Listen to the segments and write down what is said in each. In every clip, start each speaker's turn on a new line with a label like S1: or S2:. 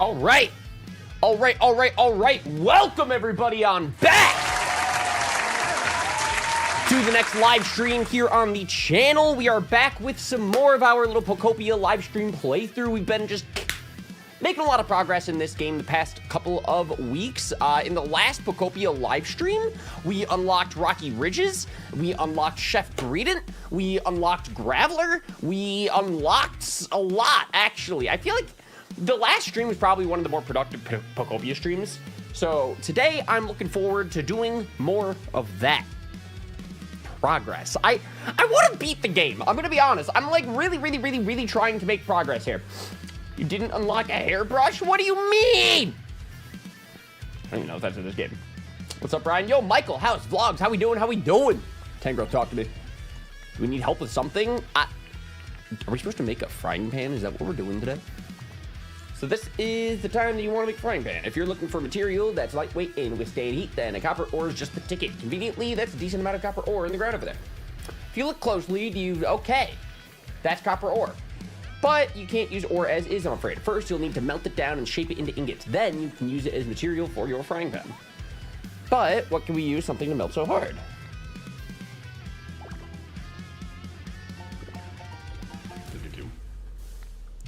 S1: All right. Welcome everybody on back to the next live stream here on the channel. We are back with some more of our little Pokopia live stream playthrough. We've been just making a lot of progress in this game the past couple of weeks. In the last Pokopia live stream, we unlocked Rocky Ridges, we unlocked Chef Greedent, we unlocked Graveler, we unlocked a lot, actually. I feel like the last stream was probably one of the more productive Pokopia streams. So today, I'm looking forward to doing more of that. Progress. I want to beat the game. I'm going to be honest. I'm like really trying to make progress here. You didn't unlock a hairbrush? What do you mean? I don't even know if that's in this game. What's up, Brian? Yo, Michael, how's vlogs? How we doing? Tangrowth, talk to me. Do we need help with something? Are we supposed to make a frying pan? Is that what we're doing today? So this is the time that you want to make a frying pan. If you're looking for material that's lightweight and withstand heat, then a copper ore is just the ticket. Conveniently, that's a decent amount of copper ore in the ground over there. If you look closely, okay, that's copper ore. But you can't use ore as is, I'm afraid. First, you'll need to melt it down and shape it into ingots. Then you can use it as material for your frying pan. But what can we use something to melt so hard?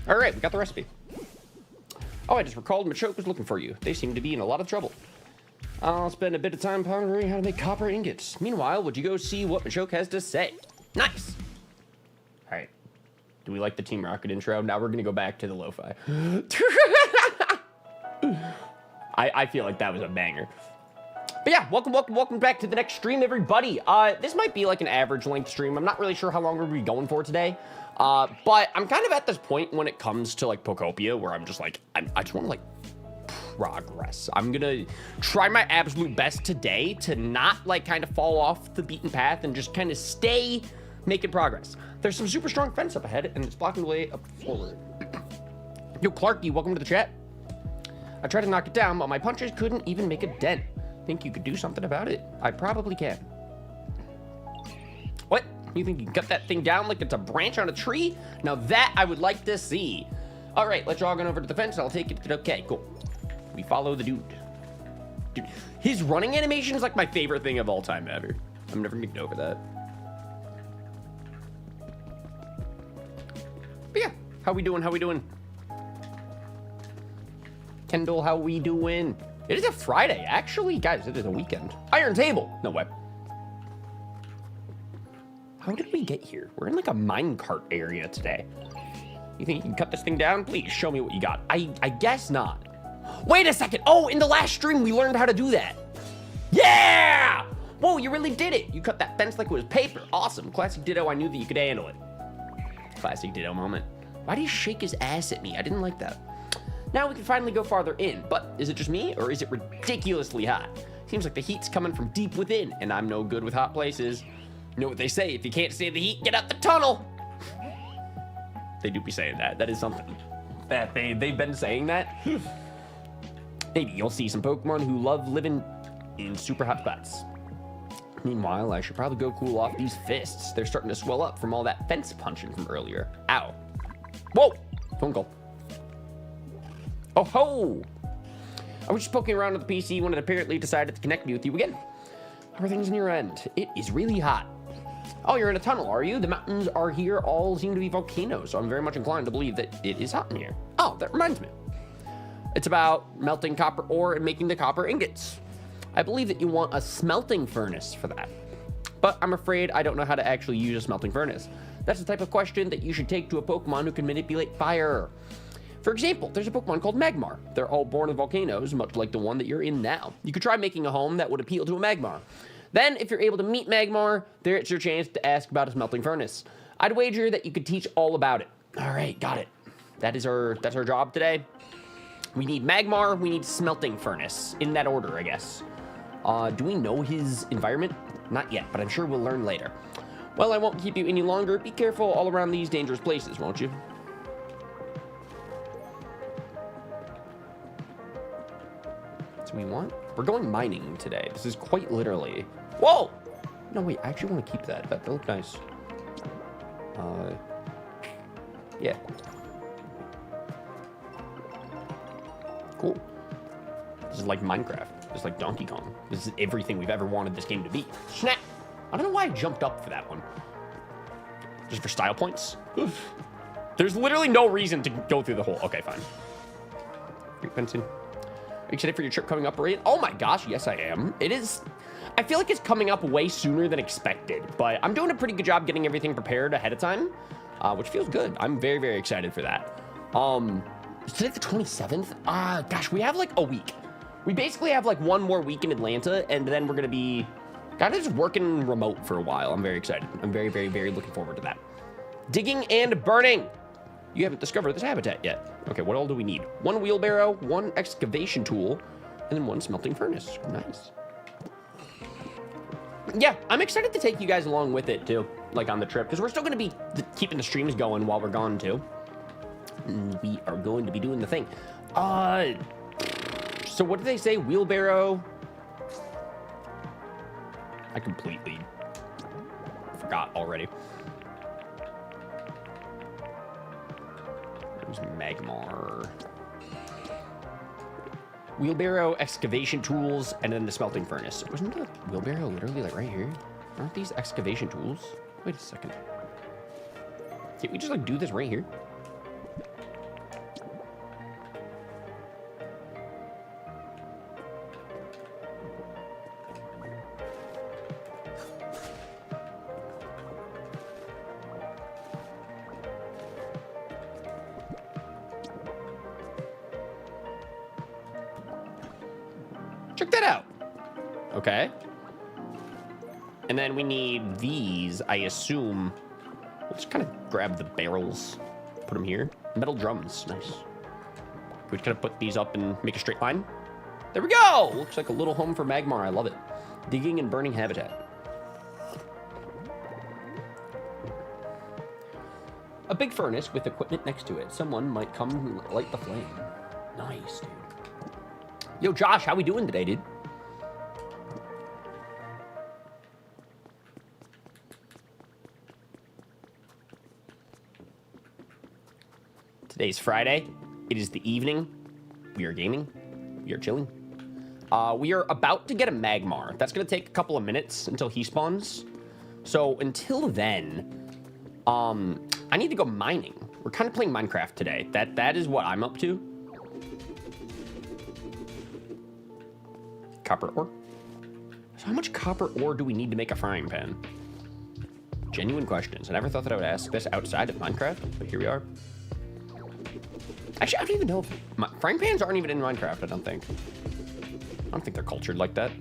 S1: All right, we got the recipe. Oh, I just recalled Machoke was looking for you. They seem to be in a lot of trouble. I'll spend a bit of time pondering how to make copper ingots. Meanwhile, would you go see what Machoke has to say? Nice. All right. Do we like the Team Rocket intro? Now we're gonna go back to the lo-fi. I feel like that was a banger. But yeah, welcome back to the next stream, everybody. This might be like an average length stream. I'm not really sure how long we're gonna be going for today. But I'm kind of at this point when it comes to like Pokopia where I'm just like, I just want to like progress. I'm gonna try my absolute best today to not like kind of fall off the beaten path and just kind of stay making progress. There's some super strong fence up ahead and it's blocking the way up forward. Yo, Clarky, welcome to the chat. I tried to knock it down, but my punches couldn't even make a dent. Think you could do something about it? I probably can. What? You think you can cut that thing down like it's a branch on a tree? Now that I would like to see. All right, let's jog on over to the fence. I'll take it. Okay, cool. We follow the dude. Dude, his running animation is like my favorite thing of all time ever. I'm never gonna get over that. But yeah, how we doing? Kendall, how we doing? It is a Friday, actually. Guys, it is a weekend. Iron table. No way. How did we get here? We're in like a minecart area today. You think you can cut this thing down? Please show me what you got. I guess not. Wait a second. Oh, in the last stream, we learned how to do that. Yeah! Whoa, you really did it. You cut that fence like it was paper. Awesome. Classic Ditto. I knew that you could handle it. Classic Ditto moment. Why do you shake his ass at me? I didn't like that. Now we can finally go farther in, but is it just me or is it ridiculously hot? Seems like the heat's coming from deep within and I'm no good with hot places. You know what they say, if you can't stand the heat, get out the tunnel. They do be saying that. That is something that they've been saying that. Maybe you'll see some Pokemon who love living in super hot spots. Meanwhile, I should probably go cool off these fists. They're starting to swell up from all that fence punching from earlier. Ow. Whoa, phone call. Oh ho! I was just poking around with the PC when it apparently decided to connect me with you again. How are things on your end? It is really hot. Oh, you're in a tunnel, are you? The mountains are here all seem to be volcanoes, so I'm very much inclined to believe that it is hot in here. Oh, that reminds me. It's about melting copper ore and making the copper ingots. I believe that you want a smelting furnace for that. But I'm afraid I don't know how to actually use a smelting furnace. That's the type of question that you should take to a Pokemon who can manipulate fire. For example, there's a Pokemon called Magmar. They're all born in volcanoes, much like the one that you're in now. You could try making a home that would appeal to a Magmar. Then, if you're able to meet Magmar, there's your chance to ask about a smelting furnace. I'd wager that you could teach all about it. All right, got it. That's our job today. We need Magmar, we need smelting furnace. In that order, I guess. Do we know his environment? Not yet, but I'm sure we'll learn later. Well, I won't keep you any longer. Be careful all around these dangerous places, won't you? We want? We're going mining today. This is quite literally. Whoa! No, wait, I actually want to keep that. That looked nice. Yeah. Cool. This is like Minecraft. This is like Donkey Kong. This is everything we've ever wanted this game to be. Snap! I don't know why I jumped up for that one. Just for style points? Oof. There's literally no reason to go through the hole. Okay, fine. Fencing. Are you excited for your trip coming up, right? Oh my gosh, yes I am. It is... I feel like it's coming up way sooner than expected, but I'm doing a pretty good job getting everything prepared ahead of time, which feels good. I'm very, very excited for that. Is today the 27th? Gosh, we have like a week. We basically have like one more week in Atlanta, and then we're going to be kind of just working remote for a while. I'm very excited. I'm very, very, very looking forward to that. Digging and burning. You haven't discovered this habitat yet. Okay, what all do we need? One wheelbarrow, one excavation tool, and then one smelting furnace. Nice. Yeah, I'm excited to take you guys along with it too, like on the trip, because we're still going to be keeping the streams going while we're gone too. And we are going to be doing the thing. So what did they say? Wheelbarrow? I completely forgot already. There's Magmar. Wheelbarrow, excavation tools, and then the smelting furnace. Wasn't the wheelbarrow literally like right here? Aren't these excavation tools? Wait a second. Can't we just like do this right here? Check that out. Okay. And then we need these, I assume. We'll just kind of grab the barrels, put them here. Metal drums, nice. Can we kind of put these up and make a straight line? There we go. Looks like a little home for Magmar. I love it. Digging and burning habitat. A big furnace with equipment next to it. Someone might come and light the flame. Nice, dude. Yo, Josh, how we doing today, dude? Today's Friday. It is the evening. We are gaming. We are chilling. We are about to get a Magmar. That's going to take a couple of minutes until he spawns. So until then, I need to go mining. We're kind of playing Minecraft today. That is what I'm up to. Copper ore. So how much copper ore do we need to make a frying pan? Genuine questions. I never thought that I would ask this outside of Minecraft, but here we are. Actually, I don't even know if frying pans aren't even in Minecraft, I don't think. I don't think they're cultured like that.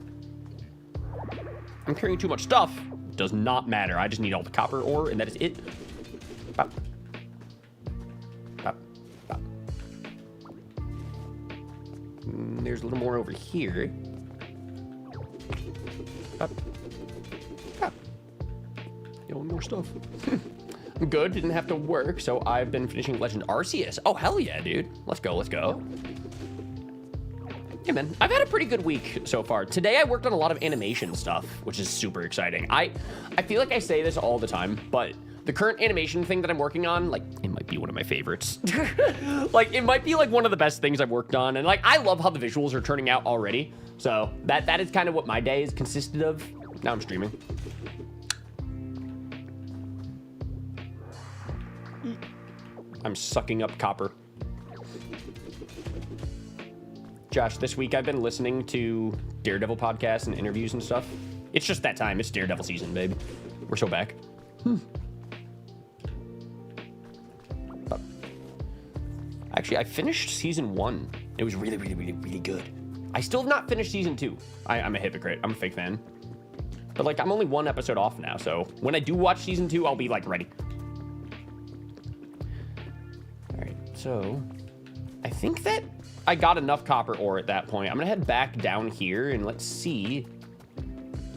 S1: I'm carrying too much stuff. Does not matter. I just need all the copper ore, and that is it. Bop. Bop. Bop. There's a little more over here. Pop. Pop. Yo, more stuff. Good, didn't have to work, so I've been finishing Legend Arceus. Oh, hell yeah, dude. Let's go, let's go. Yeah, man, I've had a pretty good week so far. Today, I worked on a lot of animation stuff, which is super exciting. I feel like I say this all the time, but the current animation thing that I'm working on, like, it might be one of my favorites. Like, it might be, like, one of the best things I've worked on, and, like, I love how the visuals are turning out already. So that is kind of what my day is consisted of. Now I'm streaming. I'm sucking up copper. Josh, this week I've been listening to Daredevil podcasts and interviews and stuff. It's just that time. It's Daredevil season, babe. We're so back. Actually, I finished season 1. It was really, really, really, really good. I still have not finished season 2. I'm a hypocrite. I'm a fake fan. But, like, I'm only 1 episode off now, so when I do watch season 2, I'll be, like, ready. Alright, so I think that I got enough copper ore at that point. I'm gonna head back down here and let's see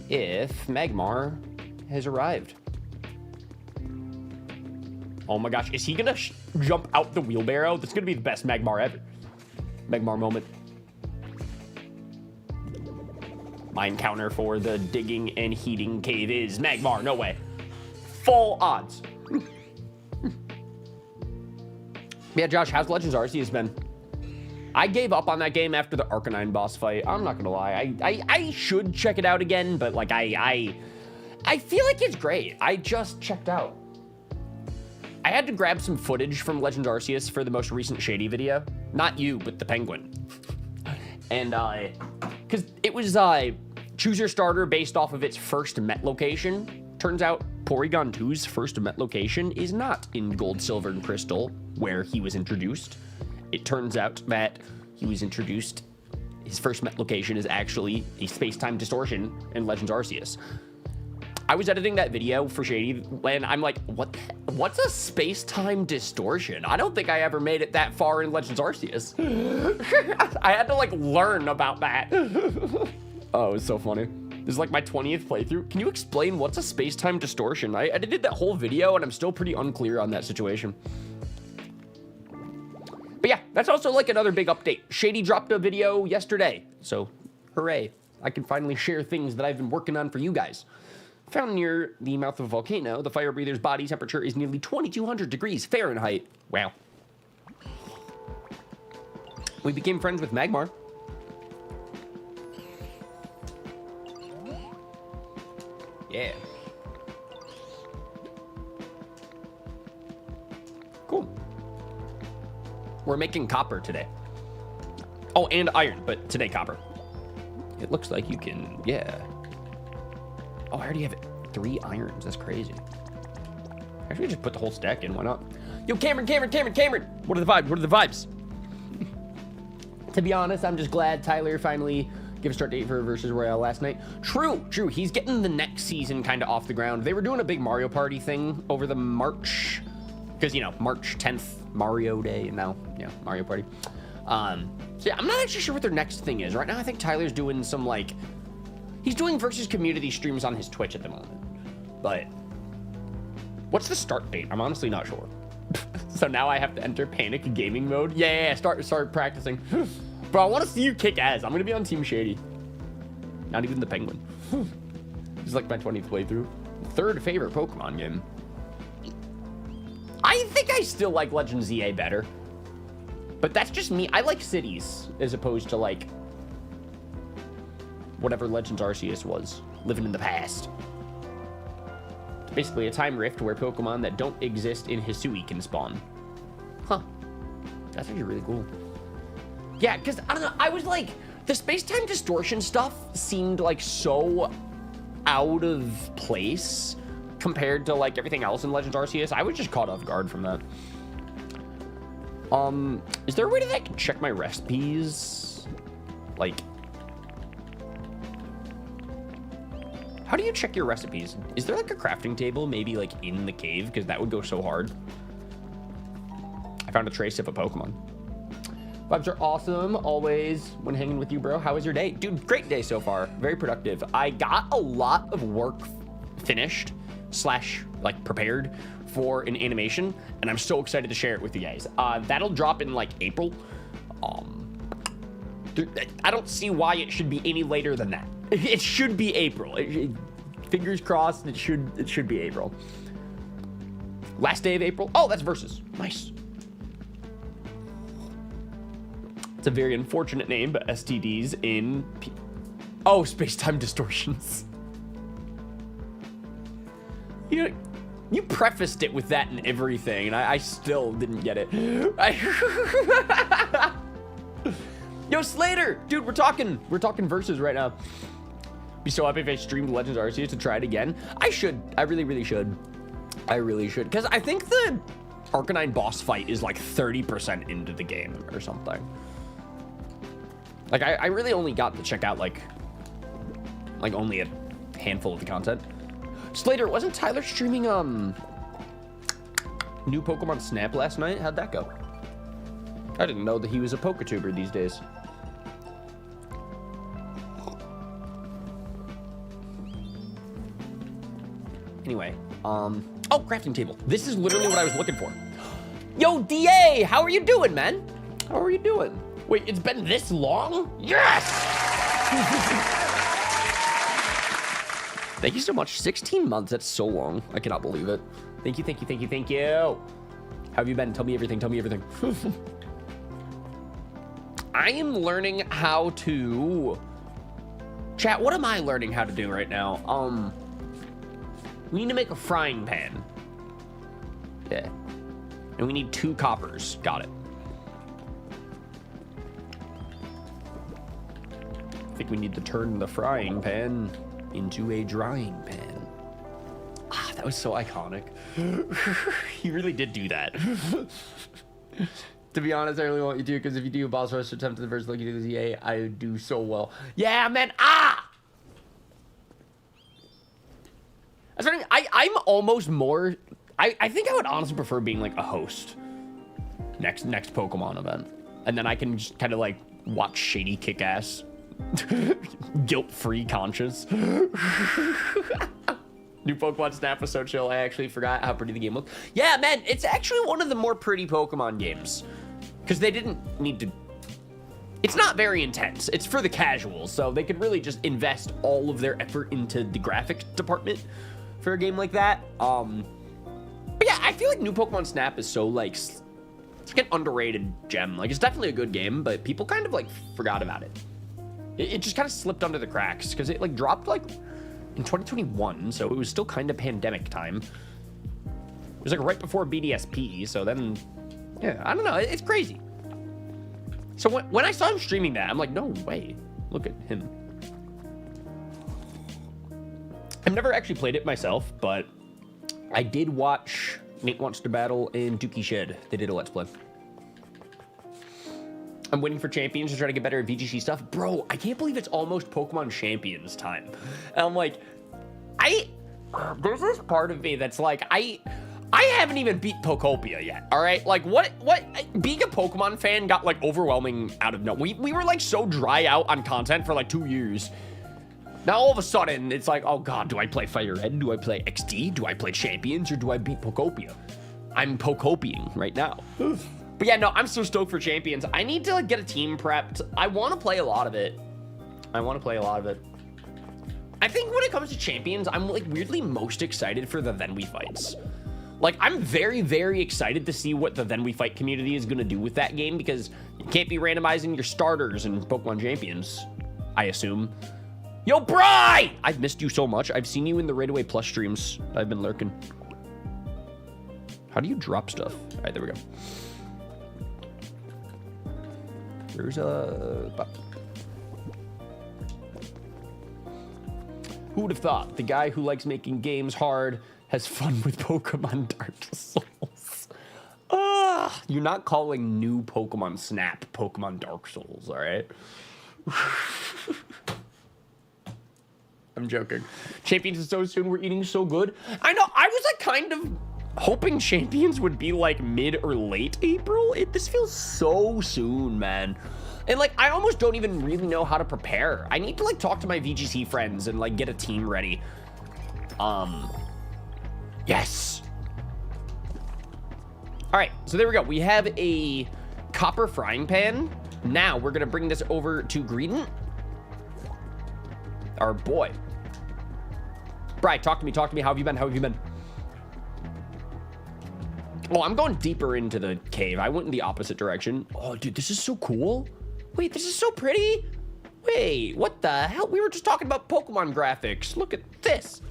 S1: if Magmar has arrived. Oh my gosh, is he gonna jump out the wheelbarrow? That's gonna be the best Magmar ever. Magmar moment. My encounter for the digging and heating cave is Magmar. No way. Full odds. Yeah, Josh, how's Legends Arceus been? I gave up on that game after the Arcanine boss fight. I'm not gonna lie. I should check it out again, but like I feel like it's great. I just checked out. I had to grab some footage from Legends Arceus for the most recent Shady video. Not you, but the penguin. And because it was choose your starter based off of its first Met location. Turns out Porygon 2's first Met location is not in Gold, Silver, and Crystal, where he was introduced. It turns out that he was introduced, his first Met location is actually a space-time distortion in Legends Arceus. I was editing that video for Shady, and I'm like, what's a space-time distortion? I don't think I ever made it that far in Legends Arceus. I had to like learn about that. Oh, it was so funny. This is like my 20th playthrough. Can you explain what's a space-time distortion? I edited that whole video, and I'm still pretty unclear on that situation. But yeah, that's also like another big update. Shady dropped a video yesterday, so hooray. I can finally share things that I've been working on for you guys. Found near the mouth of a volcano, the fire breather's body temperature is nearly 2,200 degrees Fahrenheit. Wow. We became friends with Magmar. Yeah. Cool. We're making copper today. Oh, and iron, but today copper. It looks like you can, yeah. Oh, I already have 3 irons. That's crazy. Actually, just put the whole stack in. Why not? Yo, Cameron. What are the vibes? What are the vibes? To be honest, I'm just glad Tyler finally gave a start date for Versus Royale last night. True. He's getting the next season kind of off the ground. They were doing a big Mario Party thing over the March, because, you know, March 10th, Mario Day, and now, yeah, Mario Party. So yeah, I'm not actually sure what their next thing is. Right now, I think Tyler's doing some, like, he's doing Versus community streams on his Twitch at the moment. But what's the start date? I'm honestly not sure. So now I have to enter panic gaming mode. Yeah, start practicing. Bro, I want to see you kick ass. I'm gonna be on Team Shady. Not even the penguin. This is like my 20th playthrough. 3rd favorite Pokemon game. I think I still like Legends EA better. But that's just me. I like cities as opposed to like whatever Legends Arceus was, living in the past. It's basically a time rift where Pokemon that don't exist in Hisui can spawn. Huh. That's actually really cool. Yeah, because, I don't know, I was like, the space-time distortion stuff seemed like so out of place compared to like everything else in Legends Arceus. I was just caught off guard from that. Is there a way that I can check my recipes? Like, how do you check your recipes? Is there like a crafting table maybe like in the cave? Because that would go so hard. I found a trace of a Pokemon. Vibes are awesome, always, when hanging with you, bro. How was your day? Dude, great day so far. Very productive. I got a lot of work finished / like prepared for an animation, and I'm so excited to share it with you guys. That'll drop in like April. I don't see why it should be any later than that. It should be April. Fingers crossed, it should be April. Last day of April. Oh, that's Versus. Nice. It's a very unfortunate name, but STDs in... Oh, space-time distortions. You prefaced it with that and everything, and I still didn't get it. Yo, Slater! Dude, we're talking Versus right now. Be so happy if I streamed Legends Arceus to try it again. I should. I really should. I really should. Because I think the Arcanine boss fight is like 30% into the game or something. Like, I really only got to check out, like only a handful of the content. Slater, wasn't Tyler streaming, new Pokemon Snap last night? How'd that go? I didn't know that he was a Poketuber these days. Anyway, oh, crafting table. This is literally what I was looking for. Yo, DA, how are you doing, man? How are you doing? Wait, it's been this long? Yes! Thank you so much. 16 months, that's so long. I cannot believe it. Thank you. How have you been? Tell me everything. I am learning how to... Chat, what am I learning how to do right now? We need to make a frying pan. Yeah. And we need 2 coppers. Got it. I think we need to turn the frying pan into a drying pan. Ah, that was so iconic. He really did do that. To be honest, I really want you to, because if you do a boss rush attempt to the first look you do the ZA, I would do so well. Yeah, man. Ah! I'm almost more... I think I would honestly prefer being like a host next Pokemon event. And then I can just kind of like watch Shady kick ass. Guilt-free conscious. New Pokemon Snap was so chill. I actually forgot how pretty the game looked. Yeah, man, it's actually one of the more pretty Pokemon games. Because they didn't need to... It's not very intense. It's for the casuals, so they could really just invest all of their effort into the graphics department for a game like that. But yeah, I feel like New Pokemon Snap is so, like... It's like an underrated gem. Like, it's definitely a good game, but people kind of, like, forgot about it. It just kind of slipped under the cracks, because it, like, dropped, like, in 2021, so it was still kind of pandemic time. It was, like, right before BDSP, so then... Yeah, I don't know. It's crazy. So when I saw him streaming that, I'm like, no way. Look at him. I've never actually played it myself, but I did watch Nate Wants to Battle and Dookie Shed. They did a Let's Play. I'm waiting for Champions to try to get better at VGC stuff. Bro, I can't believe it's almost Pokemon Champions time. And I'm like, there's this part of me that's like, I haven't even beat Pokopia yet, all right? Like, what, being a Pokemon fan got, like, overwhelming out of nowhere. We were, like, so dry out on content for, like, 2 years. Now, all of a sudden, it's like, oh, God, do I play Fire Red? Do I play XD? Do I play Champions? Or do I beat Pokopia? I'm Pokoping right now. But, yeah, no, I'm so stoked for Champions. I need to, like, get a team prepped. I want to play a lot of it. I think when it comes to Champions, I'm, like, weirdly most excited for the Then We Fights. Like, I'm very, very excited to see what the Then We Fight community is going to do with that game, because you can't be randomizing your starters in Pokemon Champions, I assume. Yo, Bri! I've missed you so much. I've seen you in the Raid Away Plus streams. I've been lurking. How do you drop stuff? All right, there we go. There's a... Who would have thought? The guy who likes making games hard has fun with Pokemon Dark Souls. You're not calling new Pokemon Snap Pokemon Dark Souls, all right? I'm joking. Champions is so soon. We're eating so good. I know. I was like kind of hoping Champions would be like mid or late April. This feels so soon, man. And like, I almost don't even really know how to prepare. I need to like talk to my VGC friends and like get a team ready. Yes. All right, so there we go. We have a copper frying pan. Now we're gonna bring this over to Greedent. Our boy. Bri, talk to me. How have you been? Oh, I'm going deeper into the cave. I went in the opposite direction. Oh, dude, this is so cool. Wait, this is so pretty. Wait, what the hell? We were just talking about Pokemon graphics. Look at this.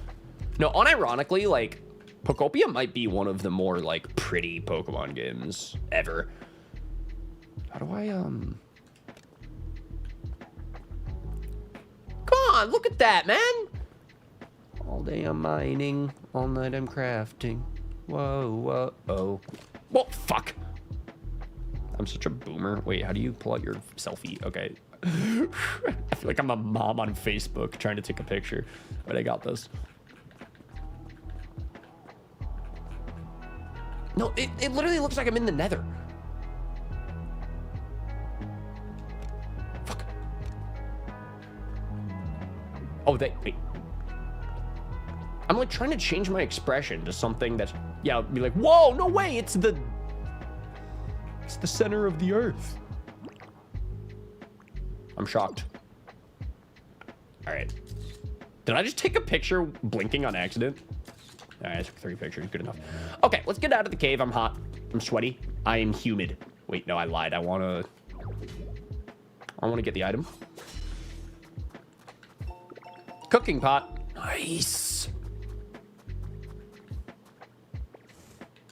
S1: No, unironically, like, Pokopia might be one of the more, like, pretty Pokemon games ever. How do I, Come on, look at that, man. All day I'm mining, all night I'm crafting. Whoa, oh. Well, fuck. I'm such a boomer. Wait, how do you pull out your selfie? Okay. I feel like I'm a mom on Facebook trying to take a picture. But I got this. No, it literally looks like I'm in the nether. Fuck. Oh, wait. I'm like trying to change my expression to something that's, yeah, be like, whoa, no way, it's the center of the earth. I'm shocked. All right. Did I just take a picture blinking on accident? All right, I took 3 pictures, good enough. Okay, let's get out of the cave. I'm hot, I'm sweaty, I am humid. Wait, no, I lied. I wanna I want to get the item. Cooking pot. Nice.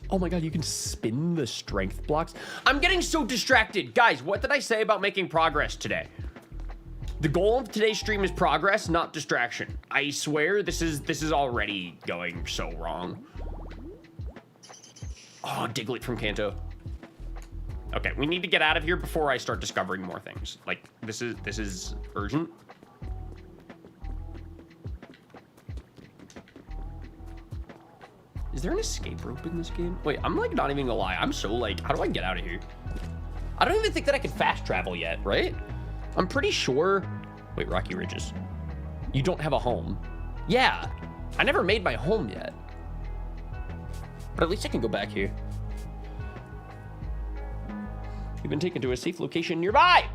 S1: Oh my god, you can spin the strength blocks. I'm getting so distracted. Guys, what did I say about making progress today? The goal of today's stream is progress, not distraction. I swear this is already going so wrong. Oh, Diglett from Kanto. Okay, we need to get out of here before I start discovering more things. Like, this is urgent. Is there an escape rope in this game? Wait, I'm like not even gonna lie. I'm so like, how do I get out of here? I don't even think that I can fast travel yet, right? I'm pretty sure. Wait, Rocky Ridges. You don't have a home. Yeah, I never made my home yet. But at least I can go back here. You've been taken to a safe location nearby.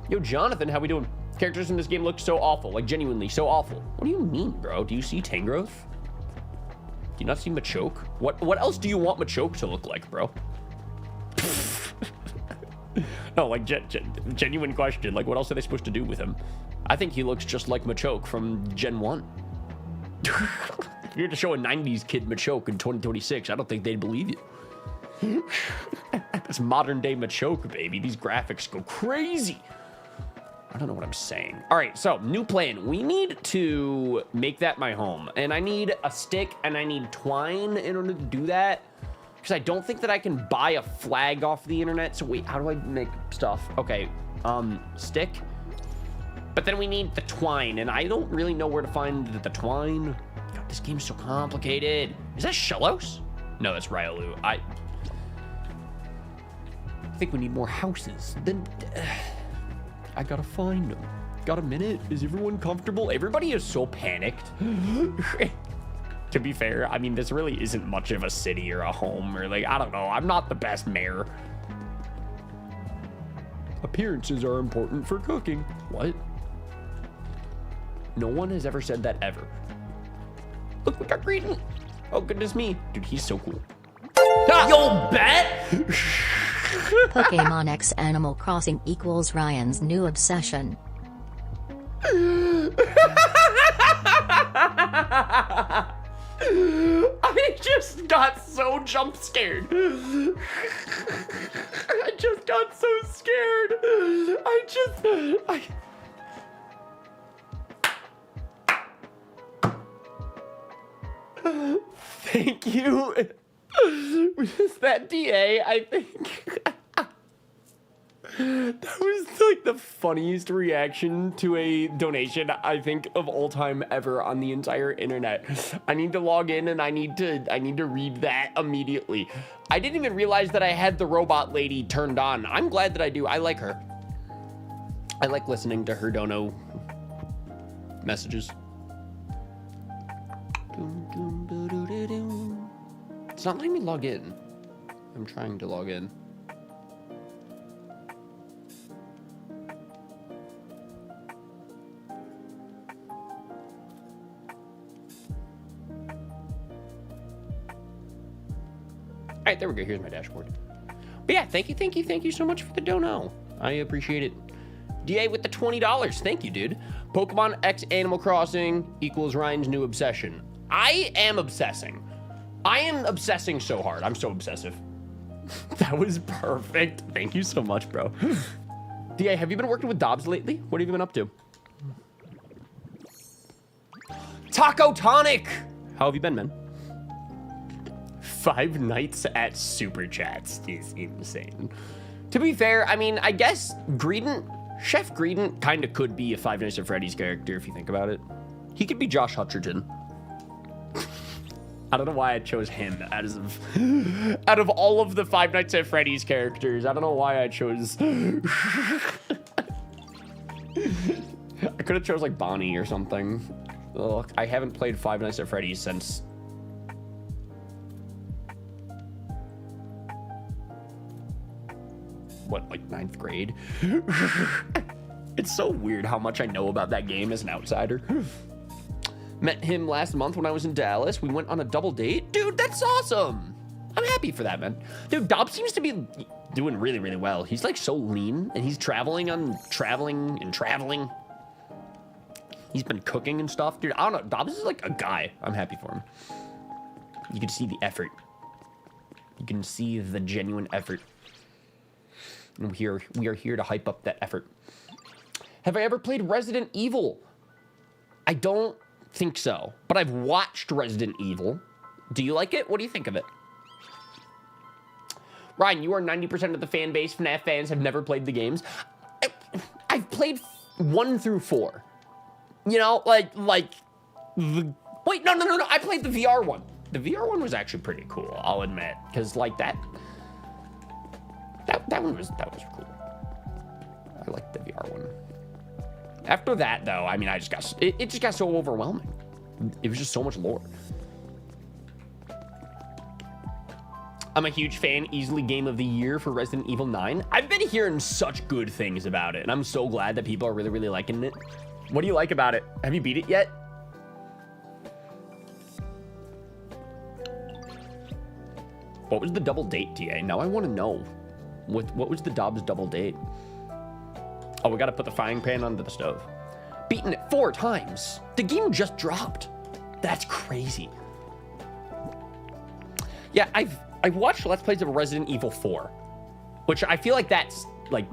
S1: Yo, Jonathan, how we doing? Characters in this game look so awful, like genuinely so awful. What do you mean, bro? Do you see Tangrowth? Do you not see Machoke? What else do you want Machoke to look like, bro? No, like genuine question. Like, what else are they supposed to do with him? I think he looks just like Machoke from Gen 1. If you were to show a 90s kid Machoke in 2026, I don't think they'd believe you. That's modern day Machoke, baby. These graphics go crazy. I don't know what I'm saying. All right, so new plan. We need to make that my home. And I need a stick and I need twine in order to do that. Because I don't think that I can buy a flag off the internet. So wait, how do I make stuff? Okay, stick. But then we need the twine. And I don't really know where to find the twine. God, this game's so complicated. Is that Shellos? No, that's Riolu. I think we need more houses. Then I gotta find them. Got a minute? Is everyone comfortable? Everybody is so panicked. To be fair, I mean, this really isn't much of a city or a home or like, I don't know. I'm not the best mayor. Appearances are important for cooking. What? No one has ever said that ever. Look, we got Greedent. Oh, goodness me. Dude, he's so cool. Ah! You'll bet!
S2: Pokemon X Animal Crossing equals Ryan's new obsession.
S1: I just got so jump scared. I just got so scared. Thank you. Was that DA? I think. That was like the funniest reaction to a donation, I think, of all time ever on the entire internet. I need to log in and I need to read that immediately. I didn't even realize that I had the robot lady turned on. I'm glad that I do. I like her. I like listening to her dono messages. It's not letting me log in. I'm trying to log in. All right, there we go. Here's my dashboard. But yeah, thank you so much for the dono. I appreciate it. DA with the $20. Thank you, dude. Pokemon X Animal Crossing equals Ryan's new obsession. I am obsessing. I am obsessing so hard. I'm so obsessive. That was perfect. Thank you so much, bro. DA, have you been working with Dobbs lately? What have you been up to? Taco Tonic! How have you been, man? 5 nights at Super Chats is insane. To be fair, I mean, I guess Chef Greedent kind of could be a Five Nights at Freddy's character if you think about it. He could be Josh Hutcherson. I don't know why I chose him out of all of the Five Nights at Freddy's characters. I don't know why I chose. I could have chose like Bonnie or something. Ugh, I haven't played Five Nights at Freddy's since. What, like 9th grade? It's so weird how much I know about that game as an outsider. Met him last month when I was in Dallas. We went on a double date. Dude, that's awesome. I'm happy for that, man. Dude, Dob seems to be doing really, really well. He's like so lean, and he's traveling. He's been cooking and stuff. Dude, I don't know. Dobbs is like a guy. I'm happy for him. You can see the effort. You can see the genuine effort. And we are here to hype up that effort. Have I ever played Resident Evil? I don't think so, but I've watched Resident Evil. Do you like it? What do you think of it? Ryan, you are 90% of the fan base. FNAF fans have never played the games. I've played 1 through 4. You know, like wait, no. I played the VR one. The VR one was actually pretty cool, I'll admit, because like that one was cool. I liked the VR one. After that, though, I mean, it just got so overwhelming. It was just so much lore. I'm a huge fan. Easily game of the year for Resident Evil 9. I've been hearing such good things about it, and I'm so glad that people are really, really liking it. What do you like about it? Have you beat it yet? What was the double date, TA? Now I want to know. What was the Dobbs double date? Oh, we got to put the frying pan under the stove. Beaten it 4 times. The game just dropped. That's crazy. Yeah, I've watched Let's Plays of Resident Evil 4, which I feel like that's like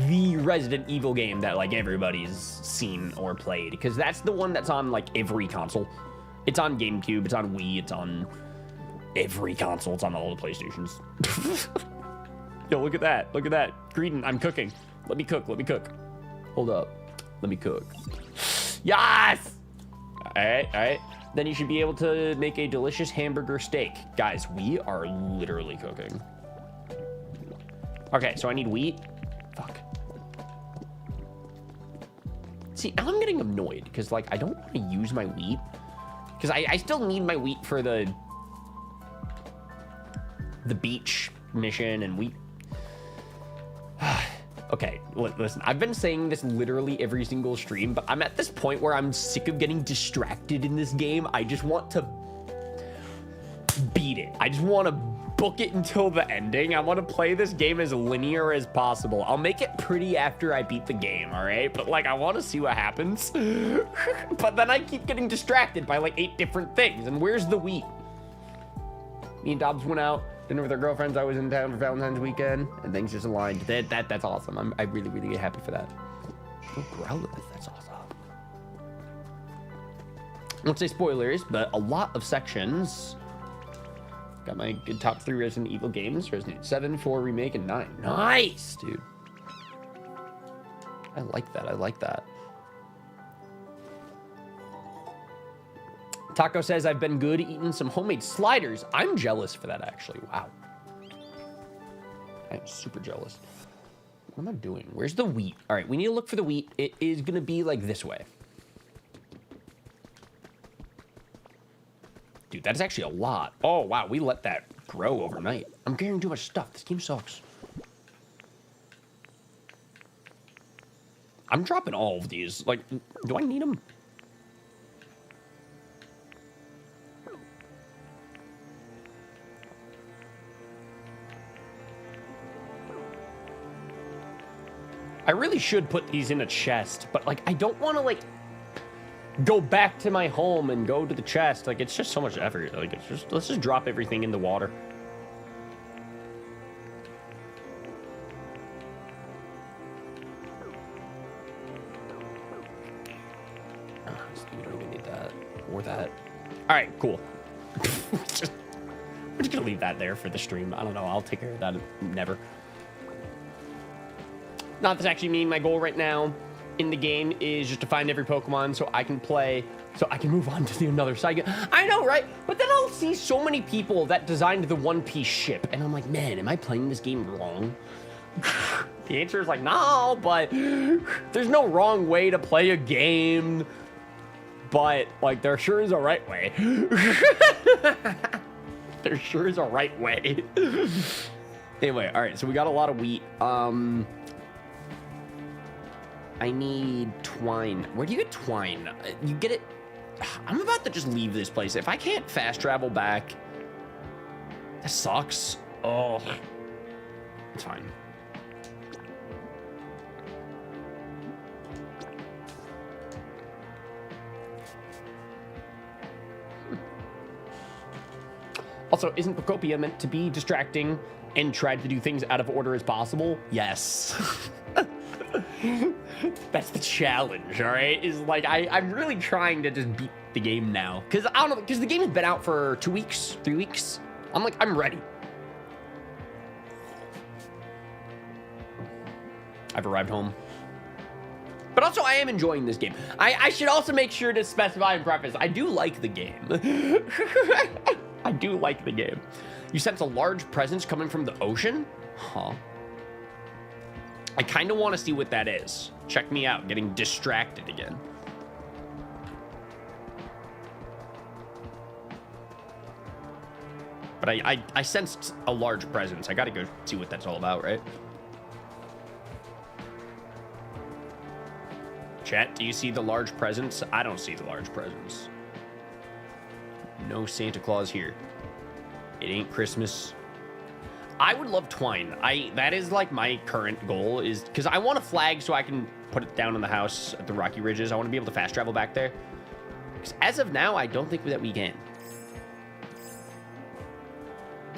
S1: the Resident Evil game that like everybody's seen or played, because that's the one that's on like every console. It's on GameCube, it's on Wii, it's on every console, it's on all the PlayStations. Yo, look at that. Look at that. Greedon, I'm cooking. Let me cook. Hold up. Let me cook. Yes! All right. Then you should be able to make a delicious hamburger steak. Guys, we are literally cooking. Okay, so I need wheat. Fuck. See, now I'm getting annoyed because, like, I don't want to use my wheat. Because I still need my wheat for the beach mission and wheat. Okay, listen, I've been saying this literally every single stream, but I'm at this point where I'm sick of getting distracted in this game. I just want to beat it. I just want to book it until the ending. I want to play this game as linear as possible. I'll make it pretty after I beat the game, all right? But, like, I want to see what happens. But then I keep getting distracted by, like, 8 different things. And where's the wheat? Me and Dobbs went out. Dinner with our girlfriends. I was in town for Valentine's weekend, and things just aligned. That's awesome. I'm really, really happy for that. Oh, Growlithe, that's awesome. I won't say spoilers, but a lot of sections. Got my good top 3 Resident Evil games: Resident Evil 7, 4 Remake, and 9. Nice, dude. I like that. Taco says, I've been good eating some homemade sliders. I'm jealous for that, actually. Wow. I'm super jealous. What am I doing? Where's the wheat? All right, we need to look for the wheat. It is going to be like this way. Dude, that's actually a lot. Oh, wow, we let that grow overnight. I'm carrying too much stuff. This game sucks. I'm dropping all of these. Like, do I need them? I really should put these in a chest, but, like, I don't want to, like, go back to my home and go to the chest. Like, it's just so much effort. Like, it's just, let's just drop everything in the water. You don't even need that or that. All right, cool. We're just gonna leave that there for the stream. I don't know. I'll take care of that. Never. Not that's actually me. My goal right now in the game is just to find every Pokemon so I can play, so I can move on to another side. I know, right? But then I'll see so many people that designed the One Piece ship, and I'm like, man, am I playing this game wrong? The answer is like, no, but there's no wrong way to play a game. But, like, there sure is a right way. There sure is a right way. Anyway, all right, so we got a lot of wheat. I need twine. Where do you get twine? You get it... I'm about to just leave this place. If I can't fast travel back... This sucks. Oh. It's fine. Also, isn't Pokopia meant to be distracting and try to do things out of order as possible? Yes. That's the challenge, all right? Is like, I'm really trying to just beat the game now. Because I don't know, because the game has been out for 2 weeks, 3 weeks. I'm like, I'm ready. I've arrived home. But also, I am enjoying this game. I should also make sure to specify and preface, I do like the game. I do like the game. You sense a large presence coming from the ocean? Huh. I kind of want to see what that is. Check me out, getting distracted again. But I sensed a large presence. I got to go see what that's all about, right? Chat, do you see the large presence? I don't see the large presence. No Santa Claus here. It ain't Christmas. I would love twine. That is like my current goal, is because I want a flag so I can put it down in the house at the Rocky Ridges. I want to be able to fast travel back there. Because as of now, I don't think that we can.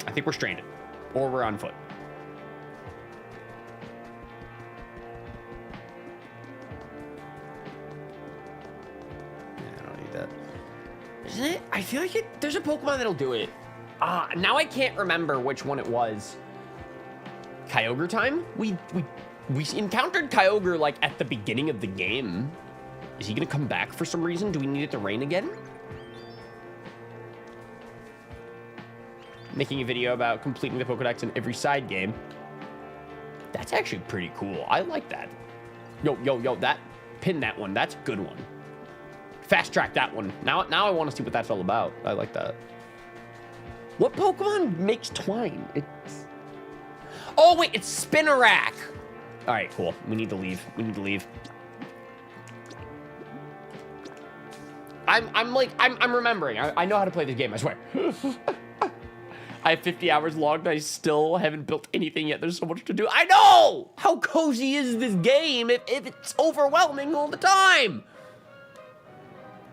S1: I think we're stranded, or we're on foot. Yeah, I don't need that. Isn't it? I feel like there's a Pokemon that'll do it. Now I can't remember which one it was. Kyogre time? We encountered Kyogre like at the beginning of the game. Is he gonna come back for some reason? Do we need it to rain again? Making a video about completing the Pokedex in every side game. That's actually pretty cool. I like that. Yo, pin that one. That's a good one. Fast track that one. Now I want to see what that's all about. I like that. What Pokemon makes twine? It's... Oh, wait, it's Spinarak. All right, cool. We need to leave. I'm remembering. I know how to play this game, I swear. I have 50 hours logged. I still haven't built anything yet. There's so much to do. I know! How cozy is this game if it's overwhelming all the time?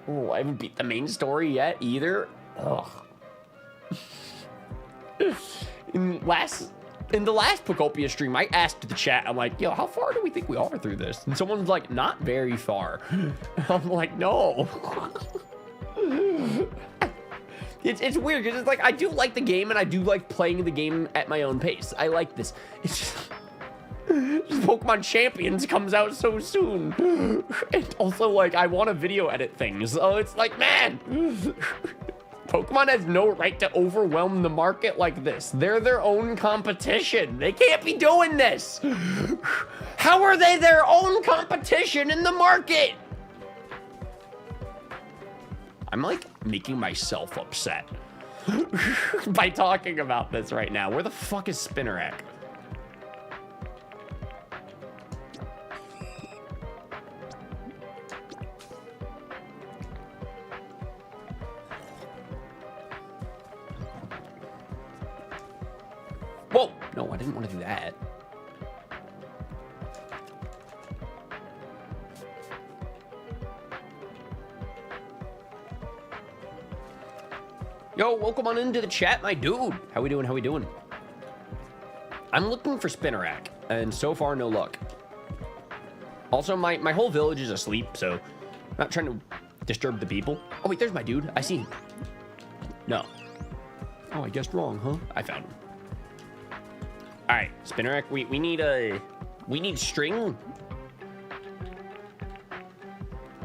S1: Oh, I haven't beat the main story yet either. Ugh. In the last Pokopia stream, I asked the chat, I'm like, yo, how far do we think we are through this? And someone's like, not very far. I'm like, no. It's weird because it's like, I do like the game and I do like playing the game at my own pace. I like this. It's just Pokemon Champions comes out so soon. And also, like, I want to video edit things. So it's like, man, Pokemon has no right to overwhelm the market like this. They're their own competition. They can't be doing this. How are they their own competition in the market? I'm like making myself upset by talking about this right now. Where the fuck is Spinarak? Whoa! No, I didn't want to do that. Yo, welcome on into the chat, my dude. How we doing? I'm looking for Spinarak, and so far, no luck. Also, my whole village is asleep, so I'm not trying to disturb the people. Oh, wait, there's my dude. I see him. No. Oh, I guessed wrong, huh? I found him. All right, Spinarak, we need string.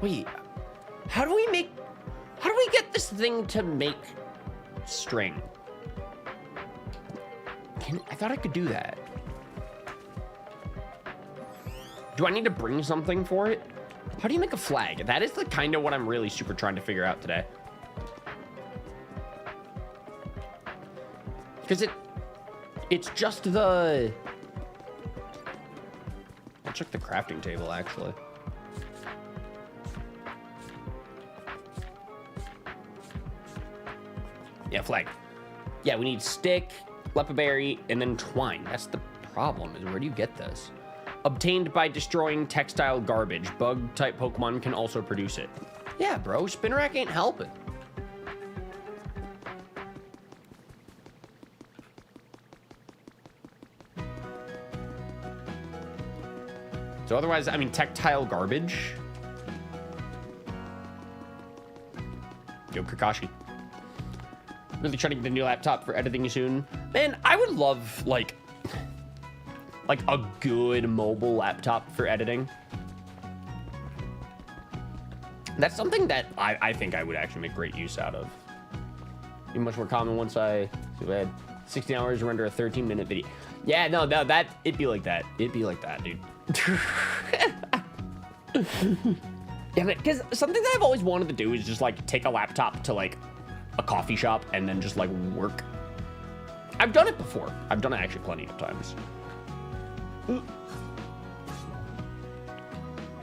S1: Wait, how do we get this thing to make string? I thought I could do that. Do I need to bring something for it? How do you make a flag? That is the kind of what I'm really super trying to figure out today. Because it's just the... I'll check the crafting table, actually. Yeah, flag. Yeah, we need stick, lepaberry, and then twine. That's the problem, is where do you get this? Obtained by destroying textile garbage. Bug-type Pokemon can also produce it. Yeah, bro, Spinnerack ain't helping. So otherwise, I mean, tactile garbage. Yo, Kakashi. Really trying to get a new laptop for editing soon. Man, I would love, like a good mobile laptop for editing. That's something that I think I would actually make great use out of. Be much more common once I had 16 hours to render a 13-minute video. Yeah, no, it'd be like that. It'd be like that, dude. Damn it, because something that I've always wanted to do is just like take a laptop to like a coffee shop and then just like work. I've done it before. I've done it actually plenty of times.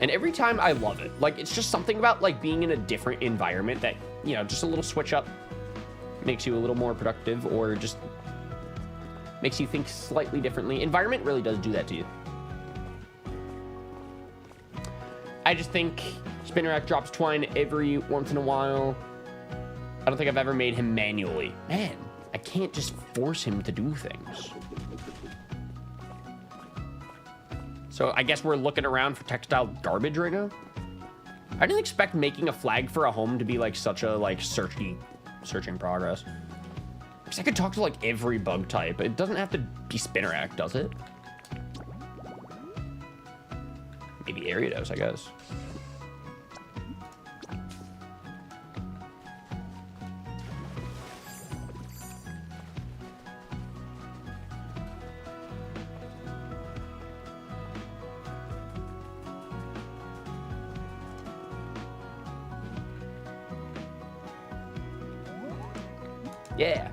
S1: And every time I love it. Like, it's just something about like being in a different environment that, you know, just a little switch up makes you a little more productive or just makes you think slightly differently. Environment really does do that to you. I just think Spinnerack drops twine every once in a while. I don't think I've ever made him manually. Man, I can't just force him to do things. So I guess we're looking around for textile garbage right now. I didn't expect making a flag for a home to be like such a like searching progress. Because I could talk to like every bug type. It doesn't have to be Spinnerack, does it? Maybe Ariados, I guess. Yeah.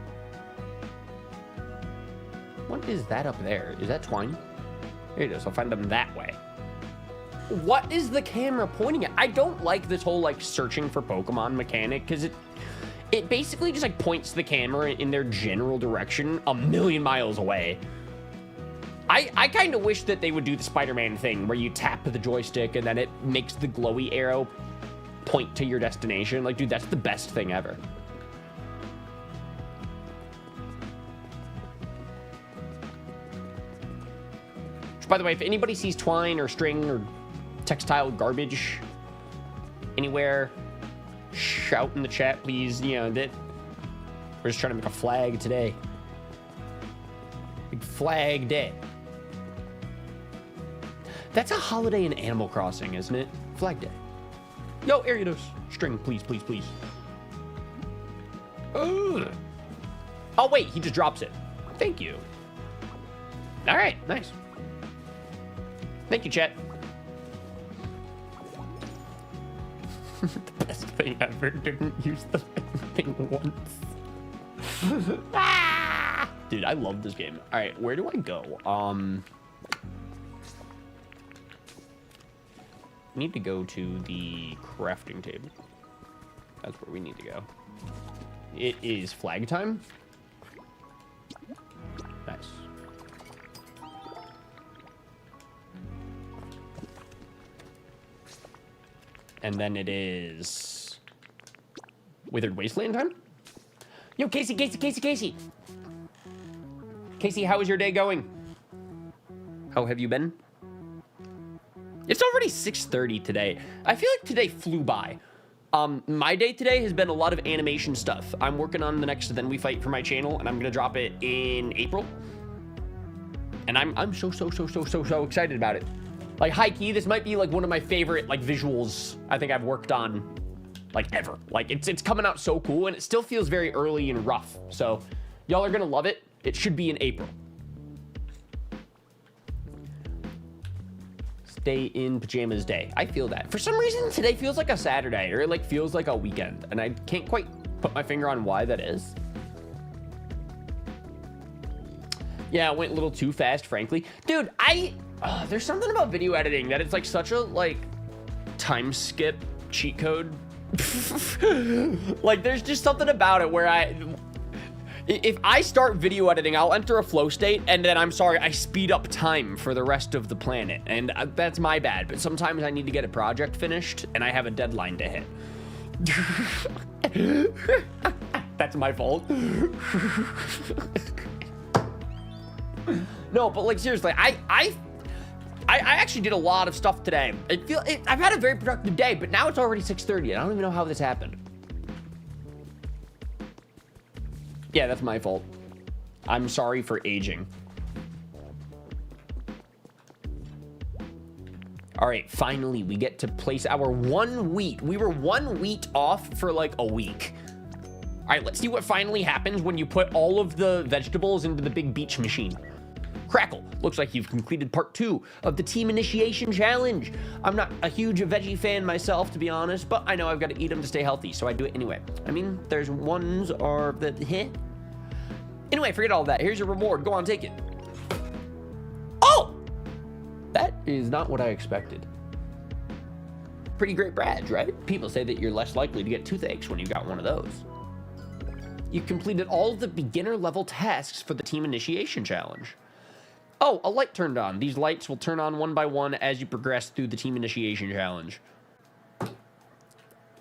S1: What is that up there? Is that twine? There it is. I'll find them that way. What is the camera pointing at? I don't like this whole like searching for Pokemon mechanic because it basically just like points the camera in their general direction a million miles away. I kind of wish that they would do the Spider-Man thing where you tap the joystick and then it makes the glowy arrow point to your destination. Like, dude, that's the best thing ever. By the way, if anybody sees twine or string or textile garbage anywhere, shout in the chat, please. You know, that we're just trying to make a flag today. Big flag day. That's a holiday in Animal Crossing, isn't it? Flag day. Yo, Ariados. String, please, please, please. Ugh. Oh, wait, he just drops it. Thank you. All right, nice. Thank you, chat. The best thing ever. Didn't use the thing once. Ah! Dude, I love this game. All right, where do I go? Need to go to the crafting table. That's where we need to go. It is flag time. Nice. And then it is Withered Wasteland time. Yo, Casey. Casey, how is your day going? How have you been? It's already 6:30 today. I feel like today flew by. My day today has been a lot of animation stuff. I'm working on the next Then We Fight for my channel, and I'm gonna drop it in April. And I'm so excited about it. Like, high key, this might be like one of my favorite like visuals I think I've worked on like ever. Like, it's coming out so cool, and it still feels very early and rough. So y'all are gonna love it. It should be in April. Stay in pajamas day. I feel that. For some reason, today feels like a Saturday, or it like feels like a weekend, and I can't quite put my finger on why that is. Yeah, it went a little too fast, frankly. Dude, there's something about video editing that it's like such a like time skip cheat code. Like, there's just something about it where If I start video editing, I'll enter a flow state, and then I'm sorry, I speed up time for the rest of the planet. And that's my bad, but sometimes I need to get a project finished, and I have a deadline to hit. That's my fault. No, but like seriously, I actually did a lot of stuff today. I've had a very productive day, but now it's already 6:30, and I don't even know how this happened. Yeah, that's my fault. I'm sorry for aging. All right, finally, we get to place our 1 wheat. We were 1 wheat off for like a week. All right, let's see what finally happens when you put all of the vegetables into the big beach machine. Crackle, looks like you've completed part 2 of the team initiation challenge. I'm not a huge veggie fan myself, to be honest, but I know I've got to eat them to stay healthy, so I do it anyway. I mean, there's ones are the hit. Anyway, forget all that. Here's your reward. Go on, take it. Oh! That is not what I expected. Pretty great badge, right? People say that you're less likely to get toothaches when you got one of those. You completed all of the beginner level tasks for the team initiation challenge. Oh, a light turned on. These lights will turn on one by one as you progress through the team initiation challenge.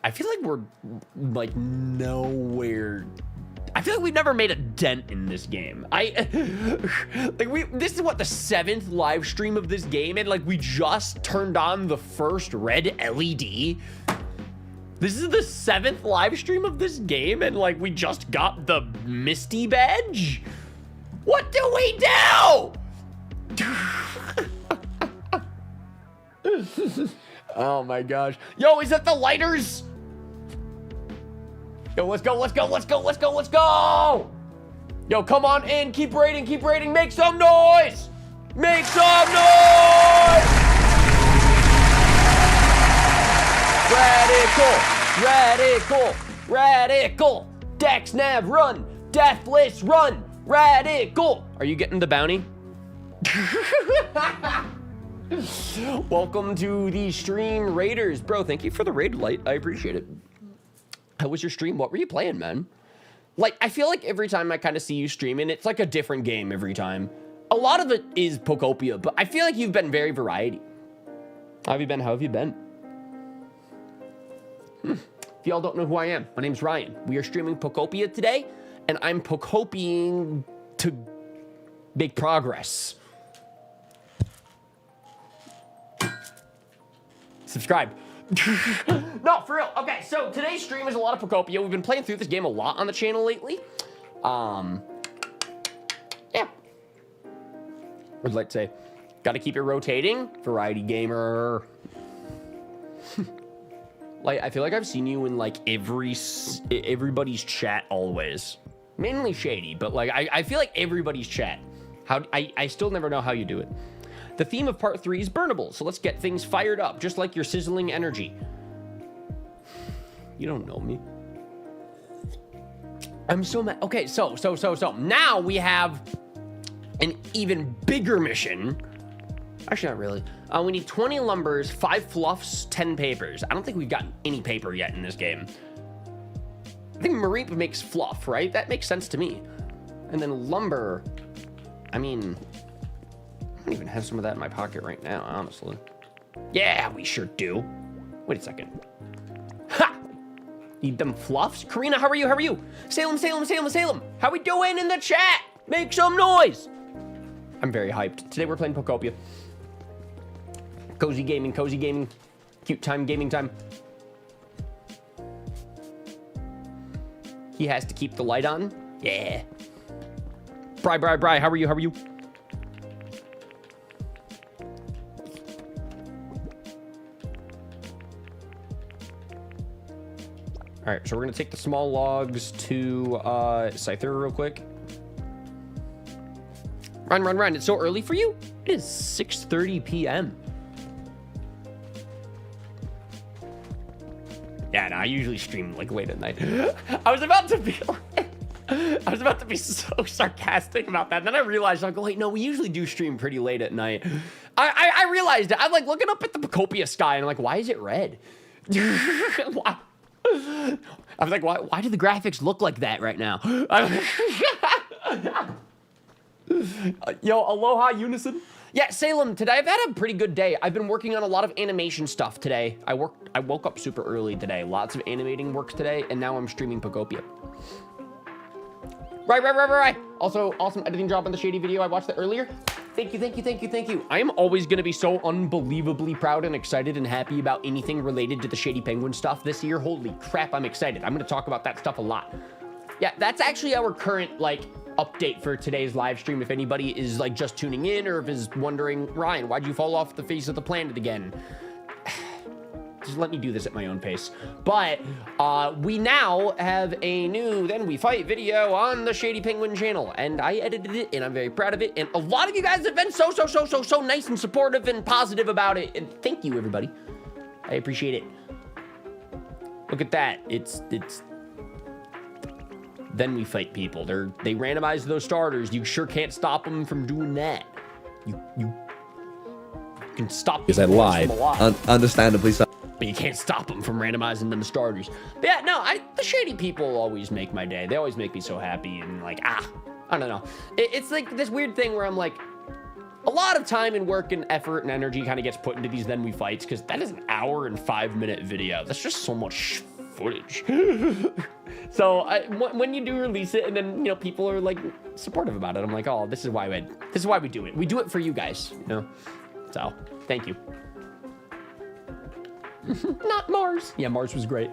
S1: I feel like we're like nowhere. I feel like we've never made a dent in this game. This is what, the 7th live stream of this game, and like we just turned on the first red LED. This is the 7th live stream of this game, and like we just got the Misty badge. What do we do? Oh my gosh. Yo, is that the lighters? Yo, let's go, let's go, let's go, let's go, let's go! Yo, come on in, keep raiding, make some noise! Make some noise! Radical, Dex Nav, run! Deathless, run! Radical! Are you getting the bounty? Welcome to the stream, Raiders. Bro, thank you for the raid light. I appreciate it. How was your stream? What were you playing, man? Like, I feel like every time I kind of see you streaming, it's like a different game every time. A lot of it is Pokopia, but I feel like you've been very variety. How have you been? How have you been? If y'all don't know who I am, my name's Ryan. We are streaming Pokopia today, and I'm Pokopying to make progress. Subscribe. No, for real. Okay, so today's stream is a lot of Pokopia. We've been playing through this game a lot on the channel lately. Yeah. I'd like to say, got to keep it rotating. Variety gamer. Like, I feel like I've seen you in like everybody's chat always. Mainly Shady, but like I feel like everybody's chat. I still never know how you do it. The theme of part 3 is burnable, so let's get things fired up, just like your sizzling energy. You don't know me. I'm so mad. Okay, so now we have an even bigger mission. Actually, not really. We need 20 lumbers, 5 fluffs, 10 papers. I don't think we've gotten any paper yet in this game. I think Mareep makes fluff, right? That makes sense to me. And then lumber, I mean, I don't even have some of that in my pocket right now, honestly. Yeah, we sure do. Wait a second. Ha! Need them fluffs? Karina, how are you? How are you? Salem. How we doing in the chat? Make some noise. I'm very hyped. Today we're playing Pokopia. Cozy gaming. Cute time, gaming time. He has to keep the light on. Yeah. Bri, how are you? All right, so we're gonna take the small logs to Scyther real quick. Run. It's so early for you? It is 6:30 p.m. Yeah, no, I usually stream like late at night. I was about to be so sarcastic about that. Then I realized, like, wait, no, we usually do stream pretty late at night. I realized it. I'm like looking up at the Pokopia sky and I'm like, why is it red? I was like, why do the graphics look like that right now? Yo, aloha, Unison. Yeah, Salem, today I've had a pretty good day. I've been working on a lot of animation stuff today. I woke up super early today. Lots of animating work today, and now I'm streaming Pokopia. Right. Also, awesome editing job on the Shady video. I watched that earlier. Thank you. I am always going to be so unbelievably proud and excited and happy about anything related to the Shady Penguin stuff this year. Holy crap, I'm excited. I'm going to talk about that stuff a lot. Yeah, that's actually our current, like, update for today's live stream. If anybody is, like, just tuning in or if is wondering, Ryan, why'd you fall off the face of the planet again? Just let me do this at my own pace. But we now have a new Then We Fight video on the Shady Penguin channel, and I edited it, and I'm very proud of it. And a lot of you guys have been so nice and supportive and positive about it. And thank you, everybody. I appreciate it. Look at that. It's Then We Fight people. They randomize those starters. You sure can't stop them from doing that. You can stop.
S3: Is that live? Understandably so.
S1: But you can't stop them from randomizing them starters. But yeah, no, the Shady people always make my day. They always make me so happy and like, I don't know. It's like this weird thing where I'm like, a lot of time and work and effort and energy kind of gets put into these Then We Fights because that is an 1-hour-and-5-minute video. That's just so much footage. So when you do release it and then, you know, people are like supportive about it, I'm like, oh, this is why we do it. We do it for you guys, you know? So thank you. Not Mars. Yeah, Mars was great.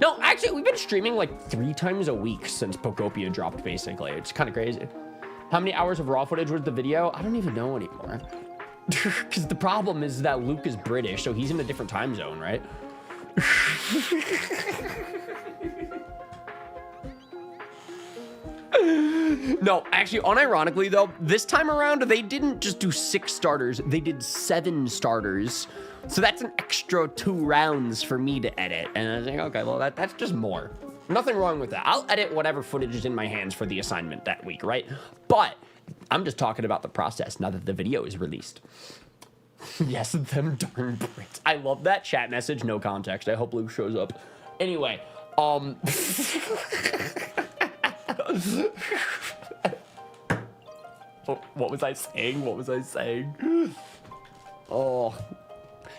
S1: No, actually, we've been streaming like 3 times a week since Pokopia dropped, basically. It's kind of crazy. How many hours of raw footage was the video? I don't even know anymore. Because the problem is that Luke is British, so he's in a different time zone, right? No, actually, unironically, though, this time around, they didn't just do 6 starters. They did 7 starters. So that's an extra 2 rounds for me to edit. And I was like, okay, well, that's just more. Nothing wrong with that. I'll edit whatever footage is in my hands for the assignment that week, right? But I'm just talking about the process now that the video is released. Yes, them darn Brits. I love that chat message. No context. I hope Luke shows up. Anyway, what was I saying? Oh.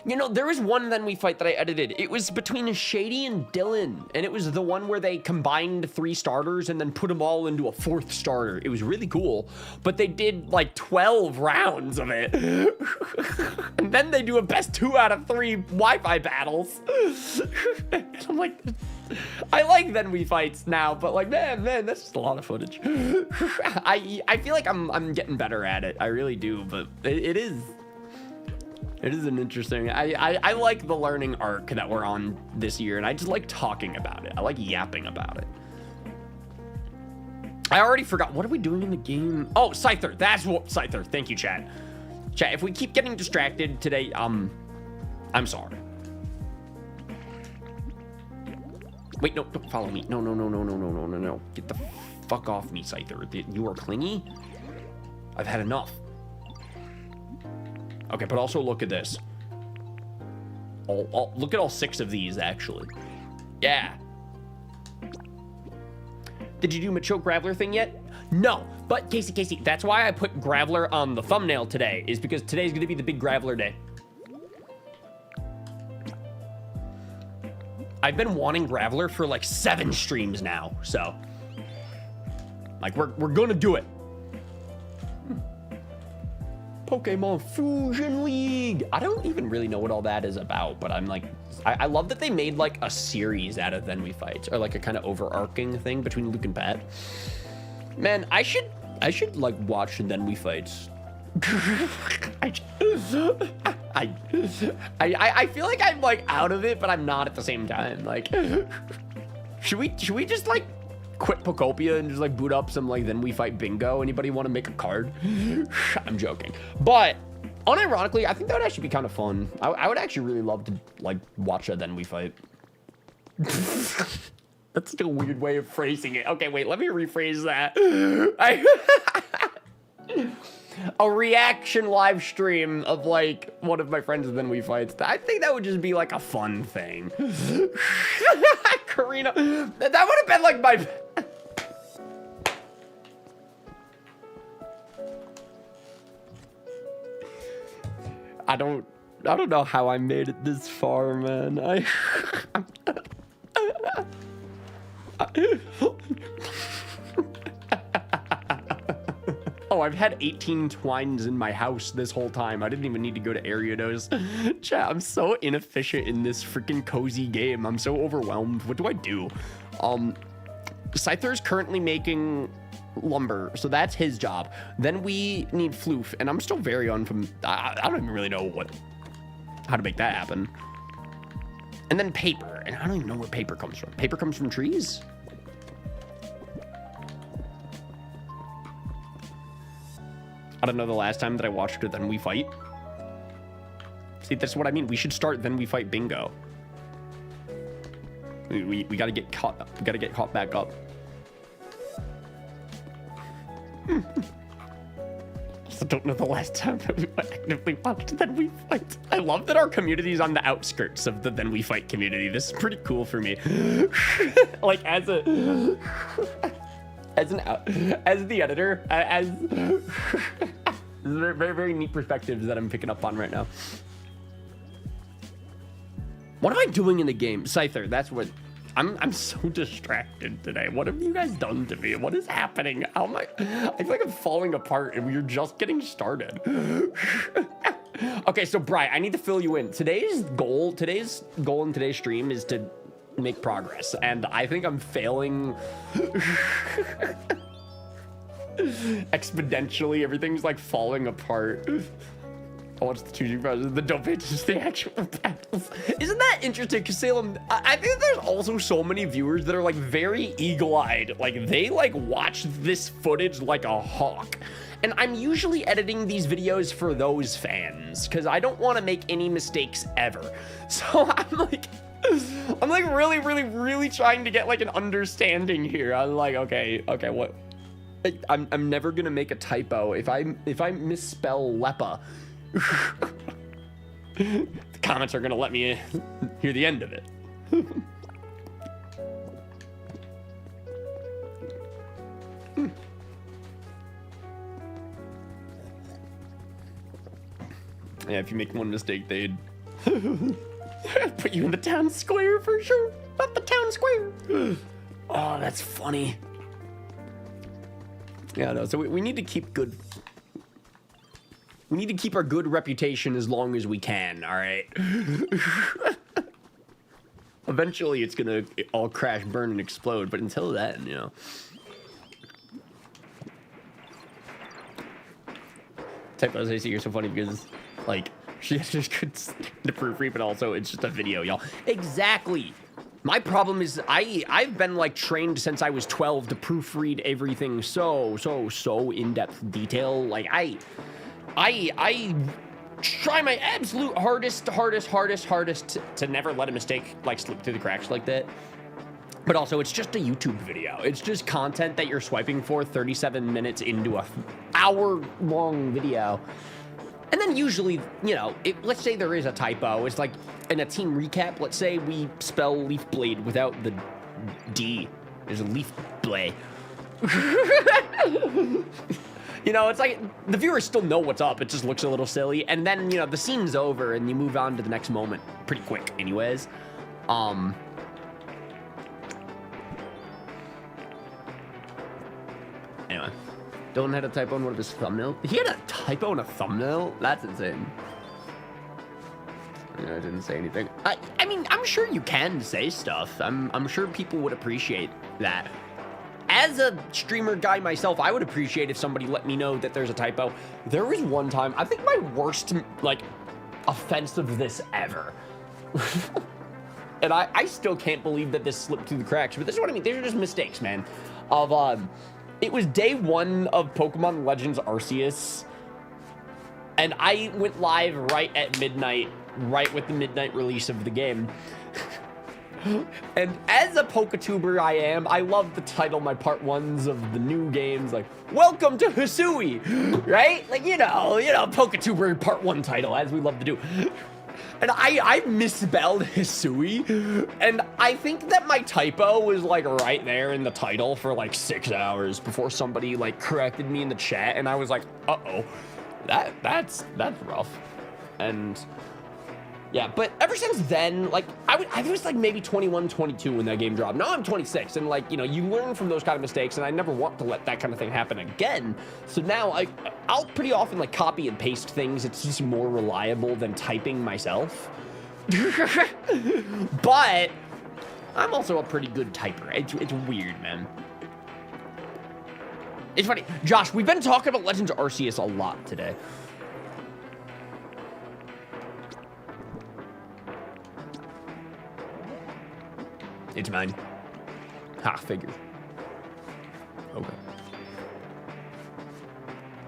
S1: You know, there was one Then We Fight that I edited. It was between Shady and Dylan, and it was the one where they combined 3 starters and then put them all into a 4th starter. It was really cool, but they did like 12 rounds of it. And then they do a best 2 out of 3 Wi-Fi battles. And I'm like, I like Then We Fights now, but like, man, that's just a lot of footage. I feel like I'm getting better at it. I really do, but it is an interesting, I like the learning arc that we're on this year, and I just like talking about it. I like yapping about it. I already forgot, what are we doing in the game? Oh, Scyther, that's what, Scyther, thank you, Chad. Chad, if we keep getting distracted today, I'm sorry. Wait, no, don't follow me. No. Get the fuck off me, Scyther. You are clingy? I've had enough. Okay, but also look at this. Look at all 6 of these, actually. Yeah. Did you do Macho Graveler thing yet? No, but Casey, that's why I put Graveler on the thumbnail today, is because today's going to be the big Graveler day. I've been wanting Graveler for like 7 streams now, so. Like, we're going to do it. Pokemon Fusion League. I don't even really know what all that is about, but I'm like, I love that they made like a series out of Then We Fight, or like a kind of overarching thing between Luke and Pat. Man, I should like watch Then We Fights. I feel like I'm like out of it, but I'm not at the same time. Like, should we just like quit Pokopia and just like boot up some like Then We Fight bingo? Anybody want to make a card? I'm joking, but unironically, I think that would actually be kind of fun. I would actually really love to like watch a Then We Fight. That's such a weird way of phrasing it. Okay, wait, let me rephrase that. A reaction live stream of like one of my friends' Then We Fights. I think that would just be like a fun thing. Karina. That would have been like my... I don't know how I made it this far, man. Oh, I've had 18 twines in my house this whole time. I didn't even need to go to Ariados. Chat, I'm so inefficient in this freaking cozy game. I'm so overwhelmed. What do I do? Scyther's currently making lumber, so that's his job. Then we need floof, and I'm still very I don't even really know how to make that happen. And then paper, and I don't even know where paper comes from. Paper comes from trees? I don't know the last time that I watched it, Then We Fight. See, that's what I mean. We should start Then We Fight bingo. We gotta get caught up. We gotta get caught back up. I also don't know the last time that we actively watched Then We Fight. I love that our community is on the outskirts of the Then We Fight community. This is pretty cool for me. Like as the editor, very, very, very neat perspectives that I'm picking up on right now. What am I doing in the game? Scyther, that's what... I'm so distracted today. What have you guys done to me? What is happening? How am I feel like I'm falling apart and we're just getting started. Okay, so Bri, I need to fill you in. Today's goal in today's stream is to make progress. And I think I'm failing exponentially. Everything's like falling apart. Oh, what's the choosing process? The don't pay attention to the actual battles. Isn't that interesting? Because Salem, I think there's also so many viewers that are like very eagle-eyed. Like they like watch this footage like a hawk. And I'm usually editing these videos for those fans because I don't want to make any mistakes ever. So I'm like really, really, really trying to get like an understanding here. I'm like, okay, what? I'm never gonna make a typo. If I misspell Lepa, the comments are gonna let me hear the end of it. Yeah, if you make one mistake, they'd put you in the town square for sure. Not the town square. Oh, that's funny. Yeah, no, so we need to keep good... We need to keep our good reputation as long as we can, all right? Eventually, it's gonna all crash, burn, and explode, but until then, you know. Typos, I see you're so funny because, like, she just could the proofread, but also it's just a video, y'all. Exactly. My problem is I've been like trained since I was 12 to proofread everything so in-depth detail. Like I try my absolute hardest to never let a mistake like slip through the cracks like that. But also it's just a YouTube video. It's just content that you're swiping for 37 minutes into a hour-long video. And then usually, you know, let's say there is a typo. It's like in a team recap, let's say we spell leaf blade without the D. There's a leaf blade. You know, it's like the viewers still know what's up. It just looks a little silly. And then, you know, the scene's over and you move on to the next moment pretty quick anyways. Anyway. Dylan had a typo in one of his thumbnails. He had a typo in a thumbnail? That's insane. I didn't say anything. I mean, I'm sure you can say stuff. I'm sure people would appreciate that. As a streamer guy myself, I would appreciate if somebody let me know that there's a typo. There was one time, I think my worst, like, offense of this ever. And I still can't believe that this slipped through the cracks, but this is what I mean. These are just mistakes, man. It was day 1 of Pokemon Legends Arceus, and I went live right at midnight, right with the midnight release of the game. And as a Pokatuber I am, I love to title my part 1s of the new games like, Welcome to Hisui, right? Like, you know, Pokatuber part 1 title, as we love to do. And I misspelled Hisui, and I think that my typo was like right there in the title for like 6 hours before somebody like corrected me in the chat, and I was like, uh-oh, that's rough. And yeah, but ever since then, like I was like maybe 21, 22 when that game dropped. Now I'm 26, and like, you know, you learn from those kind of mistakes, and I never want to let that kind of thing happen again. So now I'll pretty often like copy and paste things. It's just more reliable than typing myself. But I'm also a pretty good typer. It's weird, man. It's funny, Josh, we've been talking about Legends Arceus a lot today. It's mine. Ha, figures. Okay.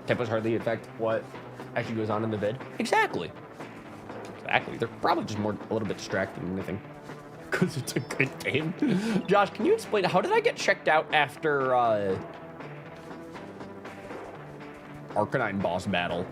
S1: Tempo's hardly affect what actually goes on in the vid. Exactly. Exactly. They're probably just a little bit distracting than anything. Because it's a good game. Josh, can you explain, how did I get checked out after Arcanine boss battle?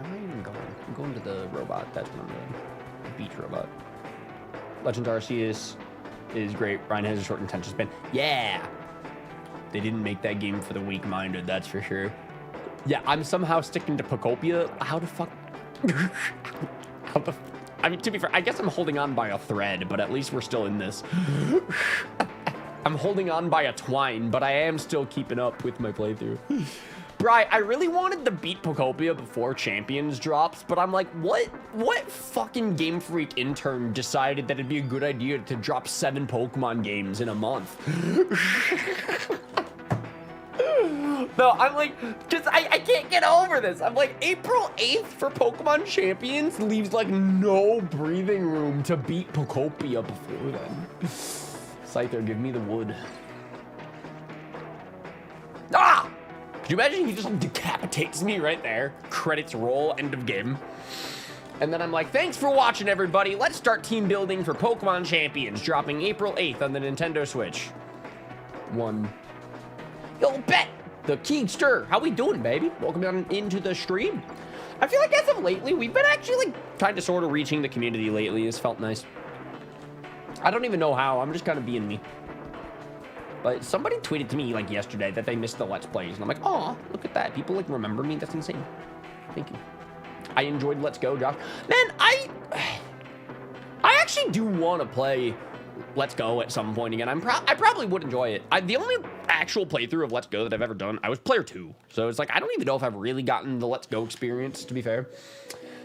S1: I'm going to the robot. That's what I'm doing. The beach robot. Legends Arceus is great. Ryan has a short attention span. Yeah! They didn't make that game for the weak-minded, that's for sure. Yeah, I'm somehow sticking to Pokopia. How the fuck? I mean, to be fair, I guess I'm holding on by a thread, but at least we're still in this. I'm holding on by a twine, but I am still keeping up with my playthrough. Bri, I really wanted to beat Pokopia before Champions drops, but I'm like, what fucking Game Freak intern decided that it'd be a good idea to drop 7 Pokemon games in a month? No, I'm like, just, I can't get over this. I'm like, April 8th for Pokemon Champions leaves like no breathing room to beat Pokopia before then. Scyther, give me the wood. Ah! Could you imagine he just decapitates me right there? Credits roll, end of game. And then I'm like, thanks for watching, everybody. Let's start team building for Pokemon Champions, dropping April 8th on the Nintendo Switch. 1. Yo, Bet, the Keegster, how we doing, baby? Welcome on into the stream. I feel like as of lately, we've been actually like kind of sort of reaching the community lately. It's felt nice. I don't even know how. I'm just kind of being me. But somebody tweeted to me like yesterday that they missed the Let's Plays, and I'm like, oh, look at that. People like remember me. That's insane. Thank you. I enjoyed Let's Go, Josh. Man, I actually do want to play Let's Go at some point again. I probably would enjoy it. The only actual playthrough of Let's Go that I've ever done, I was player 2. So it's like, I don't even know if I've really gotten the Let's Go experience, to be fair.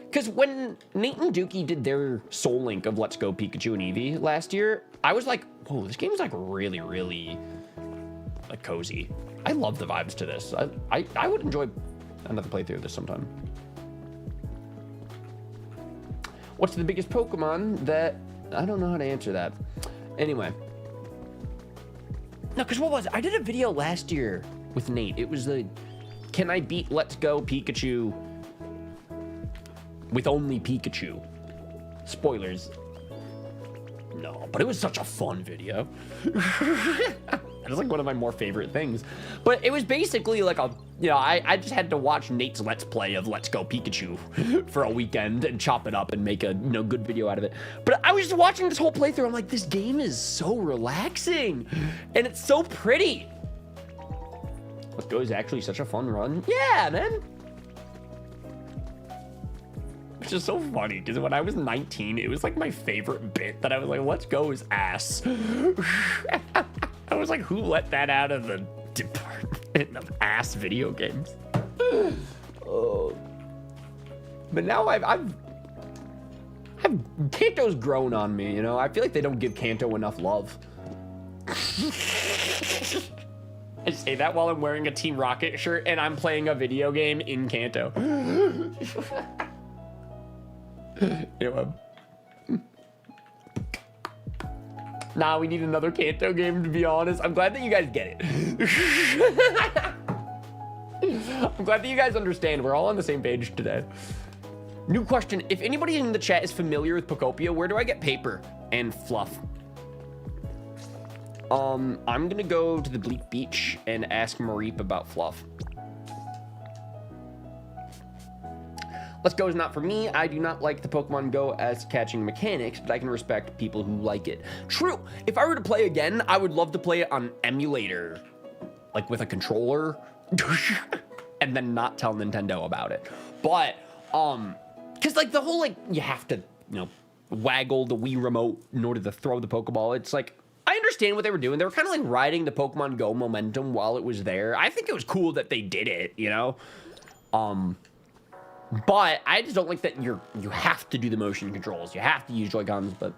S1: Because when Nate and Dookie did their Soul Link of Let's Go Pikachu and Eevee last year, I was like, whoa, this game is like really, really like cozy. I love the vibes to this. I would enjoy another playthrough of this sometime. What's the biggest Pokemon that... I don't know how to answer that. Anyway. No, because what was it? I did a video last year with Nate. It was the... Can I beat Let's Go Pikachu with only Pikachu? Spoilers. No, but it was such a fun video. It was like one of my more favorite things. But it was basically like a, you know, I just had to watch Nate's Let's Play of Let's Go Pikachu for a weekend and chop it up and make a, you know, good video out of it. But I was just watching this whole playthrough. I'm like, this game is so relaxing and it's so pretty. Let's Go is actually such a fun run. Yeah, man. Which is so funny because when I was 19, it was like my favorite bit that I was like, Let's Go is ass. I was like, who let that out of the department of ass video games? Oh. But now I've Kanto's grown on me, you know? I feel like they don't give Kanto enough love. I say that while I'm wearing a Team Rocket shirt and I'm playing a video game in Kanto. Anyway. Nah, we need another Kanto game, to be honest. I'm glad that you guys get it. I'm glad that you guys understand. We're all on the same page today. New question. If anybody in the chat is familiar with Pokopia, where do I get paper and fluff? I'm gonna go to the Bleak Beach and ask Mareep about fluff. Let's Go is not for me. I do not like the Pokemon Go as catching mechanics, but I can respect people who like it. True. If I were to play again, I would love to play it on emulator, like with a controller, and then not tell Nintendo about it. But, because like the whole, like, you have to, waggle the Wii remote in order to throw the Pokeball. It's like, I understand what they were doing. They were kind of like riding the Pokemon Go momentum while it was there. I think it was cool that they did it, But I just don't like that you have to do the motion controls. You have to use Joy-Cons, but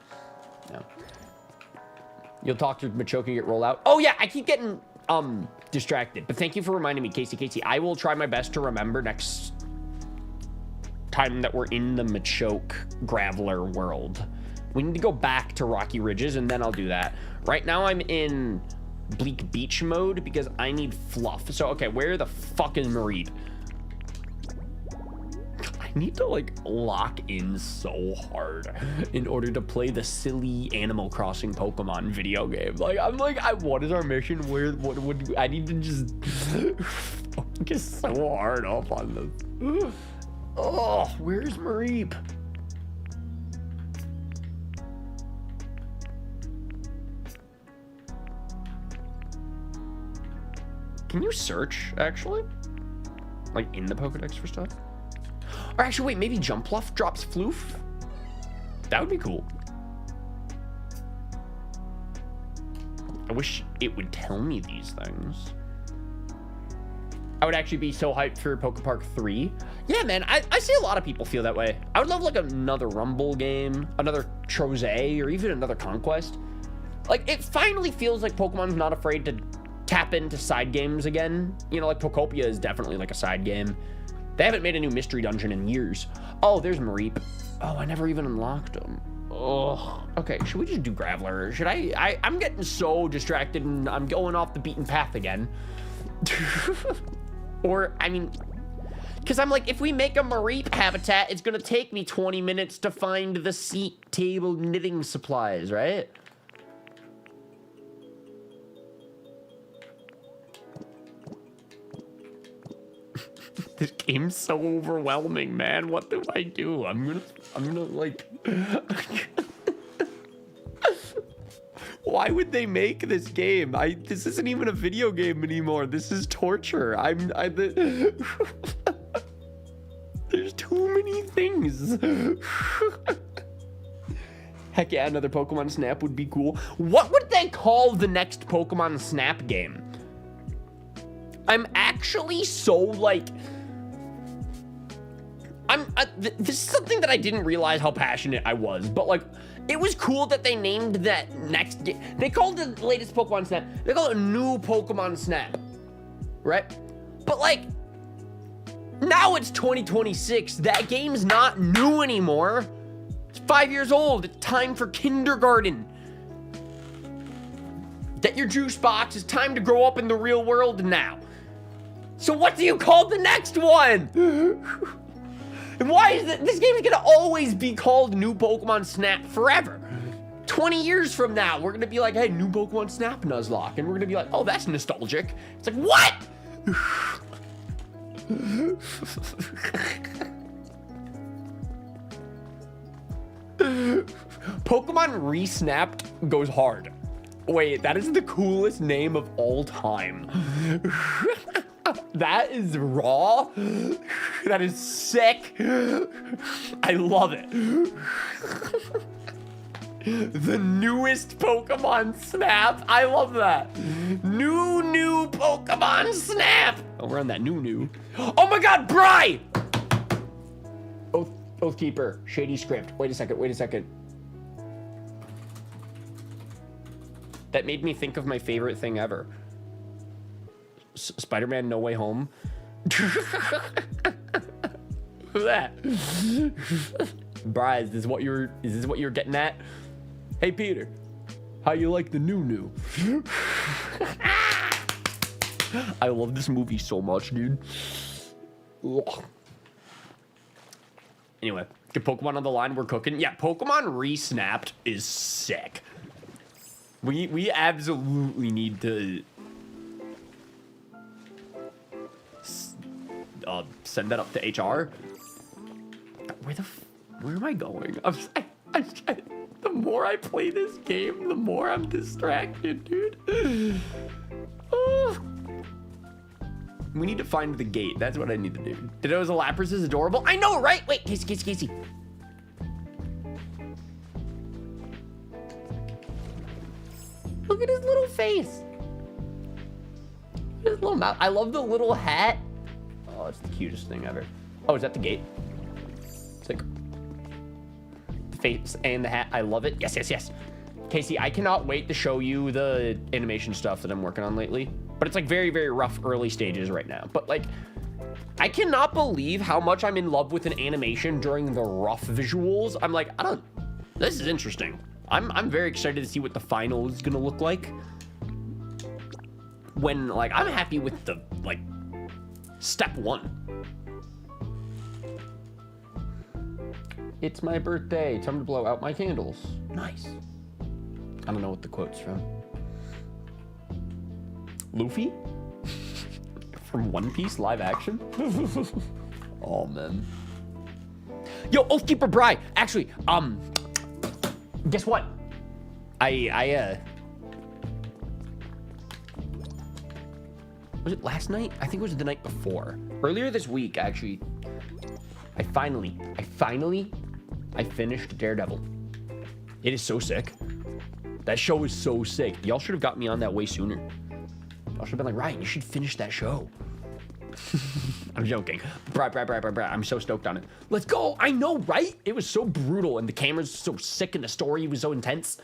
S1: you'll talk to Machoke and get rolled out. Oh yeah, I keep getting distracted. But thank you for reminding me, Casey. I will try my best to remember next time that we're in the Machoke Graveler world. We need to go back to Rocky Ridges, and then I'll do that. Right now I'm in Bleak Beach mode because I need fluff. So okay, where the fuck is Mareep? I need to like lock in so hard in order to play the silly Animal Crossing Pokemon video game. Like I'm like, what is our mission? What would I need to just focus so hard off on this? Oh, where's Mareep? Can you search actually? Like in the Pokedex for stuff? Or actually, wait, maybe Jumpluff drops Floof? That would be cool. I wish it would tell me these things. I would actually be so hyped for Pokepark 3. Yeah, man, I see a lot of people feel that way. I would love like another Rumble game, another Troze, or even another Conquest. Like, it finally feels like Pokemon's not afraid to tap into side games again. Like Pokopia is definitely like a side game. They haven't made a new mystery dungeon in years. Oh, there's Mareep. Oh, I never even unlocked him. Oh, okay. Should we just do Graveler? Should I'm getting so distracted and I'm going off the beaten path again. Or, I mean, because I'm like, if we make a Mareep habitat, it's going to take me 20 minutes to find the seat, table, knitting supplies, right? This game's so overwhelming, man. What do I do? I'm gonna like... Why would they make this game? This isn't even a video game anymore. This is torture. There's too many things. Heck yeah, another Pokemon Snap would be cool. What would they call the next Pokemon Snap game? I'm actually so like... this is something that I didn't realize how passionate I was, but like, it was cool that they named that next game. They called the latest Pokemon Snap, they call it a new Pokemon Snap, right? But like, now it's 2026. That game's not new anymore. It's 5 years old. It's time for kindergarten. Get your juice box. It's time to grow up in the real world now. So what do you call the next one? And why is this game is gonna always be called New Pokemon Snap forever? 20 years from now, we're gonna be like, hey, New Pokemon Snap Nuzlocke. And we're gonna be like, oh, that's nostalgic. It's like, what? Pokemon Resnapped goes hard. Wait, that is the coolest name of all time. That is raw. That is sick. I love it. The newest Pokemon Snap. I love that. New Pokemon Snap. Oh, we're on that new. Oh my God, Bri! Oathkeeper, shady script. Wait a second. That made me think of my favorite thing ever. Spider-Man No Way Home. Who's that? Bri, is this what you're getting at? Hey Peter, how you like the new? I love this movie so much, dude. Ugh. Anyway, get Pokemon on the line. We're cooking. Yeah, Pokemon Resnapped is sick. We absolutely need to send that up to HR. Where am I going? The more I play this game, the more I'm distracted, dude. Oh. We need to find the gate. That's what I need to do. Ditto's Lapras is adorable. I know, right? Wait, Casey. Look at his little face. His little mouth. I love the little hat. Oh, it's the cutest thing ever. Oh, is that the gate? It's like the face and the hat. I love it. Yes. Casey, I cannot wait to show you the animation stuff that I'm working on lately. But it's like very, very rough early stages right now. But like, I cannot believe how much I'm in love with an animation during the rough visuals. I'm like, this is interesting. I'm very excited to see what the final is gonna look like. When like, I'm happy with the like, step 1. It's my birthday, time to blow out my candles. Nice. I don't know what the quote's from. Luffy? From One Piece live action? Oh, man. Yo, Oathkeeper Bri! Actually, guess what? Was it last night? I think it was the night before. Earlier this week, actually, I finished Daredevil. It is so sick. That show is so sick. Y'all should have got me on that way sooner. I should have been like, Ryan, you should finish that show. I'm joking. I'm so stoked on it. Let's go. I know, right? It was so brutal and the camera's so sick and the story was so intense.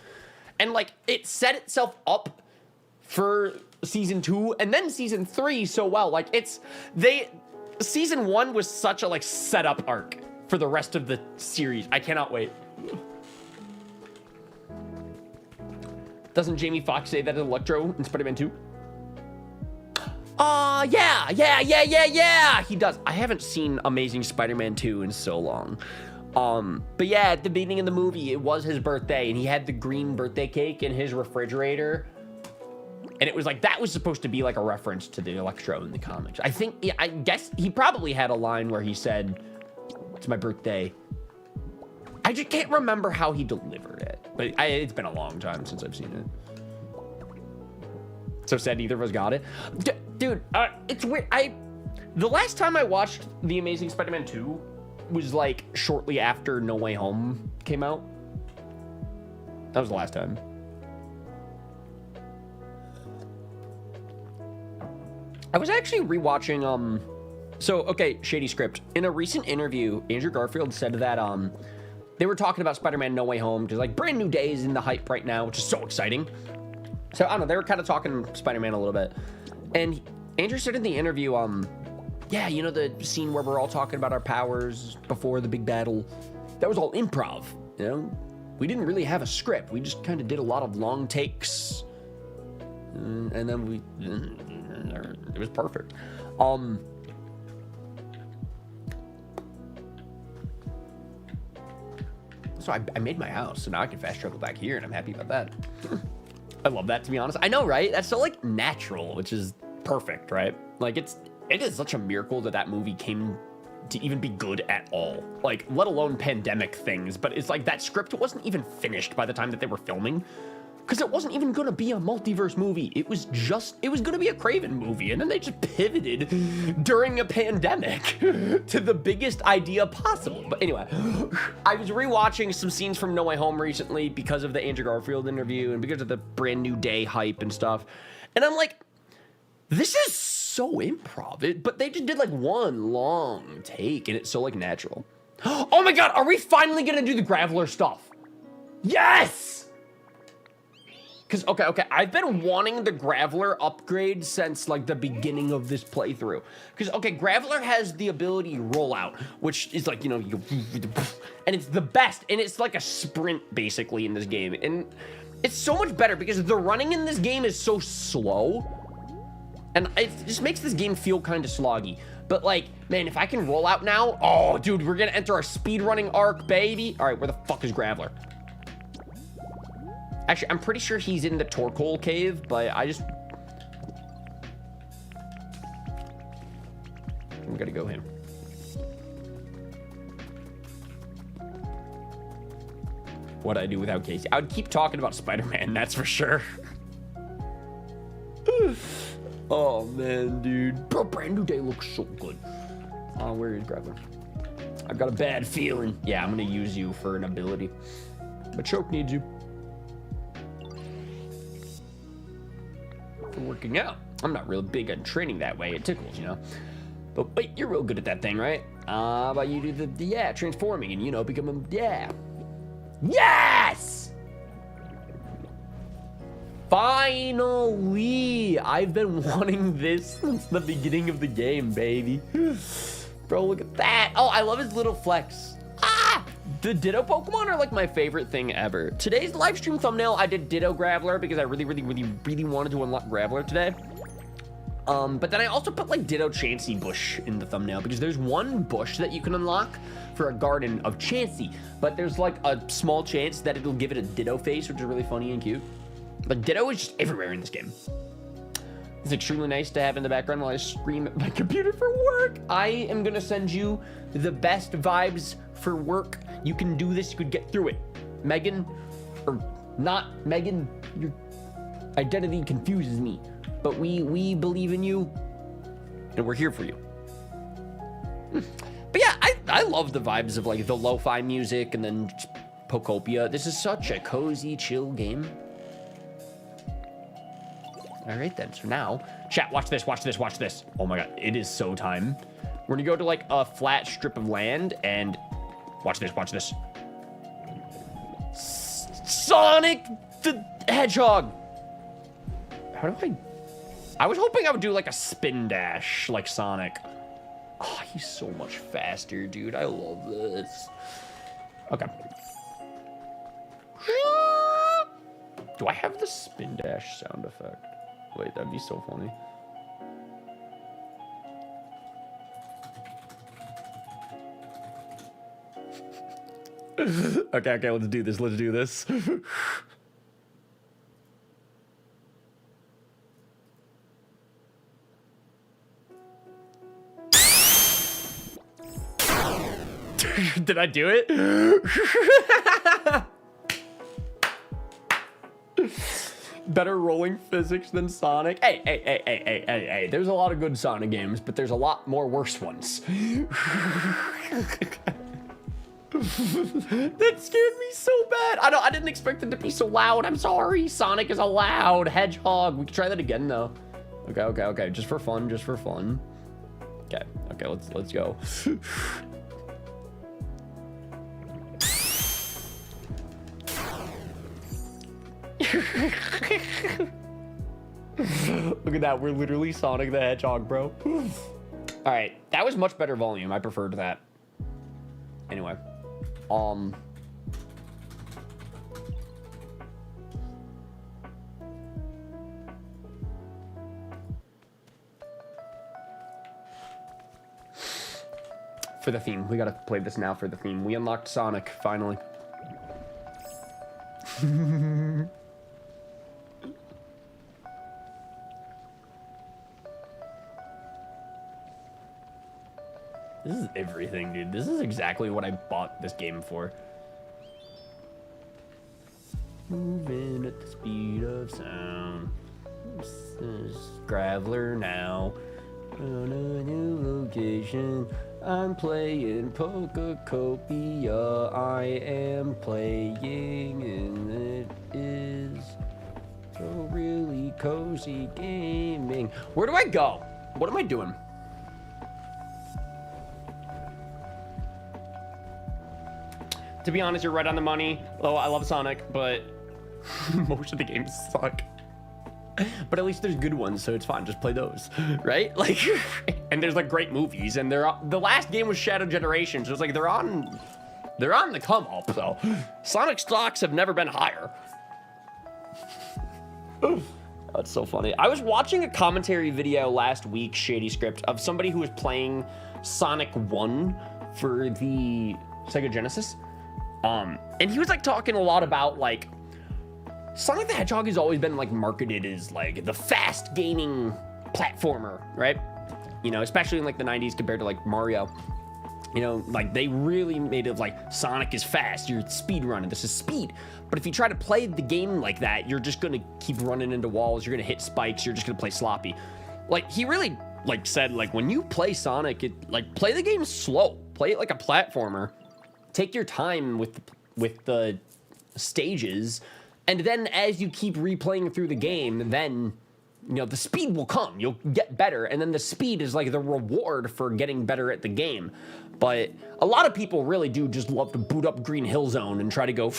S1: And like, it set itself up for season 2 and then season 3 so well. Like season 1 was such a like setup arc for the rest of the series. I cannot wait. Doesn't Jamie Foxx say that in Electro in Spider-Man 2? Yeah, he does. I haven't seen Amazing Spider-Man 2 in so long. But yeah, at the beginning of the movie, it was his birthday, and he had the green birthday cake in his refrigerator. And it was like, that was supposed to be like a reference to the Electro in the comics. I guess he probably had a line where he said, it's my birthday. I just can't remember how he delivered it. But it's been a long time since I've seen it. So sad neither of us got it. Dude, it's weird. The last time I watched The Amazing Spider-Man 2 was like shortly after No Way Home came out. That was the last time. I was actually rewatching, okay, shady script. In a recent interview, Andrew Garfield said that, they were talking about Spider-Man No Way Home, because like Brand New Day is in the hype right now, which is so exciting. So I don't know, they were kind of talking Spider-Man a little bit. And Andrew said in the interview, yeah, you know the scene where we're all talking about our powers before the big battle? That was all improv, you know? We didn't really have a script. We just kind of did a lot of long takes. And then it was perfect. So I made my house, so now I can fast travel back here, and I'm happy about that. I love that, to be honest. I know, right? That's so like natural, which is perfect, right? Like it is such a miracle that movie came to even be good at all. Like, let alone pandemic things. But it's like that script wasn't even finished by the time that they were filming, because it wasn't even gonna be a multiverse movie. It was gonna be a Craven movie, and then they just pivoted during a pandemic to the biggest idea possible. But anyway, I was rewatching some scenes from No Way Home recently because of the Andrew Garfield interview and because of the Brand New Day hype and stuff. And I'm like, this is so improv. But they just did like one long take, and it's so like natural. Oh my God, are we finally gonna do the Graveler stuff? Yes! Because, okay, I've been wanting the Graveler upgrade since, like, the beginning of this playthrough. Because, okay, Graveler has the ability rollout, which is, like, you know, and it's the best. And it's like a sprint, basically, in this game. And it's so much better because the running in this game is so slow. And it just makes this game feel kind of sloggy. But like, man, if I can roll out now, oh, dude, we're gonna enter our speedrunning arc, baby. All right, where the fuck is Graveler? Actually, I'm pretty sure he's in the Torkoal cave, but we gotta go him. What'd I do without Casey? I would keep talking about Spider-Man, that's for sure. Oh, man, dude. Bro, Brand New Day looks so good. Where is Graveler? I've got a bad feeling. Yeah, I'm gonna use you for an ability. But Choke needs you. For working out. I'm not real big on training that way. It tickles, you know? But wait, you're real good at that thing, right? How about you do the transforming and, you know, become a, Yes! Finally! I've been wanting this since the beginning of the game, baby. Bro, look at that. Oh, I love his little flex. Ah! The Ditto Pokemon are like my favorite thing ever. Today's live stream thumbnail, I did Ditto Graveler because I really wanted to unlock Graveler today. But then I also put like Ditto Chansey Bush in the thumbnail because there's one bush that you can unlock for a garden of Chansey, but there's like a small chance that it'll give it a Ditto face, which is really funny and cute. But Ditto is just everywhere in this game. It's extremely nice to have in the background while I scream at my computer for work. I am gonna send you the best vibes for work. You can do this, you could get through it. Megan, or not Megan, your identity confuses me. But we believe in you, and we're here for you. But yeah, I love the vibes of like the lo-fi music and then Pokopia. This is such a cozy, chill game. All right then, so now, chat, watch this, watch this, watch this. Oh my God, it is so time. We're gonna go to like a flat strip of land and watch this, watch this. Sonic the Hedgehog. How do I was hoping I would do like a spin dash like Sonic. Oh, he's so much faster, dude. I love this. Okay. Do I have the spin dash sound effect? Wait, that'd be so funny. Okay, let's do this. Let's do this. Did I do it? Better rolling physics than Sonic. Hey. There's a lot of good Sonic games, but there's a lot more worse ones. That scared me so bad. I didn't expect it to be so loud. I'm sorry. Sonic is a loud hedgehog. We can try that again though. Okay. Just for fun. Okay, let's go. Look at that. We're literally Sonic the Hedgehog, bro. All right. That was much better volume. I preferred that. Anyway. For the theme. We gotta play this now for the theme. We unlocked Sonic, finally. This is everything, dude. This is exactly what I bought this game for. Moving at the speed of sound. This is Graveler now. On a new location. I'm playing Pokopia. I am playing, and it is so really cozy gaming. Where do I go? What am I doing? To be honest, you're right on the money. Oh, I love Sonic, but most of the games suck. But at least there's good ones, so it's fine. Just play those, right? Like, and there's like great movies, and the last game was Shadow Generation, so it's like they're on the come up. So Sonic stocks have never been higher. That's so funny. I was watching a commentary video last week, Shady Script, of somebody who was playing Sonic 1 for the Sega Genesis. And he was like talking a lot about like Sonic the Hedgehog has always been like marketed as like the fast gaining platformer, right? You know, especially in like the 90s compared to like Mario. You know, like they really made it like Sonic is fast, you're speed running, this is speed. But if you try to play the game like that, you're just gonna keep running into walls, you're gonna hit spikes, you're just gonna play sloppy. Like he really like said, like when you play Sonic, it like play the game slow, play it like a platformer, take your time with the stages, and then as you keep replaying through the game, then you know the speed will come, you'll get better, and then the speed is like the reward for getting better at the game. But a lot of people really do just love to boot up Green Hill Zone and try to go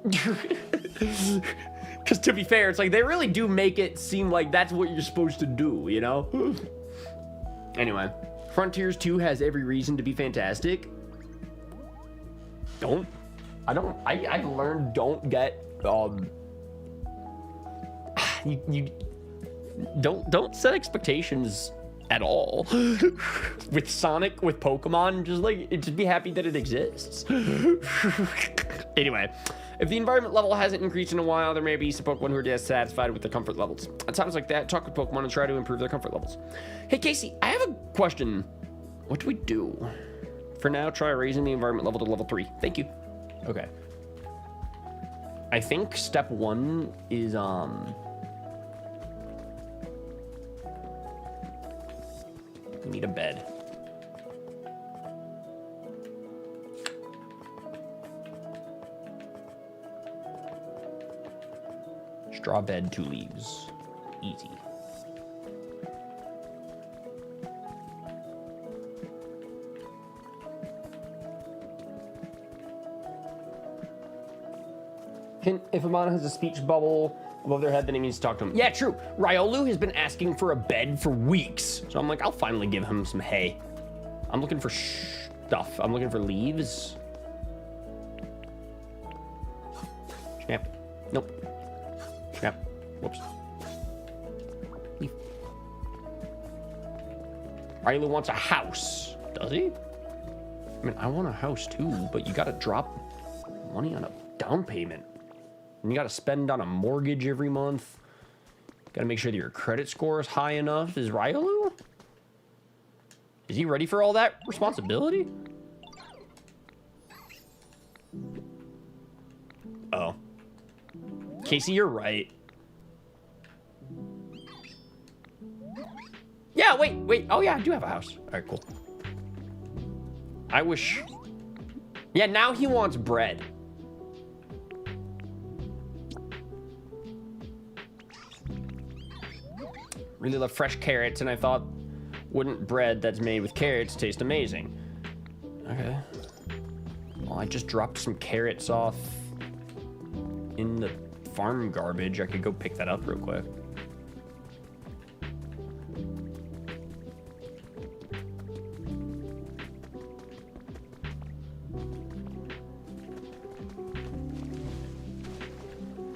S1: because to be fair, it's like they really do make it seem like that's what you're supposed to do, you know? Anyway, Frontiers 2 has every reason to be fantastic. I learned don't get you don't set expectations at all with Sonic, with Pokemon. Just be happy that it exists. Anyway, if the environment level hasn't increased in a while, there may be some Pokemon who are dissatisfied with their comfort levels. At times like that, talk with Pokemon and try to improve their comfort levels. Hey Casey, I have a question. What do we do? For now, try raising the environment level to level 3. Thank you. Okay. I think step 1 is we need a bed. Straw bed, 2 leaves. Easy. If a mon has a speech bubble above their head, then he needs to talk to him. Yeah, true. Ryolu has been asking for a bed for weeks. So I'm like, I'll finally give him some hay. I'm looking for stuff. I'm looking for leaves. Snap. Nope. Snap. Whoops. Leaf. Ryolu wants a house. Does he? I mean, I want a house too, but you gotta drop money on a down payment. And you got to spend on a mortgage every month. Got to make sure that your credit score is high enough. Is Ryolu? Is he ready for all that responsibility? Oh. Casey, you're right. Yeah, wait. Oh, yeah, I do have a house. All right, cool. I wish... Yeah, now he wants bread. Really love fresh carrots, and I thought, wouldn't bread that's made with carrots taste amazing? Okay. Well, I just dropped some carrots off in the farm garbage. I could go pick that up real quick.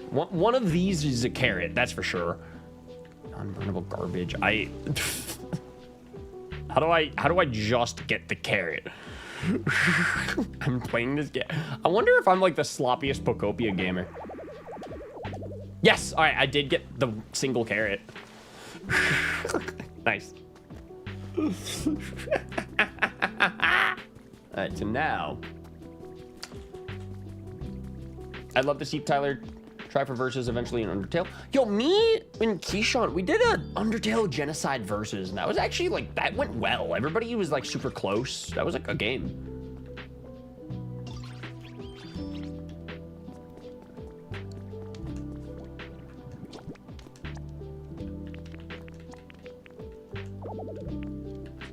S1: One of these is a carrot, that's for sure. Unburnable garbage. How do I just get the carrot? I'm playing this game. I wonder if I'm like the sloppiest Pokopia gamer. Yes, all right, I did get the single carrot. Nice. All right, so now I'd love to see Tyler try for versus eventually in Undertale. Yo, me and Keyshawn, we did a Undertale Genocide versus, and that was actually like, that went well. Everybody was like super close. That was like a game.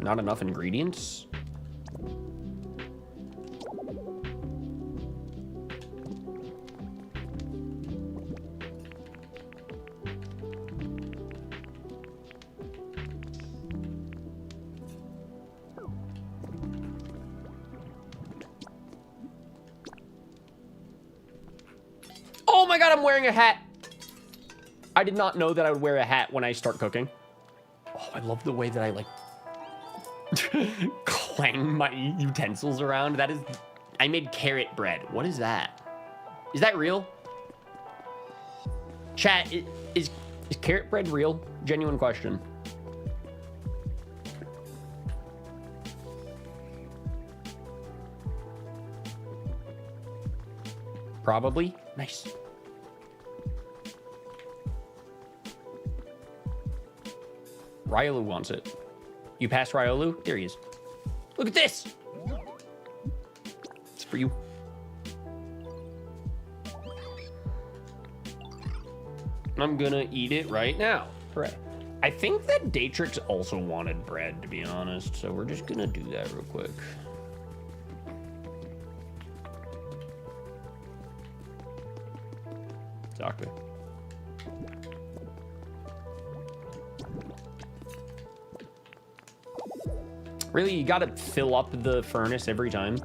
S1: Not enough ingredients. Oh my god, I'm wearing a hat. I did not know that I would wear a hat when I start cooking. Oh, I love the way that I like clang my utensils around. That is, I made carrot bread. What is that? Is that real? Chat, is carrot bread real? Genuine question. Probably. Nice. Ryolu wants it. You passed Ryolu? There he is. Look at this! It's for you. I'm gonna eat it right now. Hooray. I think that Datrix also wanted bread, to be honest, so we're just gonna do that real quick. Exactly. Really, you gotta fill up the furnace every time?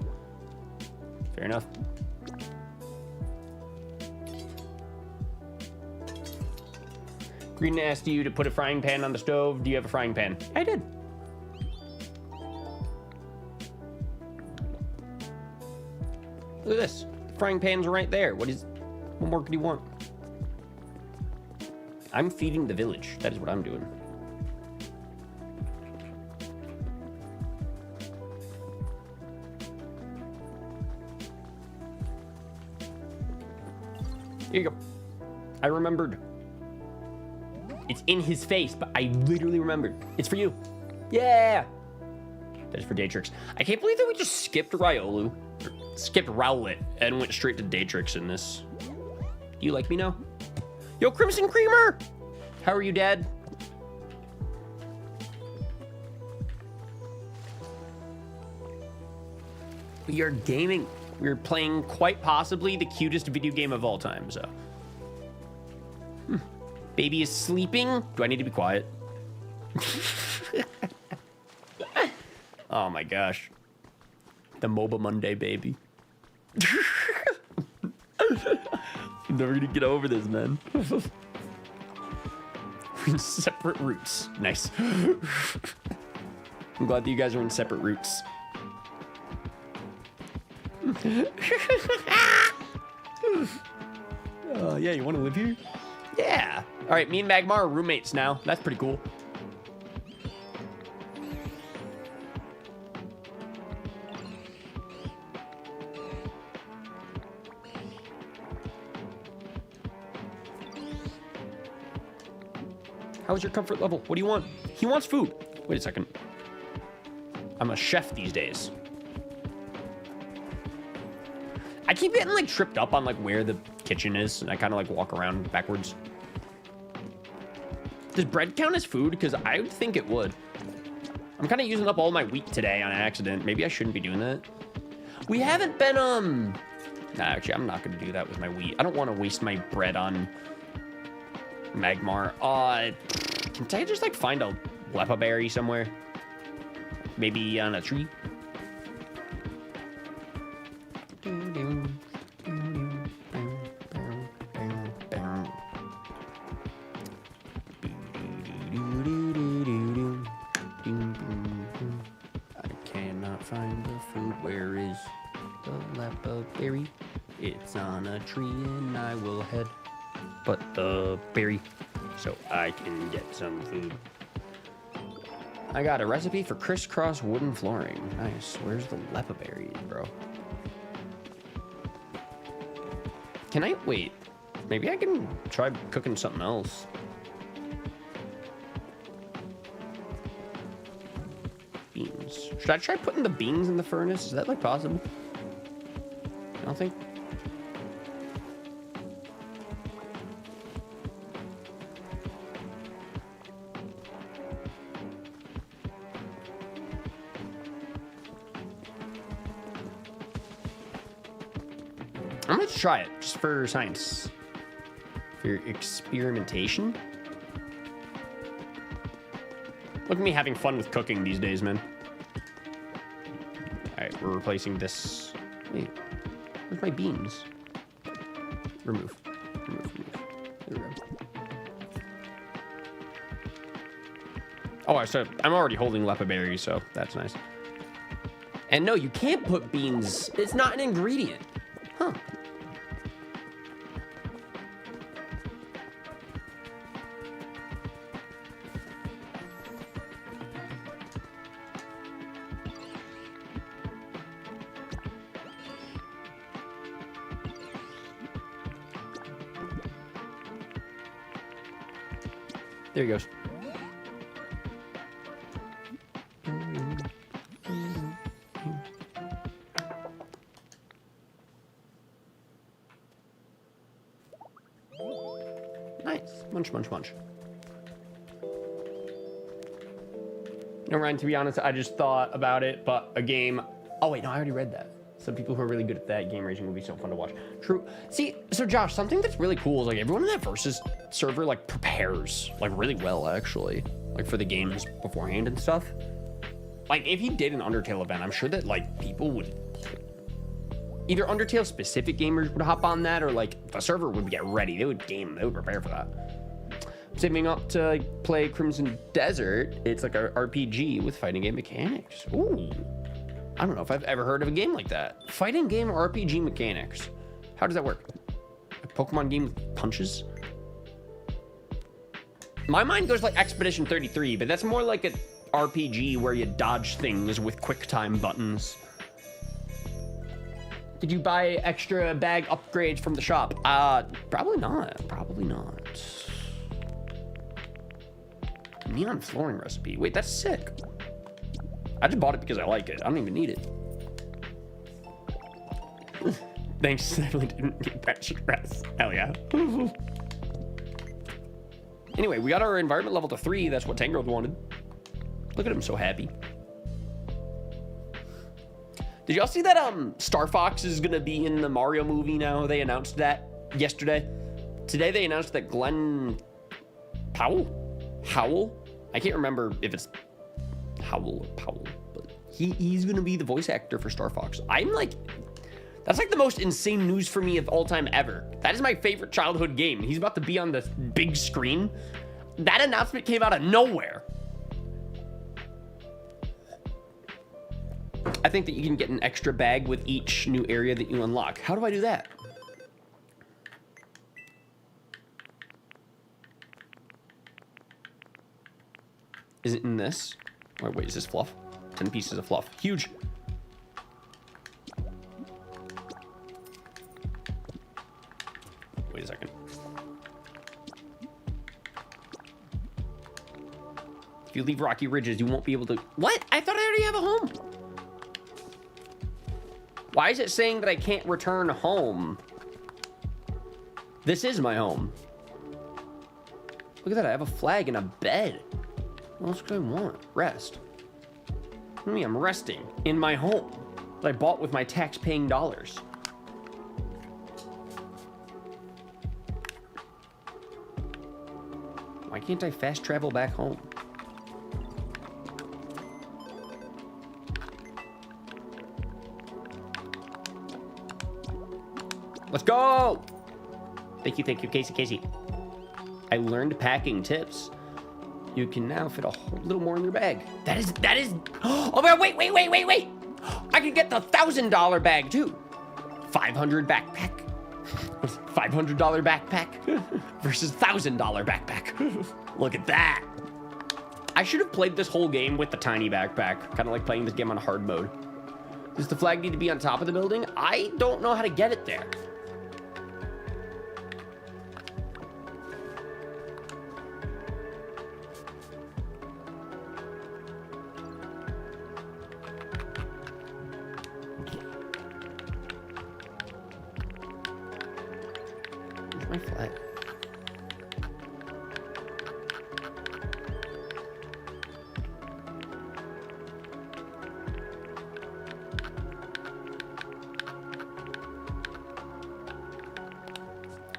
S1: Fair enough. Green asked you to put a frying pan on the stove. Do you have a frying pan? I did. Look at this. The frying pan's right there. What more could you want? I'm feeding the village. That is what I'm doing. Here you go. I remembered. It's in his face, but I literally remembered. It's for you. Yeah. That is for Datrix. I can't believe that we just skipped Ryolu. Skipped Rowlet and went straight to Datrix in this. Do you like me now? Yo, Crimson Creamer! How are you, Dad? We are gaming. We're playing quite possibly the cutest video game of all time, so. Baby is sleeping. Do I need to be quiet? Oh my gosh. The MOBA Monday baby. I'm never gonna get over this, man. We're in separate routes. Nice. I'm glad that you guys are in separate routes. Yeah, you want to live here? Yeah. All right, me and Magmar are roommates now. That's pretty cool. How's your comfort level? What do you want? He wants food. Wait a second. I'm a chef these days. I keep getting like tripped up on like where the kitchen is, and I kind of like walk around backwards. Does bread count as food? Because I would think it would. I'm kind of using up all my wheat today on accident. Maybe I shouldn't be doing that. We haven't been, Nah, actually, I'm not going to do that with my wheat. I don't want to waste my bread on Magmar. Can I just like find a lepa berry somewhere? Maybe on a tree? I cannot find the food. Where is the lepa berry? It's on a tree and I will head but the berry so I can get some food. I got a recipe for crisscross wooden flooring. Nice. Where's the lepa berries, bro? Can I wait? Maybe I can try cooking something else. Beans. Should I try putting the beans in the furnace? Is that like possible? I don't think. I'm gonna try it just for science. For experimentation. Look at me having fun with cooking these days, man. Alright, we're replacing this. Wait, where's my beans? Remove. There we go. Oh, I'm already holding lepa berries, so that's nice. And no, you can't put beans. It's not an ingredient. Huh. There he goes. Nice. Munch, munch, munch. No, Ryan, to be honest, I just thought about it, but a game... Oh, wait, no, I already read that. Some people who are really good at that game racing would be so fun to watch. True. See, so Josh, something that's really cool is like everyone in that Versus server like prepares like really well, actually, like for the games beforehand and stuff. Like if he did an Undertale event, I'm sure that like people would... Either Undertale specific gamers would hop on that, or like the server would get ready. They would prepare for that. Saving up to play Crimson Desert. It's like a RPG with fighting game mechanics. Ooh, I don't know if I've ever heard of a game like that. Fighting game RPG mechanics. How does that work? A Pokemon game with punches? My mind goes like Expedition 33, but that's more like an RPG where you dodge things with quick time buttons. Did you buy extra bag upgrades from the shop? Probably not. Probably not. Neon flooring recipe. Wait, that's sick. I just bought it because I like it. I don't even need it. Thanks. I really didn't need that stress. Hell yeah. Anyway, we got our environment level to 3. That's what Tangrowth wanted. Look at him, so happy. Did y'all see that Star Fox is gonna be in the Mario movie now? They announced that yesterday. Today they announced that Glenn Howell? I can't remember if it's Howell or Powell, but he's gonna be the voice actor for Star Fox. I'm like, that's like the most insane news for me of all time ever. That is my favorite childhood game. He's about to be on the big screen. That announcement came out of nowhere. I think that you can get an extra bag with each new area that you unlock. How do I do that? Is it in this? Wait, is this fluff? 10 pieces of fluff. Huge. Wait a second. If you leave Rocky Ridges, you won't be able to... What? I thought I already have a home. Why is it saying that I can't return home? This is my home. Look at that, I have a flag and a bed. What else could I want? Rest. What do you mean I'm resting in my home that I bought with my tax-paying dollars? Why can't I fast travel back home? Let's go! Thank you, Casey. I learned packing tips. You can now fit a whole little more in your bag. That is, oh, wait. I can get the $1,000 bag too. 500 backpack. $500 backpack versus $1,000 backpack. Look at that. I should have played this whole game with the tiny backpack. Kind of like playing this game on hard mode. Does the flag need to be on top of the building? I don't know how to get it there. My flag.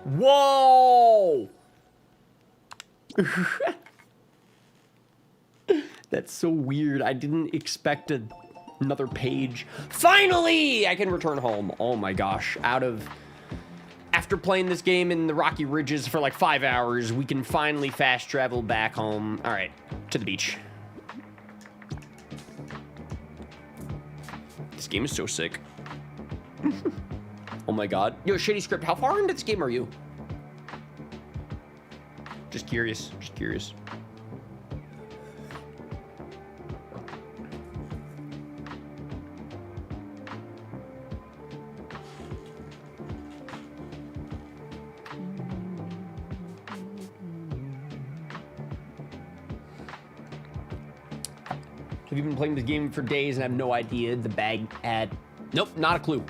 S1: Whoa! That's so weird. I didn't expect another page. Finally, I can return home. Oh my gosh. After playing this game in the Rocky Ridges for like 5 hours, we can finally fast travel back home. All right, to the beach. This game is so sick. Oh my god. Yo, Shady Script, how far into this game are you? Just curious. Just curious. Have you been playing this game for days and have no idea the bag had... Nope, not a clue.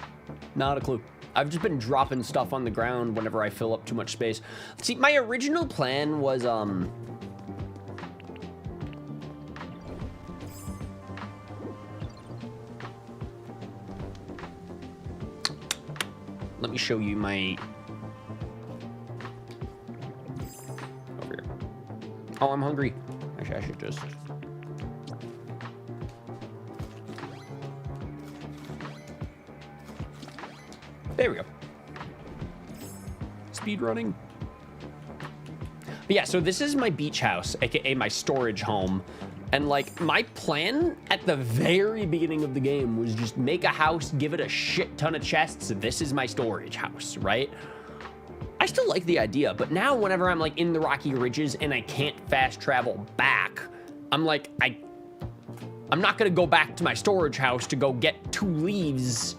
S1: Not a clue. I've just been dropping stuff on the ground whenever I fill up too much space. See, my original plan was, let me show you my... Over here. Oh, I'm hungry. Actually, I should just... There we go. Speed running. But yeah, so this is my beach house, aka my storage home. And like my plan at the very beginning of the game was just make a house, give it a shit ton of chests. This is my storage house, right? I still like the idea, but now whenever I'm like in the Rocky Ridges and I can't fast travel back, I'm like, I'm not gonna go back to my storage house to go get 2 leaves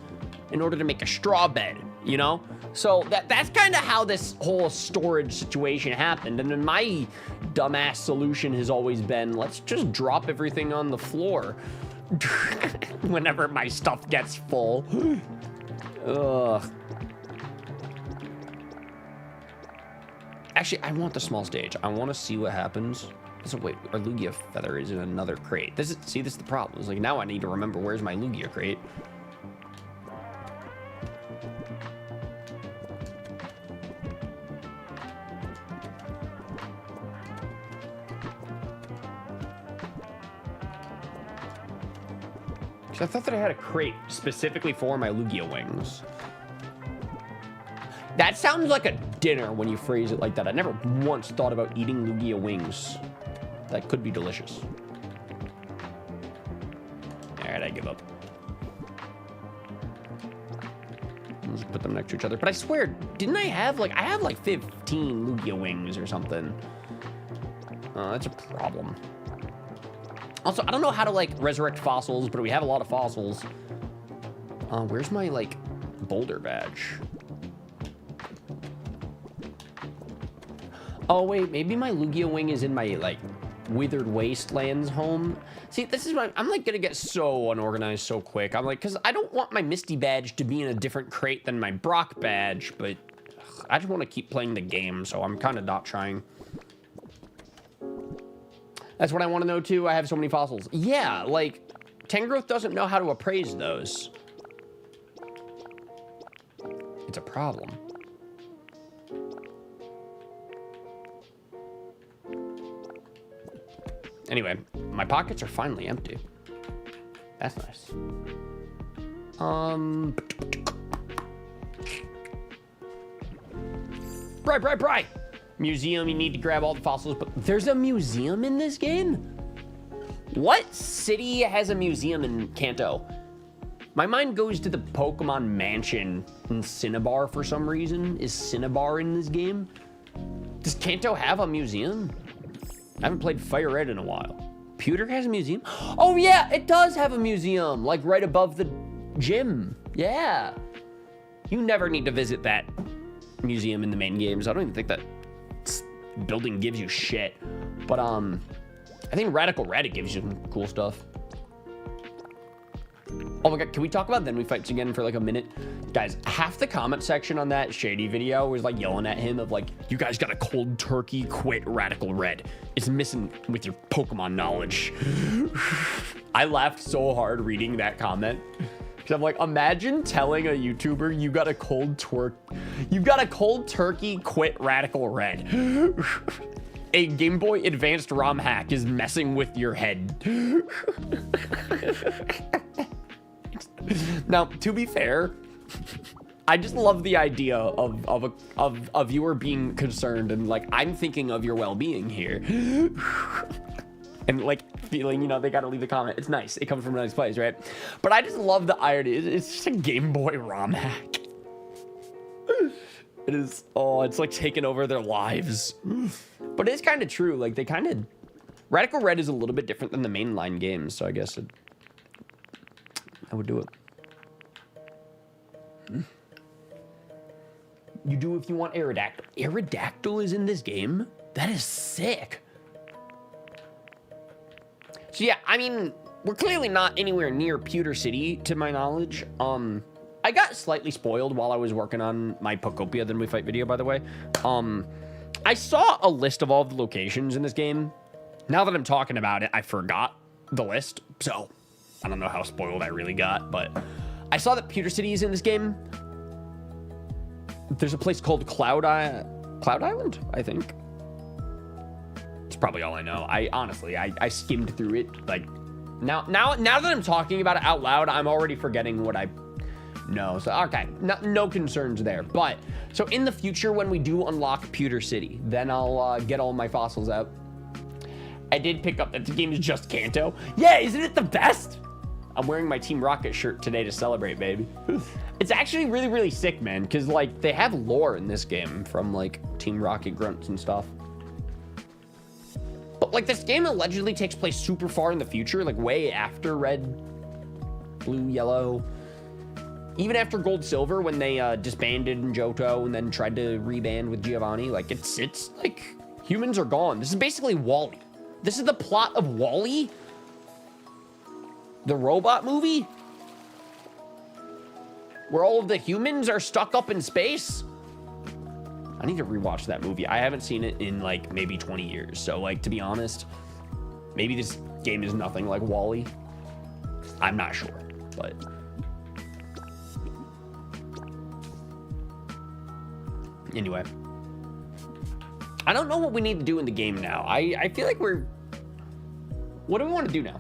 S1: in order to make a straw bed, you know? So that's kind of how this whole storage situation happened. And then my dumbass solution has always been, let's just drop everything on the floor whenever my stuff gets full. Ugh. Actually, I want the small stage. I want to see what happens. So wait, our Lugia feather is in another crate. This is the problem. It's like now I need to remember where's my Lugia crate. I thought that I had a crate specifically for my Lugia wings. That sounds like a dinner when you phrase it like that. I never once thought about eating Lugia wings. That could be delicious. All right, I give up. Let's put them next to each other. But I swear, didn't I have like 15 Lugia wings or something? That's a problem. Also, I don't know how to like resurrect fossils, but we have a lot of fossils. Where's my like boulder badge? Oh wait, maybe my Lugia wing is in my like Withered Wastelands home. See, this is what I'm like gonna get so unorganized so quick. I'm like, cause I don't want my Misty badge to be in a different crate than my Brock badge, but I just want to keep playing the game, so I'm kind of not trying. That's what I want to know too. I have so many fossils. Yeah, like Tangrowth doesn't know how to appraise those. It's a problem. Anyway, my pockets are finally empty. That's nice. Bri. Museum, you need to grab all the fossils, but there's a museum in this game? What city has a museum in Kanto? My mind goes to the Pokemon Mansion in Cinnabar for some reason. Is Cinnabar in this game? Does Kanto have a museum? I haven't played Fire Red in a while. Pewter has a museum? Oh yeah, it does have a museum, like right above the gym. Yeah. You never need to visit that museum in the main games. I don't even think that building gives you shit, but I think Radical Red, it gives you some cool stuff. Oh my god, can we talk about Then We Fights again for like a minute? Guys, half the comment section on that Shady video was like yelling at him of like, you guys got a cold turkey, quit Radical Red. It's missing with your Pokemon knowledge. I laughed so hard reading that comment. Cause I'm like, imagine telling a YouTuber you got a cold turkey, quit Radical Red. A Game Boy Advanced ROM hack is messing with your head. Now, to be fair, I just love the idea of a viewer being concerned and like, I'm thinking of your well-being here. And like feeling, you know, they got to leave a comment. It's nice. It comes from a nice place, right? But I just love the irony. It's just a Game Boy ROM hack. It is, oh, it's like taking over their lives. But it's kind of true. Like, they kind of... Radical Red is a little bit different than the mainline games, so I guess I would do it. You do if you want Aerodactyl. Aerodactyl is in this game? That is sick. So yeah, I mean, we're clearly not anywhere near Pewter City, to my knowledge. I got slightly spoiled while I was working on my Pokopia Then We Fight video, by the way. I saw a list of all of the locations in this game. Now that I'm talking about it, I forgot the list. So, I don't know how spoiled I really got, but I saw that Pewter City is in this game. There's a place called Cloud Island, I think. It's probably all I know. Honestly, I skimmed through it. Like, now that I'm talking about it out loud, I'm already forgetting what I know. So, okay, no concerns there. But, so in the future, when we do unlock Pewter City, then I'll get all my fossils out. I did pick up that the game is just Kanto. Yeah, isn't it the best? I'm wearing my Team Rocket shirt today to celebrate, baby. It's actually really, really sick, man, because, like, they have lore in this game from, like, Team Rocket grunts and stuff. But, like, this game allegedly takes place super far in the future, like, way after Red, Blue, Yellow. Even after Gold, Silver, when they disbanded in Johto and then tried to reband with Giovanni. Like, it's like, humans are gone. This is basically WALL-E. This is the plot of WALL-E? The robot movie? Where all of the humans are stuck up in space? I need to rewatch that movie. I haven't seen it in, like, maybe 20 years. So, like, to be honest, maybe this game is nothing like WALL-E. I'm not sure, but... Anyway. I don't know what we need to do in the game now. I feel like we're... What do we want to do now?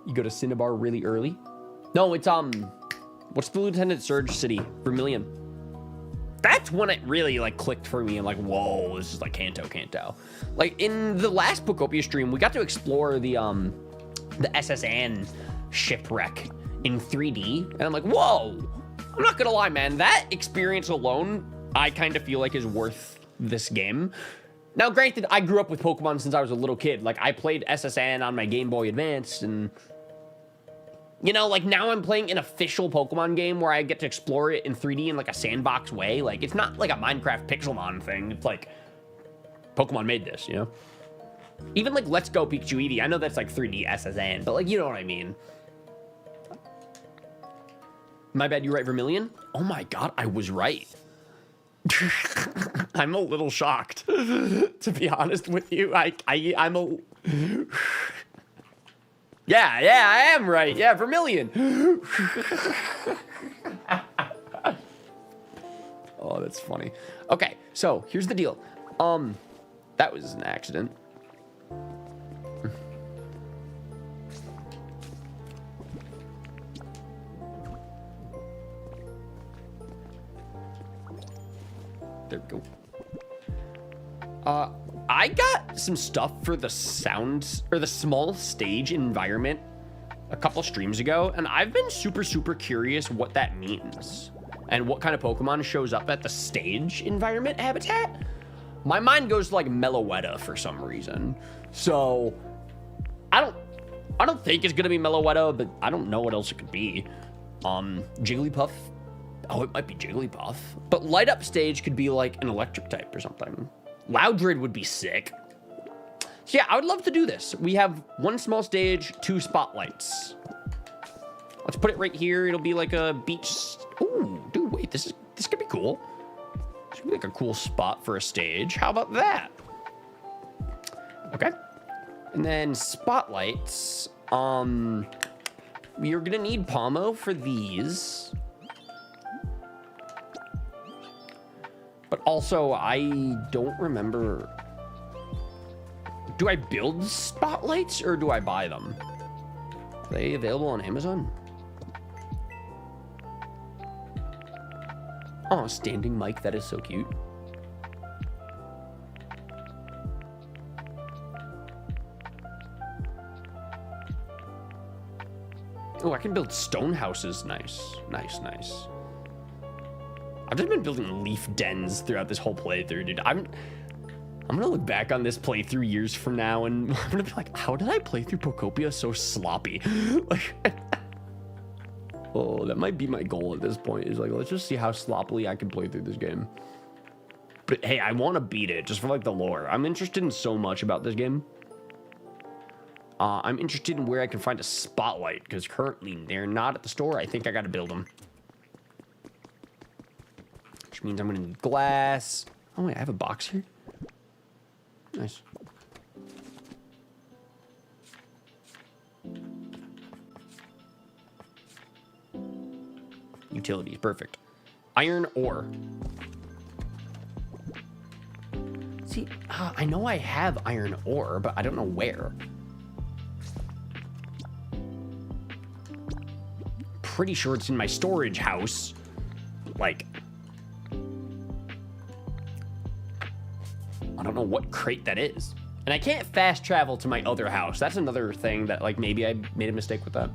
S1: You go to Cinnabar really early? No, it's, what's the Lieutenant Surge city? Vermilion. That's when it really, like, clicked for me. I'm like, whoa, this is like Kanto. Like, in the last Pokopia stream, we got to explore the SSN shipwreck in 3D. And I'm like, whoa. I'm not gonna lie, man. That experience alone, I kind of feel like is worth this game. Now, granted, I grew up with Pokemon since I was a little kid. Like, I played SSN on my Game Boy Advance, and... You know, like, now I'm playing an official Pokemon game where I get to explore it in 3D in, like, a sandbox way. Like, it's not like a Minecraft Pixelmon thing. It's like, Pokemon made this, you know? Even, like, Let's Go Pikachu Eevee. I know that's, like, 3D SSN, but, like, you know what I mean. My bad, you right, Vermilion? Oh my god, I was right. I'm a little shocked, to be honest with you. I'm a... Yeah, I am right. Yeah, Vermilion. Oh, that's funny. Okay, so here's the deal. That was an accident. There we go. I got some stuff for the sound or the small stage environment a couple streams ago, and I've been super curious what that means and what kind of Pokemon shows up at the stage environment habitat. My mind goes to like Meloetta for some reason. So I don't think it's gonna be Meloetta, but I don't know what else it could be. Jigglypuff. Oh, it might be Jigglypuff. But light up stage could be like an electric type or something. Loudred would be sick. So yeah, I would love to do this. We have one small stage, 2 spotlights. Let's put it right here. It'll be like a beach. Ooh, dude, wait, this could be cool. This could be like a cool spot for a stage. How about that? Okay. And then spotlights. We are gonna need Palmo for these. But also, I don't remember. Do I build spotlights or do I buy them? Are they available on Amazon? Oh, standing mic, that is so cute. Oh, I can build stone houses. Nice, nice, nice. I've just been building leaf dens throughout this whole playthrough, dude. I'm gonna look back on this playthrough years from now, and I'm gonna be like, how did I play through Pokopia so sloppy? Like, oh, that might be my goal at this point. Is like, let's just see how sloppily I can play through this game. But hey, I want to beat it just for like the lore. I'm interested in so much about this game. I'm interested in where I can find a spotlight, because currently they're not at the store. I think I got to build them. Which means I'm going to need glass. Oh, wait, I have a box here. Nice. Utilities, perfect. Iron ore. See, I know I have iron ore, but I don't know where. Pretty sure it's in my storage house. Like, I don't know what crate that is. And I can't fast travel to my other house. That's another thing that, like, maybe I made a mistake with that.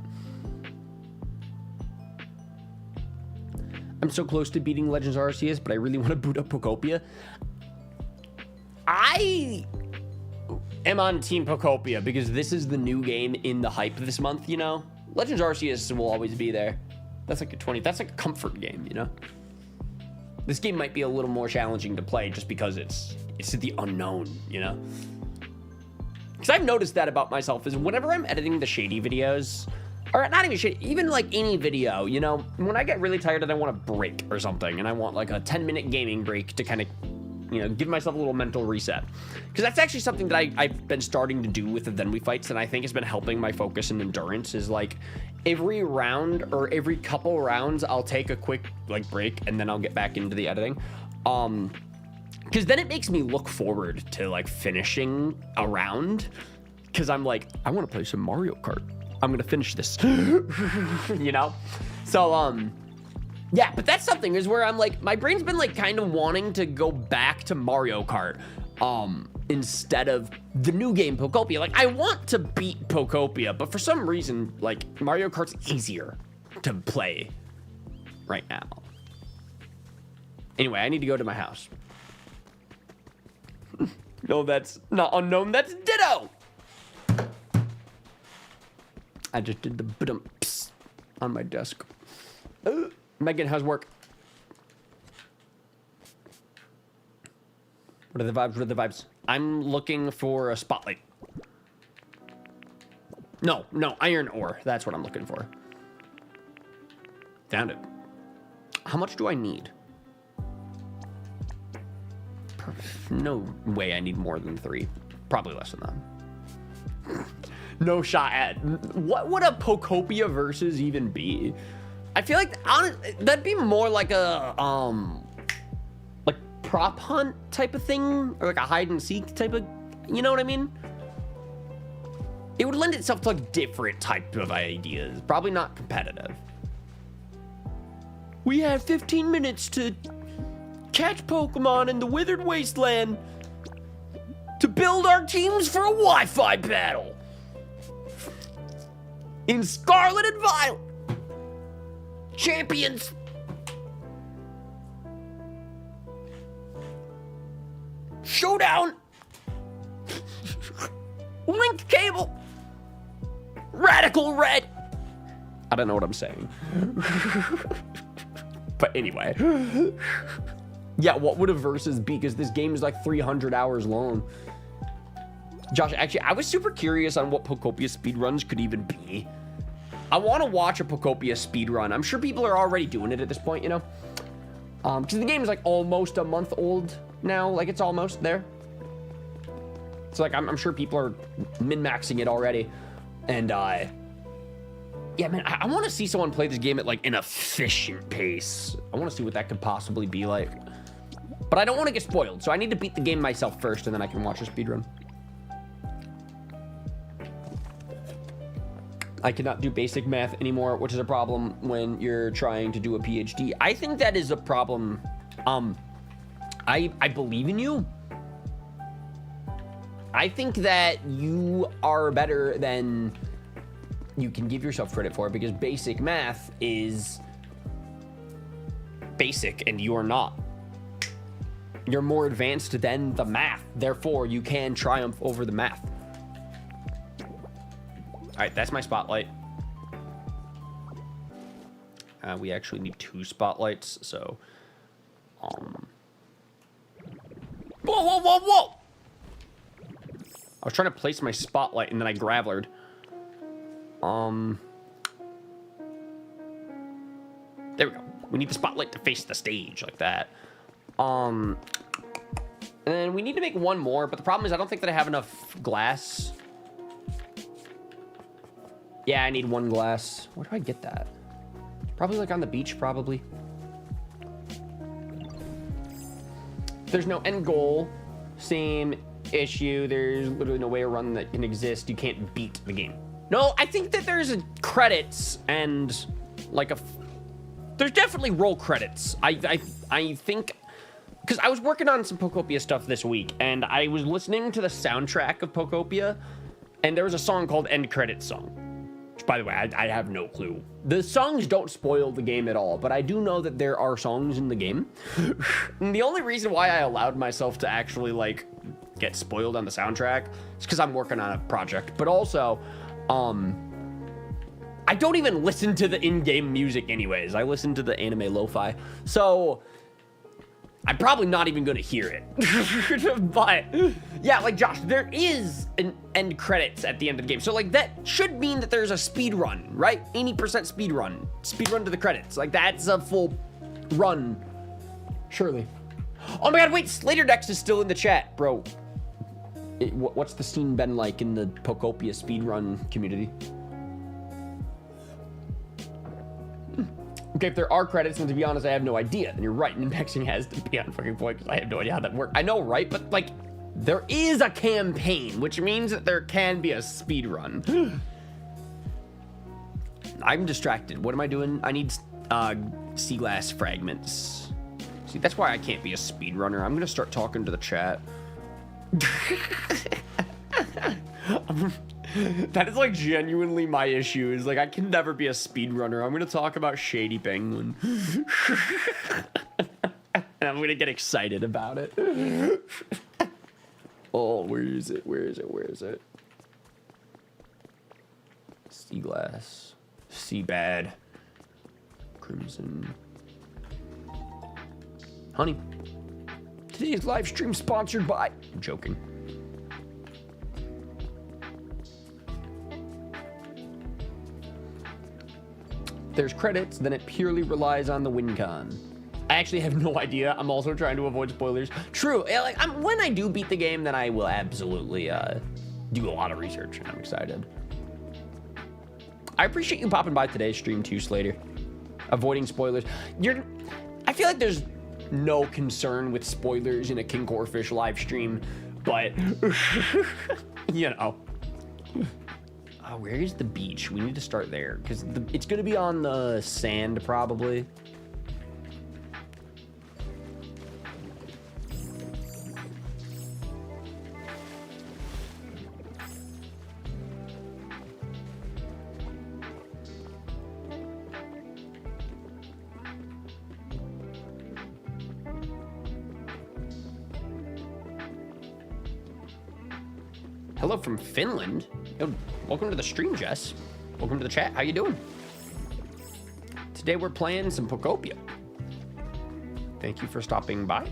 S1: I'm so close to beating Legends Arceus, but I really want to boot up Pokopia. I am on Team Pokopia because this is the new game in the hype this month, you know? Legends Arceus will always be there. That's like that's like a comfort game, you know? This game might be a little more challenging to play just because it's the unknown, you know? Because I've noticed that about myself is whenever I'm editing the shady videos, or not even shady, even like any video, you know, when I get really tired and I want a break or something, and I want like a 10-minute gaming break to kind of, you know, give myself a little mental reset. Because that's actually something that I've been starting to do with the Then We Fights, and I think has been helping my focus and endurance, is like every round or every couple rounds, I'll take a quick like break and then I'll get back into the editing. Because then it makes me look forward to like finishing a round. Because I'm like, I want to play some Mario Kart. I'm going to finish this, you know? So, yeah, but that's something is where I'm like, my brain's been like kind of wanting to go back to Mario Kart instead of the new game Pokopia. Like, I want to beat Pokopia, but for some reason, like, Mario Kart's easier to play right now. Anyway, I need to go to my house. No, that's not unknown, that's Ditto! I just did the bdumps on my desk. Megan, how's work? What are the vibes? What are the vibes? I'm looking for a spotlight. No, iron ore. That's what I'm looking for. Found it. How much do I need? No way I need more than 3. Probably less than that. No shot at. What would a Pokopia versus even be? I feel like that'd be more like a like prop hunt type of thing, or like a hide and seek type of, you know what I mean? It would lend itself to like different type of ideas. Probably not competitive. We had 15 minutes to catch Pokemon in the Withered Wasteland to build our teams for a Wi-Fi battle in Scarlet and Violet. Champions. Showdown. Linked cable. Radical red. I don't know what I'm saying. But anyway. Yeah, what would a versus be? Because this game is like 300 hours long. Josh, actually, I was super curious on what Pokopia speedruns could even be. I want to watch a Pokopia speedrun. I'm sure people are already doing it at this point, you know? Because the game is like almost a month old now. Like, it's almost there. So, like, I'm sure people are min-maxing it already. And, yeah, man, I want to see someone play this game at, like, an efficient pace. I want to see what that could possibly be like. But I don't want to get spoiled, so I need to beat the game myself first, and then I can watch a speedrun. I cannot do basic math anymore, which is a problem when you're trying to do a PhD. I think that is a problem. I believe in you. I think that you are better than you can give yourself credit for, because basic math is basic and you're not. You're more advanced than the math. Therefore, you can triumph over the math. All right, that's my spotlight. We actually need 2 spotlights, so... Whoa, whoa, whoa, whoa! I was trying to place my spotlight, and then I gravelered. There we go. We need the spotlight to face the stage, like that. And we need to make 1 more, but the problem is I don't think that I have enough glass. Yeah, I need 1 glass. Where do I get that? Probably like on the beach, probably. There's no end goal. Same issue. There's literally no way a run that can exist. You can't beat the game. No, I think that there's credits and like there's definitely roll credits. I think, because I was working on some Pokopia stuff this week, and I was listening to the soundtrack of Pokopia, and there was a song called End Credits Song. Which, by the way, I have no clue. The songs don't spoil the game at all, but I do know that there are songs in the game. And the only reason why I allowed myself to actually, like, get spoiled on the soundtrack is because I'm working on a project. But also, I don't even listen to the in-game music anyways. I listen to the anime lo-fi. So... I'm probably not even going to hear it. But, yeah, like, Josh, there is an end credits at the end of the game. So, like, that should mean that there's a speed run, right? 80% speed run. Speed run to the credits. Like, that's a full run. Surely. Oh, my God, wait. Slater Dex is still in the chat, bro. What's the scene been like in the Pokopia speed run community? Okay, if there are credits, then to be honest, I have no idea. Then you're right, indexing has to be on fucking point, because I have no idea how that works. I know, right? But, like, there is a campaign, which means that there can be a speed run. I'm distracted. What am I doing? I need sea glass fragments. See, that's why I can't be a speedrunner. I'm gonna start talking to the chat. That is, like, genuinely my issue. Is like, I can never be a speedrunner. I'm gonna talk about Shady Penguin. And I'm gonna get excited about it. Oh, where is it? Where is it? Where is it? Sea glass. Sea bad. Crimson. Honey. Today's live stream sponsored by... I'm joking. There's credits, then it purely relies on the win con. I actually have no idea. I'm also trying to avoid spoilers. True, like, when I do beat the game, then I will absolutely do a lot of research, and I'm excited. I appreciate you popping by today's stream too, Slater. Avoiding spoilers. I feel like there's no concern with spoilers in a King Corefish live stream, but, you know. Where is the beach? We need to start there, because it's going to be on the sand, probably. Hello from Finland. Yo, welcome to the stream, Jess. Welcome to the chat. How you doing? Today we're playing some Pokopia. Thank you for stopping by.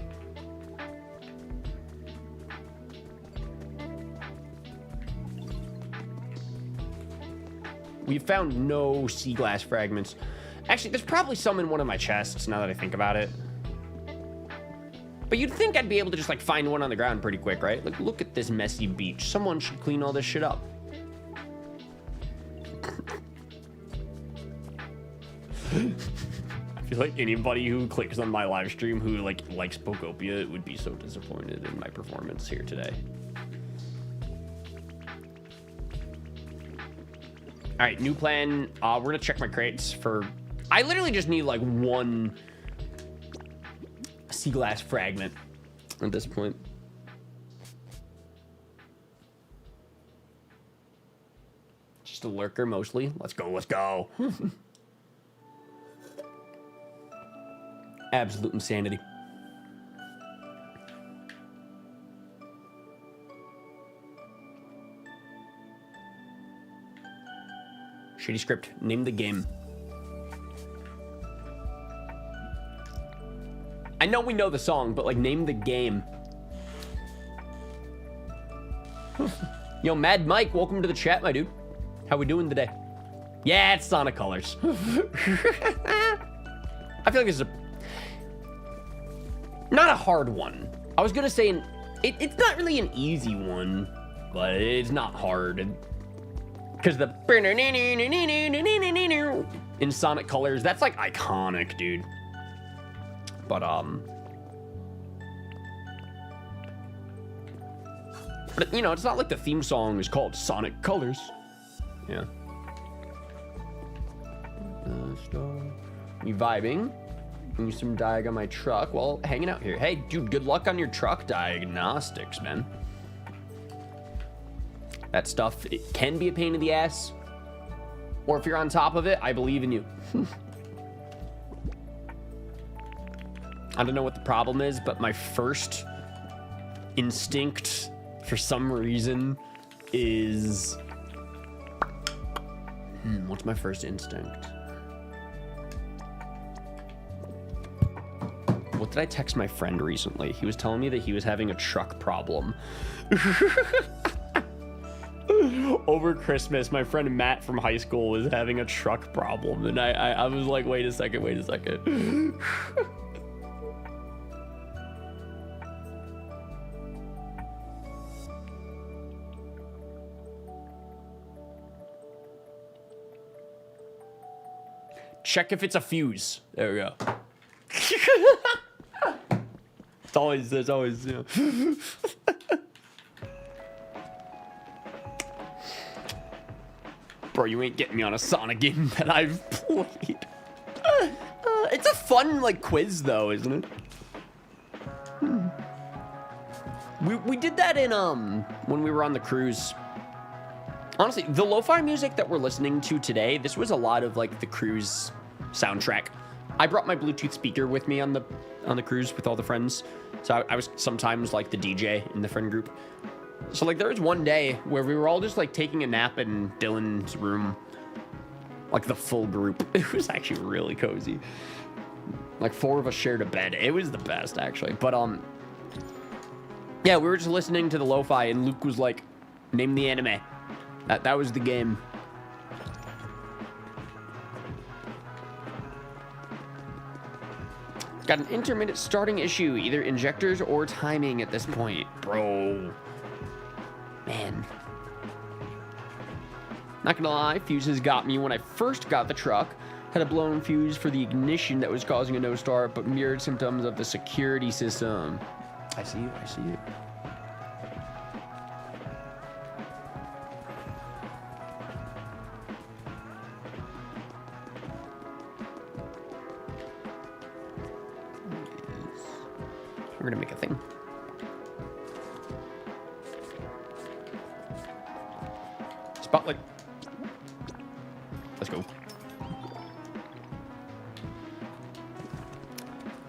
S1: We've found no sea glass fragments. Actually, there's probably some in one of my chests, now that I think about it. But you'd think I'd be able to just, like, find one on the ground pretty quick, right? Like, look at this messy beach. Someone should clean all this shit up. I feel like anybody who clicks on my live stream who, like, likes Pokopia would be so disappointed in my performance here today. All right, new plan. We're gonna check my crates for... I literally just need, like, 1... sea glass fragment at this point. just a lurker mostly. Let's go, let's go. Absolute insanity. Shitty script. Name the game. I know we know the song, but like name the game. Yo, Mad Mike, welcome to the chat, my dude. How we doing today? Yeah, it's Sonic Colors. I feel like it's not a hard one. I was gonna say it's not really an easy one, but it's not hard. Because the in Sonic Colors, that's like iconic, dude. But you know, it's not like the theme song is called Sonic Colors. Yeah. You vibing? Need some diag on my truck while hanging out here. Hey, dude, good luck on your truck diagnostics, man. That stuff, it can be a pain in the ass. Or if you're on top of it, I believe in you. I don't know what the problem is, but my first instinct, for some reason, is... what's my first instinct? What did I text my friend recently? He was telling me that he was having a truck problem. Over Christmas, my friend Matt from high school was having a truck problem. And I was like, wait a second. Check if it's a fuse. There we go. There's always, you know. Bro, you ain't getting me on a Sonic game that I've played. It's a fun, like, quiz, though, isn't it? We did that in, when we were on the cruise. Honestly, the lo-fi music that we're listening to today, this was a lot of, like, the cruise soundtrack. I brought my Bluetooth speaker with me on the cruise with all the friends. So I was sometimes, like, the DJ in the friend group. So, like, there was one day where we were all just, like, taking a nap in Dylan's room. Like, the full group. It was actually really cozy. Like, 4 of us shared a bed. It was the best, actually. But, yeah, we were just listening to the lo-fi, and Luke was like, name the anime. That was the game. Got an intermittent starting issue, either injectors or timing at this point. Bro. Man. Not gonna lie, fuses got me when I first got the truck. Had a blown fuse for the ignition that was causing a no start, but mirrored symptoms of the security system. I see you. We're gonna make a thing. Spotlight. Let's go.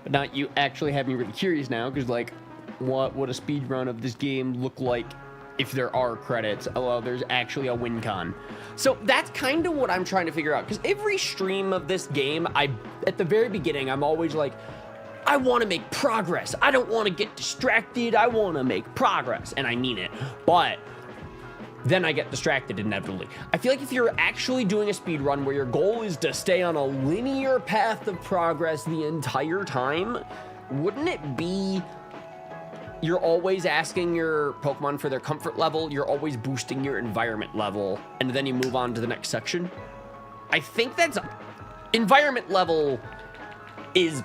S1: But now you actually have me really curious now, because like, what would a speed run of this game look like if there are credits? Oh, there's actually a win con. So that's kind of what I'm trying to figure out, because every stream of this game, at the very beginning, I'm always like, I want to make progress. I don't want to get distracted. I want to make progress. And I mean it. But then I get distracted inevitably. I feel like if you're actually doing a speed run where your goal is to stay on a linear path of progress the entire time, wouldn't it be you're always asking your Pokemon for their comfort level, you're always boosting your environment level, and then you move on to the next section? I think that's... Environment level is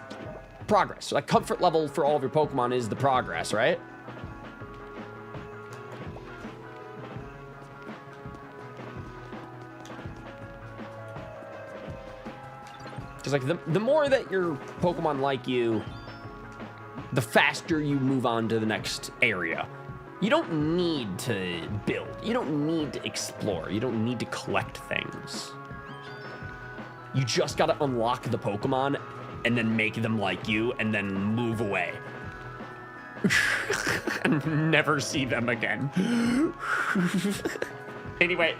S1: progress. Like, comfort level for all of your Pokemon is the progress, right? Because, like, the more that your Pokemon like you, the faster you move on to the next area. You don't need to build. You don't need to explore. You don't need to collect things. You just gotta unlock the Pokemon and then make them like you and then move away. And never see them again. Anyway,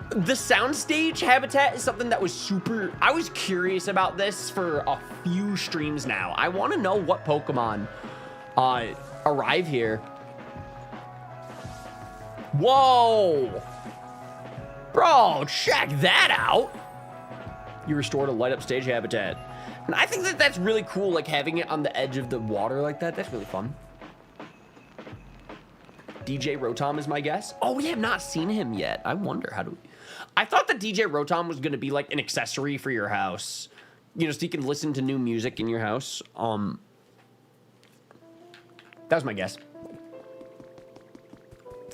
S1: the soundstage habitat is something that was I was curious about this for a few streams now. I want to know what Pokemon arrive here. Whoa! Bro, check that out! You restored a light up stage habitat. And I think that that's really cool, like having it on the edge of the water like that. That's really fun. DJ Rotom is my guess. Oh, we have not seen him yet. I wonder how do we... I thought that DJ Rotom was going to be like an accessory for your house. You know, so you can listen to new music in your house. That was my guess.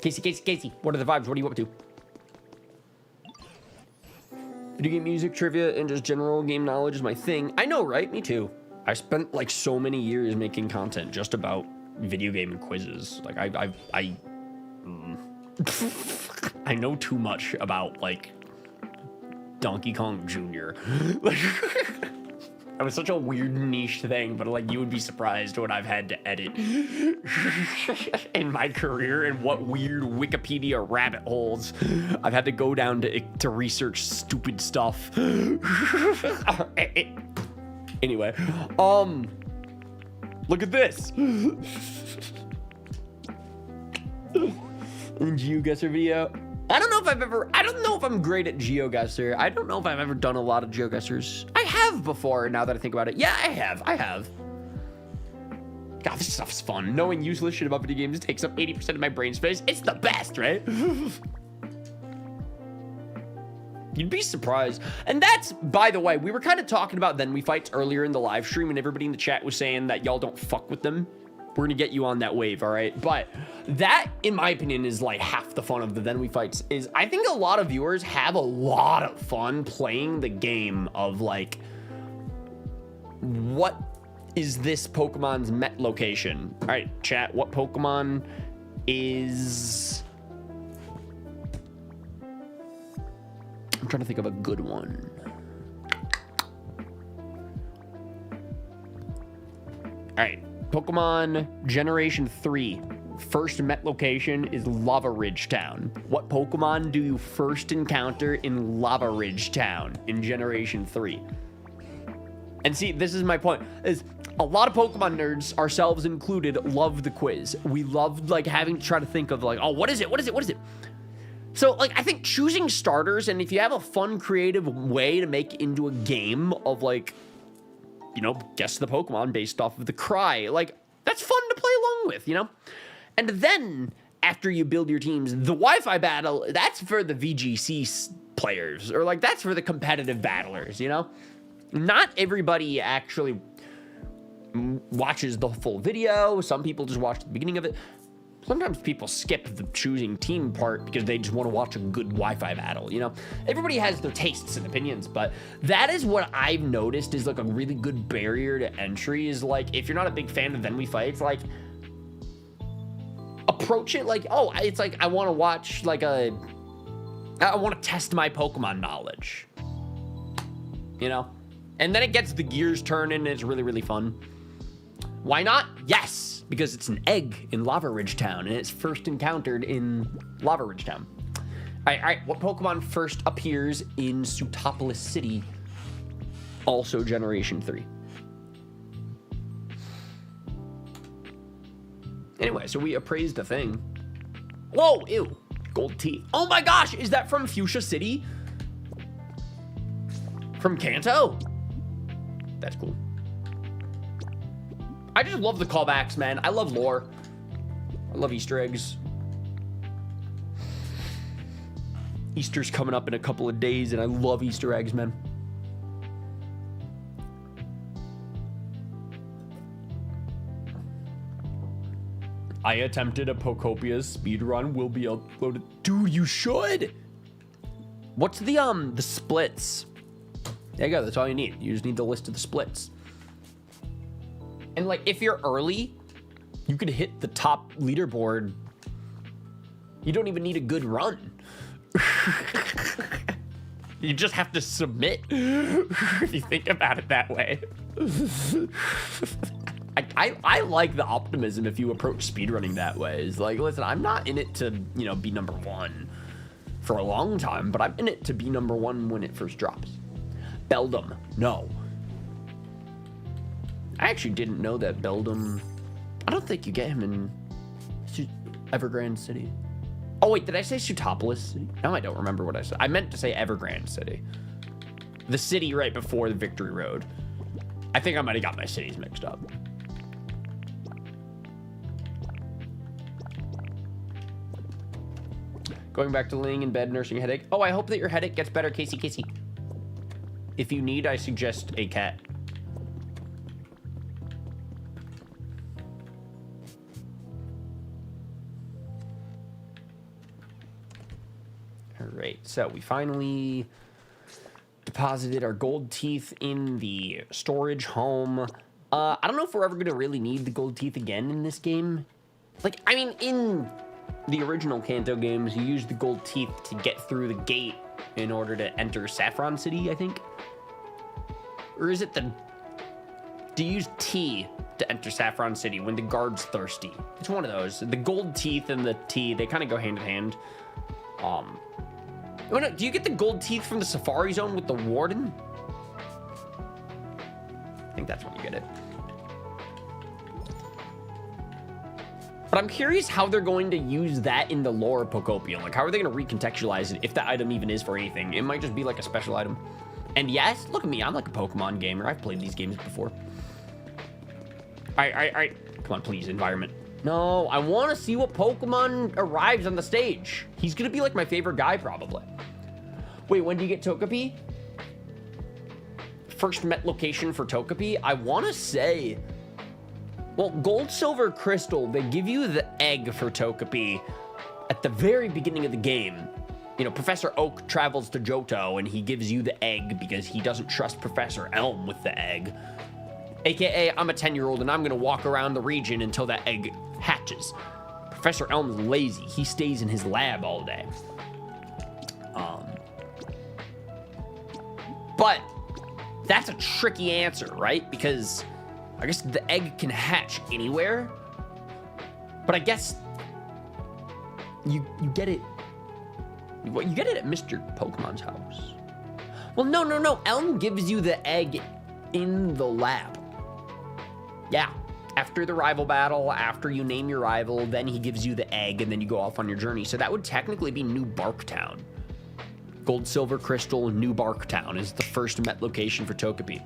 S1: Casey, what are the vibes? What are you up to? Video game music, trivia, and just general game knowledge is my thing. I know, right? Me too. I spent like so many years making content just about video game and quizzes. Like I know too much about like Donkey Kong Jr. Like that was such a weird niche thing, but like you would be surprised what I've had to edit in my career and what weird Wikipedia rabbit holes I've had to go down to research stupid stuff. Anyway, look at this. GeoGuessr video. I don't know if I'm great at GeoGuessr. I don't know if I've ever done a lot of GeoGuessrs. I have before, now that I think about it. Yeah, I have. God, this stuff's fun. Knowing useless shit about video games takes up 80% of my brain space. It's the best, right? You'd be surprised. And that's, by the way, we were kind of talking about Then We Fights earlier in the live stream, and everybody in the chat was saying that y'all don't fuck with them. We're gonna get you on that wave, all right? But that, in my opinion, is like half the fun of the Then We Fights. Is I think a lot of viewers have a lot of fun playing the game of like, what is this Pokemon's Met location? All right, chat, what Pokemon is... I'm trying to think of a good one. All right. Pokemon Generation 3, first Met location is Lava Ridge Town. What Pokemon do you first encounter in Lava Ridge Town in Generation 3? And see, this is my point, is a lot of Pokemon nerds, ourselves included, love the quiz. We love like having to try to think of like, oh, what is it? So like, I think choosing starters, and if you have a fun, creative way to make it into a game of like, you know, guess the Pokemon based off of the cry. Like, that's fun to play along with, you know? And then, after you build your teams, the Wi-Fi battle, that's for the VGC players. Or, like, that's for the competitive battlers, you know? Not everybody actually watches the full video. Some people just watch the beginning of it. Sometimes people skip the choosing team part because they just want to watch a good Wi-Fi battle, you know? Everybody has their tastes and opinions, but that is what I've noticed is like a really good barrier to entry is like, if you're not a big fan of Then We Fight, it's like, approach it like, oh, it's like, I want to watch like I want to test my Pokemon knowledge, you know? And then it gets the gears turning and it's really, really fun. Why not? Yes, because it's an egg in Lava Ridge Town, and it's first encountered in Lava Ridge Town. All right, what Pokemon first appears in Sootopolis City, also Generation 3? Anyway, so we appraised a thing. Whoa, ew, gold teeth. Oh my gosh, is that from Fuchsia City? From Kanto? That's cool. I just love the callbacks, man. I love lore. I love Easter eggs. Easter's coming up in a couple of days, and I love Easter eggs, man. I attempted a Pokopia speedrun. Will be uploaded. Dude, you should. What's the splits? There you go. That's all you need. You just need the list of the splits. And like, if you're early, you could hit the top leaderboard You don't even need a good run. You just have to submit. If you think about it that way. I like the optimism if you approach speedrunning that way. It's like, listen, I'm not in it to, you know, be number one for a long time, but I'm in it to be number one when it first drops. Beldum, no. I actually didn't know that Beldum, I don't think you get him in Evergrande City. Oh wait, did I say Sutopolis City? No, I don't remember what I said. I meant to say Evergrande City. The city right before the Victory Road. I think I might have got my cities mixed up. Going back to laying in bed, nursing a headache. Oh, I hope that your headache gets better, Casey. If you need, I suggest a cat. All right, so we finally deposited our gold teeth in the storage home. I don't know if we're ever gonna really need the gold teeth again in this game. Like, I mean, in the original Kanto games, you use the gold teeth to get through the gate in order to enter Saffron City, I think. Or is it do you use T to enter Saffron City when the guard's thirsty? It's one of those. The gold teeth and the T, they kind of go hand in hand. Do you get the gold teeth from the Safari Zone with the Warden? I think that's when you get it. But I'm curious how they're going to use that in the lore of Pokopia. Like, how are they going to recontextualize it if that item even is for anything? It might just be like a special item. And yes, look at me. I'm like a Pokemon gamer. I've played these games before. Alright. Come on, please, environment. No, I want to see what Pokemon arrives on the stage. He's going to be like my favorite guy, probably. Wait, when do you get Togepi? First met location for Togepi? I want to say... Well, Gold, Silver, Crystal, they give you the egg for Togepi at the very beginning of the game. You know, Professor Oak travels to Johto, and he gives you the egg because he doesn't trust Professor Elm with the egg. AKA, I'm a 10-year-old, and I'm going to walk around the region until that egg hatches. Professor Elm's lazy. He stays in his lab all day. But that's a tricky answer, right? Because I guess the egg can hatch anywhere. But I guess you get it. Well, you get it at Mr. Pokemon's house. Well, no. Elm gives you the egg in the lab. Yeah. After the rival battle, after you name your rival, then he gives you the egg, and then you go off on your journey. So that would technically be New Barktown. Gold, Silver, Crystal, New Barktown is the first met location for Togepi.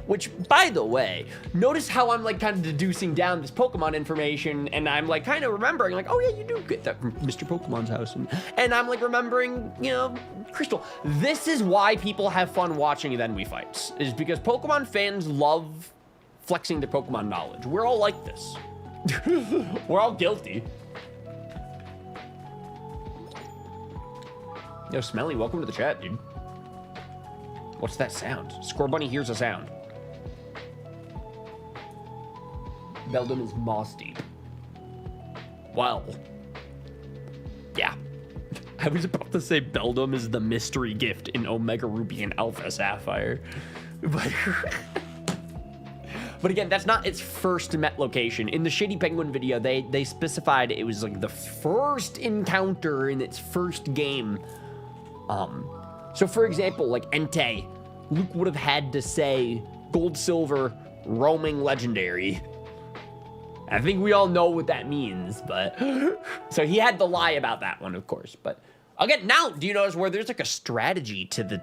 S1: Which, by the way, notice how I'm like kind of deducing down this Pokemon information, and I'm like kind of remembering, like, oh yeah, you do get that from Mr. Pokemon's house, and I'm like remembering, you know, Crystal. This is why people have fun watching Then We Fights, is because Pokemon fans love flexing their Pokemon knowledge. We're all like this. We're all guilty. Yo, Smelly, welcome to the chat, dude. What's that sound? Scorbunny hears a sound. Beldum is moss deep. Well, yeah. I was about to say Beldum is the mystery gift in Omega Ruby and Alpha Sapphire. But again, that's not its first met location. In the Shady Penguin video, they specified it was like the first encounter in its first game. So for example, like Entei, Luke would have had to say Gold, Silver, roaming legendary. I think we all know what that means, but... So he had to lie about that one, of course. But again, now, do you notice where there's like a strategy to the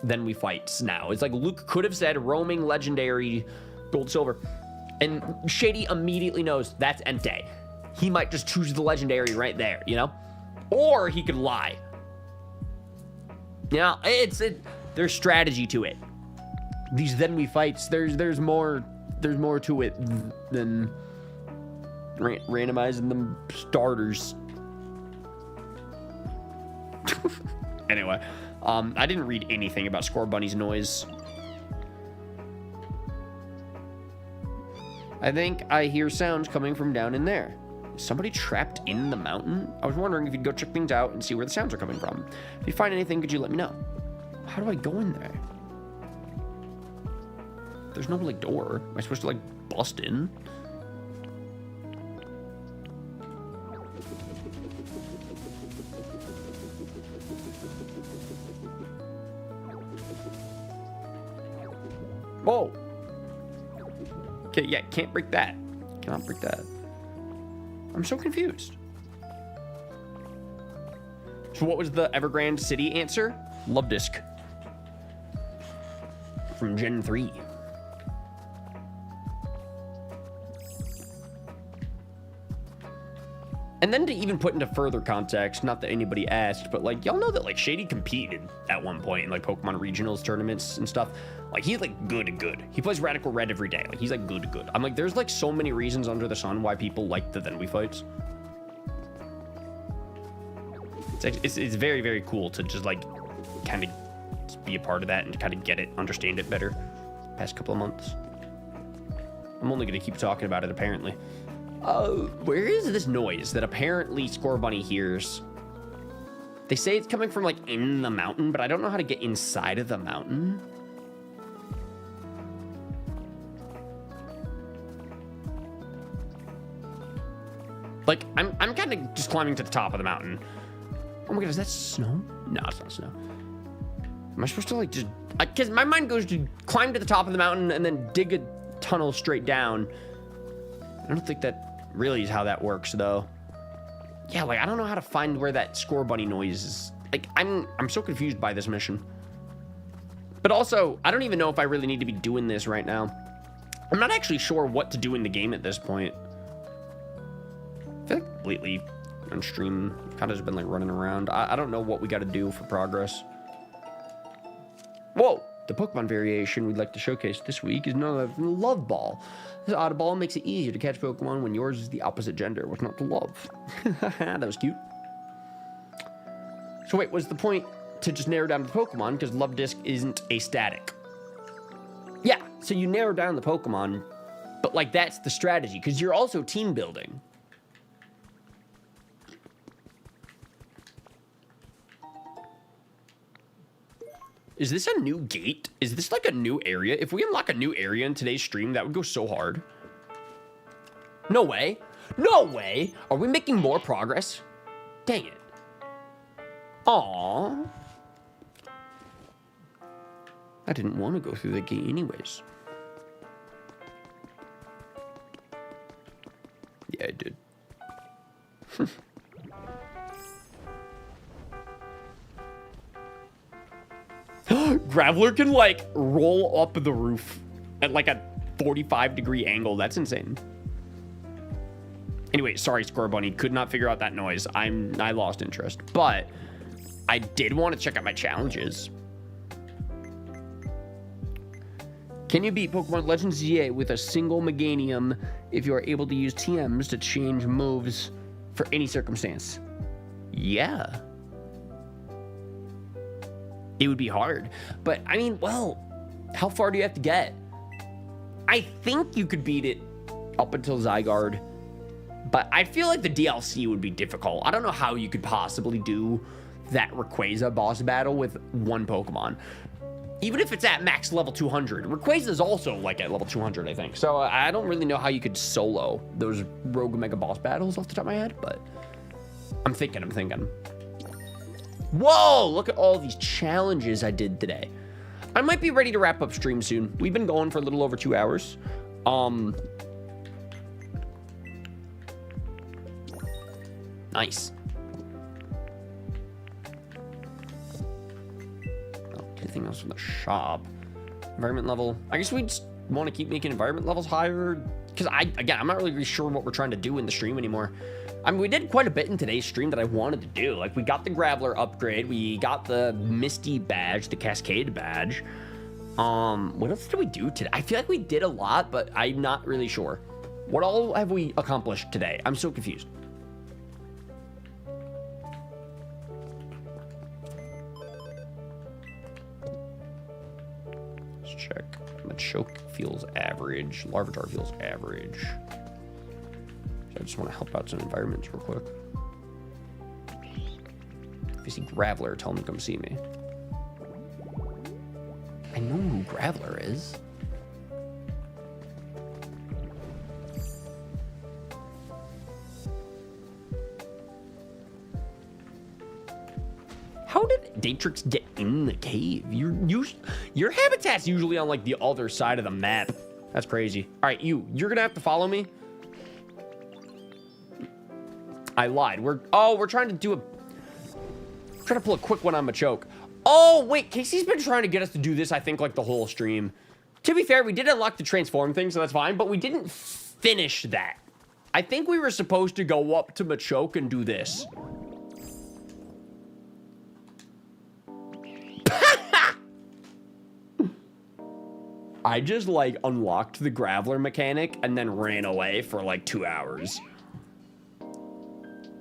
S1: Then We Fights now? It's like Luke could have said roaming legendary, Gold, Silver. And Shady immediately knows that's Entei. He might just choose the legendary right there, you know? Or he could lie. You know, there's strategy to it. These Then We Fights, there's more to it than randomizing them starters. Anyway, I didn't read anything about Scorbunny's noise. I think I hear sounds coming from down in there. Somebody trapped in the mountain? I was wondering if you'd go check things out and see where the sounds are coming from. If you find anything, could you let me know? How do I go in there? There's no, like, door. Am I supposed to, like, bust in? Whoa! Okay, yeah, can't break that. Cannot break that. I'm so confused. So what was the Evergrande City answer? Love Disc. From Gen 3. And then to even put into further context, not that anybody asked, but like, y'all know that like Shady competed at one point in like Pokemon regionals tournaments and stuff. Like he's like good. He plays Radical Red every day. Like he's like good. I'm like, there's like so many reasons under the sun why people like the Then We fights. It's very, very cool to just like kind of be a part of that and kind of get it, understand it better past couple of months. I'm only going to keep talking about it apparently. Where is this noise that apparently Scorbunny hears? They say it's coming from like in the mountain, but I don't know how to get inside of the mountain. Like, I'm kind of just climbing to the top of the mountain. Oh my god, is that snow? No, it's not snow. Am I supposed to like just... Because my mind goes to climb to the top of the mountain and then dig a tunnel straight down. I don't think that really is how that works, though. Yeah, like, I don't know how to find where that Scorbunny noise is. Like, I'm so confused by this mission. But also, I don't even know if I really need to be doing this right now. I'm not actually sure what to do in the game at this point. I feel like lately on stream, kind of just been like running around. I don't know what we got to do for progress. Whoa! The Pokemon variation we'd like to showcase this week is none other than Love Ball. This Oddball makes it easier to catch Pokemon when yours is the opposite gender. What's not to love? That was cute. So wait, was the point to just narrow down the Pokemon because Love Disc isn't a static? Yeah, so you narrow down the Pokemon, but like that's the strategy because you're also team building. Is this a new gate? Is this like a new area? If we unlock a new area in today's stream, that would go so hard. No way. No way. Are we making more progress? Dang it. Aww. I didn't want to go through the gate anyways. Yeah, I did. Graveler can like roll up the roof at like a 45-degree angle. That's insane. Anyway, sorry, Scorbunny. Could not figure out that noise. I lost interest. But I did want to check out my challenges. Can you beat Pokemon Legends ZA with a single Meganium if you are able to use TMs to change moves for any circumstance? Yeah. It would be hard. But, I mean, well, how far do you have to get? I think you could beat it up until Zygarde. But I feel like the DLC would be difficult. I don't know how you could possibly do that Rayquaza boss battle with one Pokemon. Even if it's at max level 200. Rayquaza is also, like, at level 200, I think. So, I don't really know how you could solo those Rogue Mega boss battles off the top of my head. But I'm thinking. Whoa, look at all these challenges I did today. I might be ready to wrap up stream soon. We've been going for a little over 2 hours. Nice. Oh, anything else from the shop? Environment level. I guess we just want to keep making environment levels higher. Because I'm not really sure what we're trying to do in the stream anymore. I mean, we did quite a bit in today's stream that I wanted to do. Like, we got the Graveler upgrade. We got the Misty badge, the Cascade badge. What else did we do today? I feel like we did a lot, but I'm not really sure. What all have we accomplished today? I'm so confused. Let's check. Machoke feels average. Larvitar feels average. I just want to help out some environments real quick. If you see Graveler, tell him to come see me. I know who Graveler is. How did Datrix get in the cave? Your habitat's usually on like the other side of the map. That's crazy. All right, you're gonna have to follow me. I lied. We're trying to pull a quick one on Machoke. Oh wait, Casey's been trying to get us to do this, I think, like the whole stream. To be fair, we did unlock the transform thing, so that's fine, but we didn't finish that. I think we were supposed to go up to Machoke and do this. I just like unlocked the Graveler mechanic and then ran away for like 2 hours.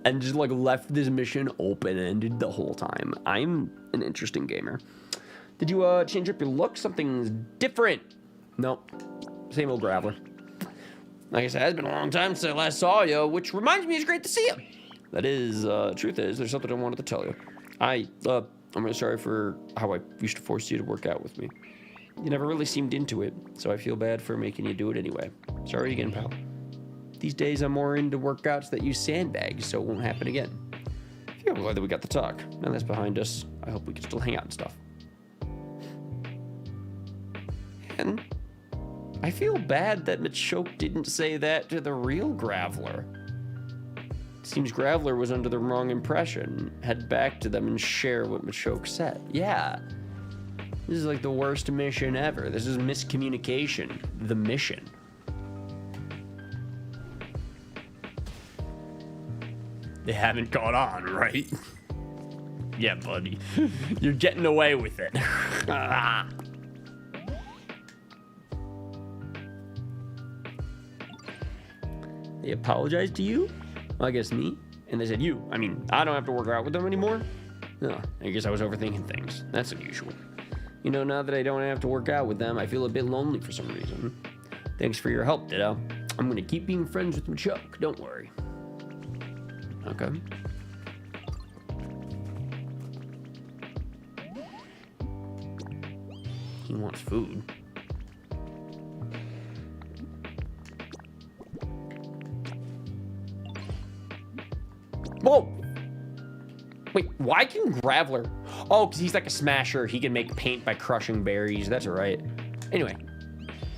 S1: And just like left this mission open-ended the whole time. I'm an interesting gamer. Did you change up your look? Something's different. Nope. Same old Graveler. Like I said, it's been a long time since I last saw you, which reminds me it's great to see you. That is, truth is, there's something I wanted to tell you. I'm really sorry for how I used to force you to work out with me. You never really seemed into it, so I feel bad for making you do it anyway. Sorry again, pal. These days I'm more into workouts that use sandbags, so it won't happen again. Yeah, I'm glad that we got the talk. Now that's behind us, I hope we can still hang out and stuff. And I feel bad that Machoke didn't say that to the real Graveler. It seems Graveler was under the wrong impression. Head back to them and share what Machoke said. Yeah. This is like the worst mission ever. This is miscommunication. The mission. They haven't caught on, right? Yeah, buddy. You're getting away with it. They apologized to you? Well, I guess me. And they said you. I mean, I don't have to work out with them anymore. No, I guess I was overthinking things. That's unusual. You know, now that I don't have to work out with them, I feel a bit lonely for some reason. Thanks for your help, Ditto. I'm gonna keep being friends with Machoke, don't worry. Okay. He wants food. Whoa! Wait, why can Graveler... Oh, because he's like a smasher. He can make paint by crushing berries. That's right. Anyway,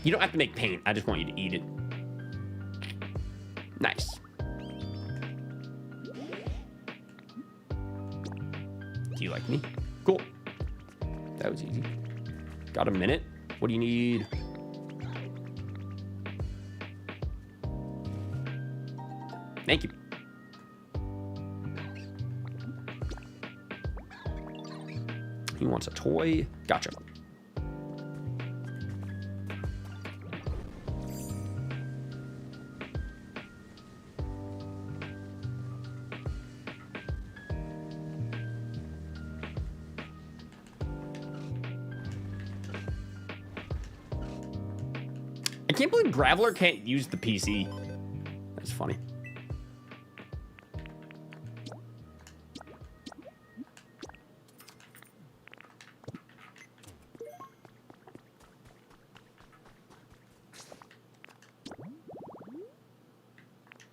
S1: you don't have to make paint. I just want you to eat it. Nice. Do you like me? Cool. That was easy. Got a minute? What do you need? Thank you. He wants a toy. Gotcha. I can't believe Graveler can't use the PC. That's funny.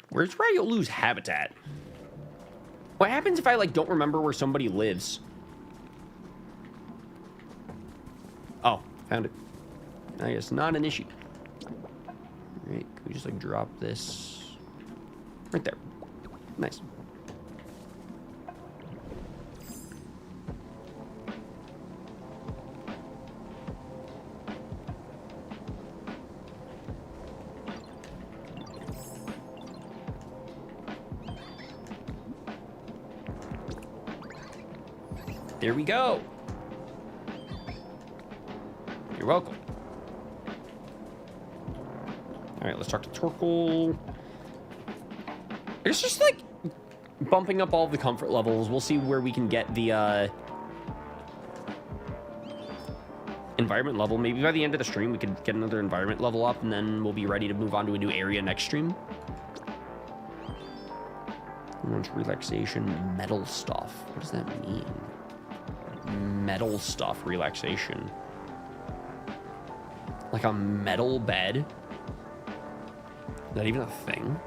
S1: Where's where you'll lose habitat? What happens if I like don't remember where somebody lives? Oh, found it. I guess not an issue. All right, can we just like drop this right there? Nice. There we go. You're welcome. All right, let's talk to Torkoal. It's just like bumping up all the comfort levels. We'll see where we can get the environment level. Maybe by the end of the stream, we could get another environment level up, and then we'll be ready to move on to a new area next stream. Launch relaxation, metal stuff. What does that mean? Metal stuff, relaxation. Like a metal bed? Is that even a thing?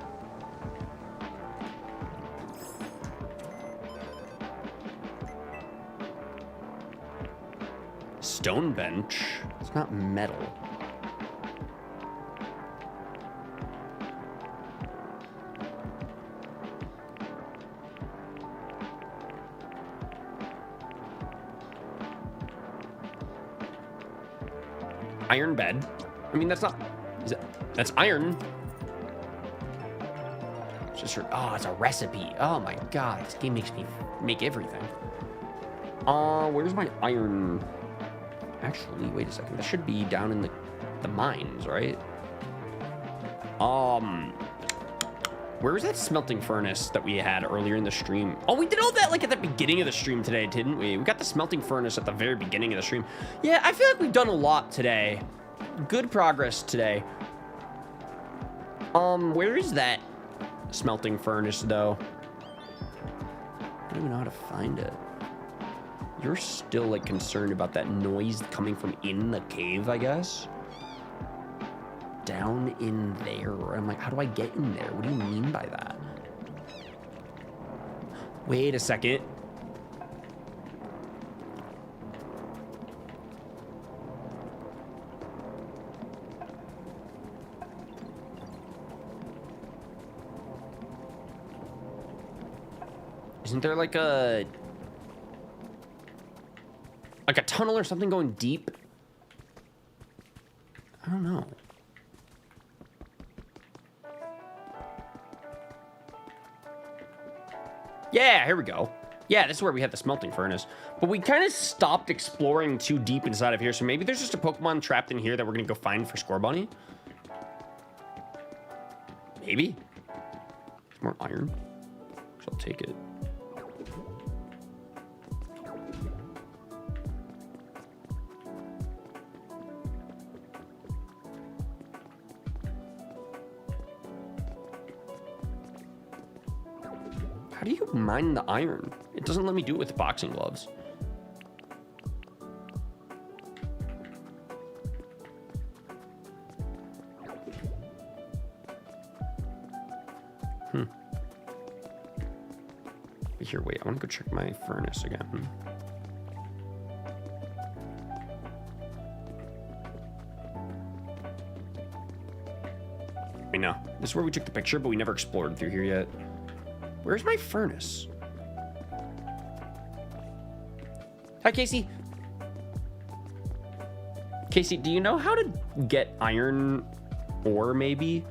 S1: Stone bench. It's not metal. Iron bed. I mean, that's not. Is it? That's iron. It's just. Oh, it's a recipe. Oh my god, this game makes me make everything. Where's my iron? Actually, wait a second. That should be down in the mines, right? Where was that smelting furnace that we had earlier in the stream? Oh, we did all that like at the beginning of the stream today, didn't we? We got the smelting furnace at the very beginning of the stream. Yeah, I feel like we've done a lot today. Good progress today. Where is that smelting furnace though? I don't even know how to find it. You're still like concerned about that noise coming from in the cave, I guess? Down in there. I'm like, how do I get in there? What do you mean by that? Wait a second. Isn't there like a tunnel or something going deep? I don't know. Yeah, here we go. Yeah, this is where we had the smelting furnace. But we kind of stopped exploring too deep inside of here, so maybe there's just a Pokemon trapped in here that we're going to go find for Score Bunny. Maybe. There's more iron. So I'll take it. How do you mine the iron? It doesn't let me do it with boxing gloves. Here, wait, I want to go check my furnace again. Wait, no. This is where we took the picture, but we never explored through here yet. Where's my furnace? Hi, Casey. Casey, do you know how to get iron ore, maybe?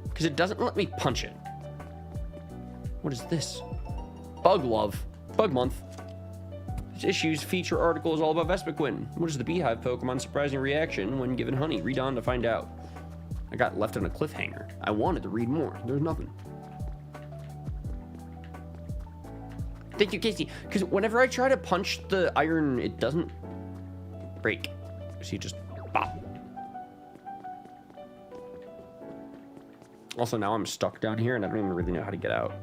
S1: Because it doesn't let me punch it. What is this? Bug love. Bug month. This issue's feature article is all about Vespiquen. What is the beehive Pokemon's surprising reaction when given honey? Read on to find out. I got left on a cliffhanger. I wanted to read more. There's nothing. Thank you, Casey. Because whenever I try to punch the iron, it doesn't break. So you just bop. Also, now I'm stuck down here, and I don't even really know how to get out.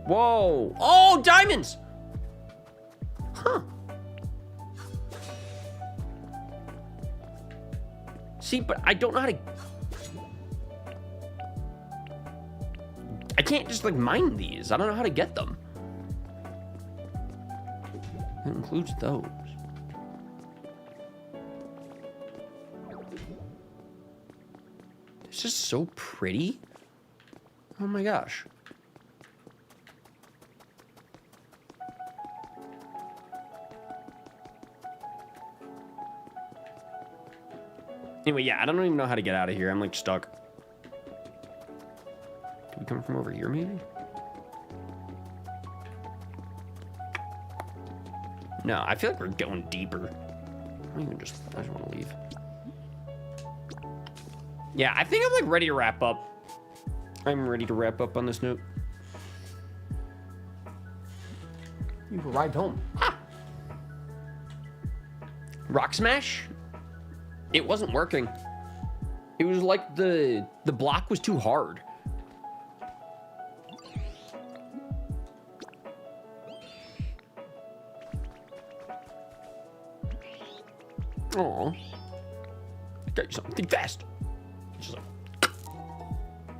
S1: Whoa! Oh, diamonds! Huh. See, but I don't know how to... I can't just, like, mine these. I don't know how to get them. That includes those. It's just so pretty. Oh my gosh. Anyway, yeah, I don't even know how to get out of here. I'm like stuck. Can we come from over here, maybe? No, I feel like we're going deeper. I just want to leave. Yeah, I think I'm like ready to wrap up. I'm ready to wrap up on this note. You've arrived home. Rock Smash? It wasn't working. It was like the block was too hard. Aw. Got you something. Think fast. Just like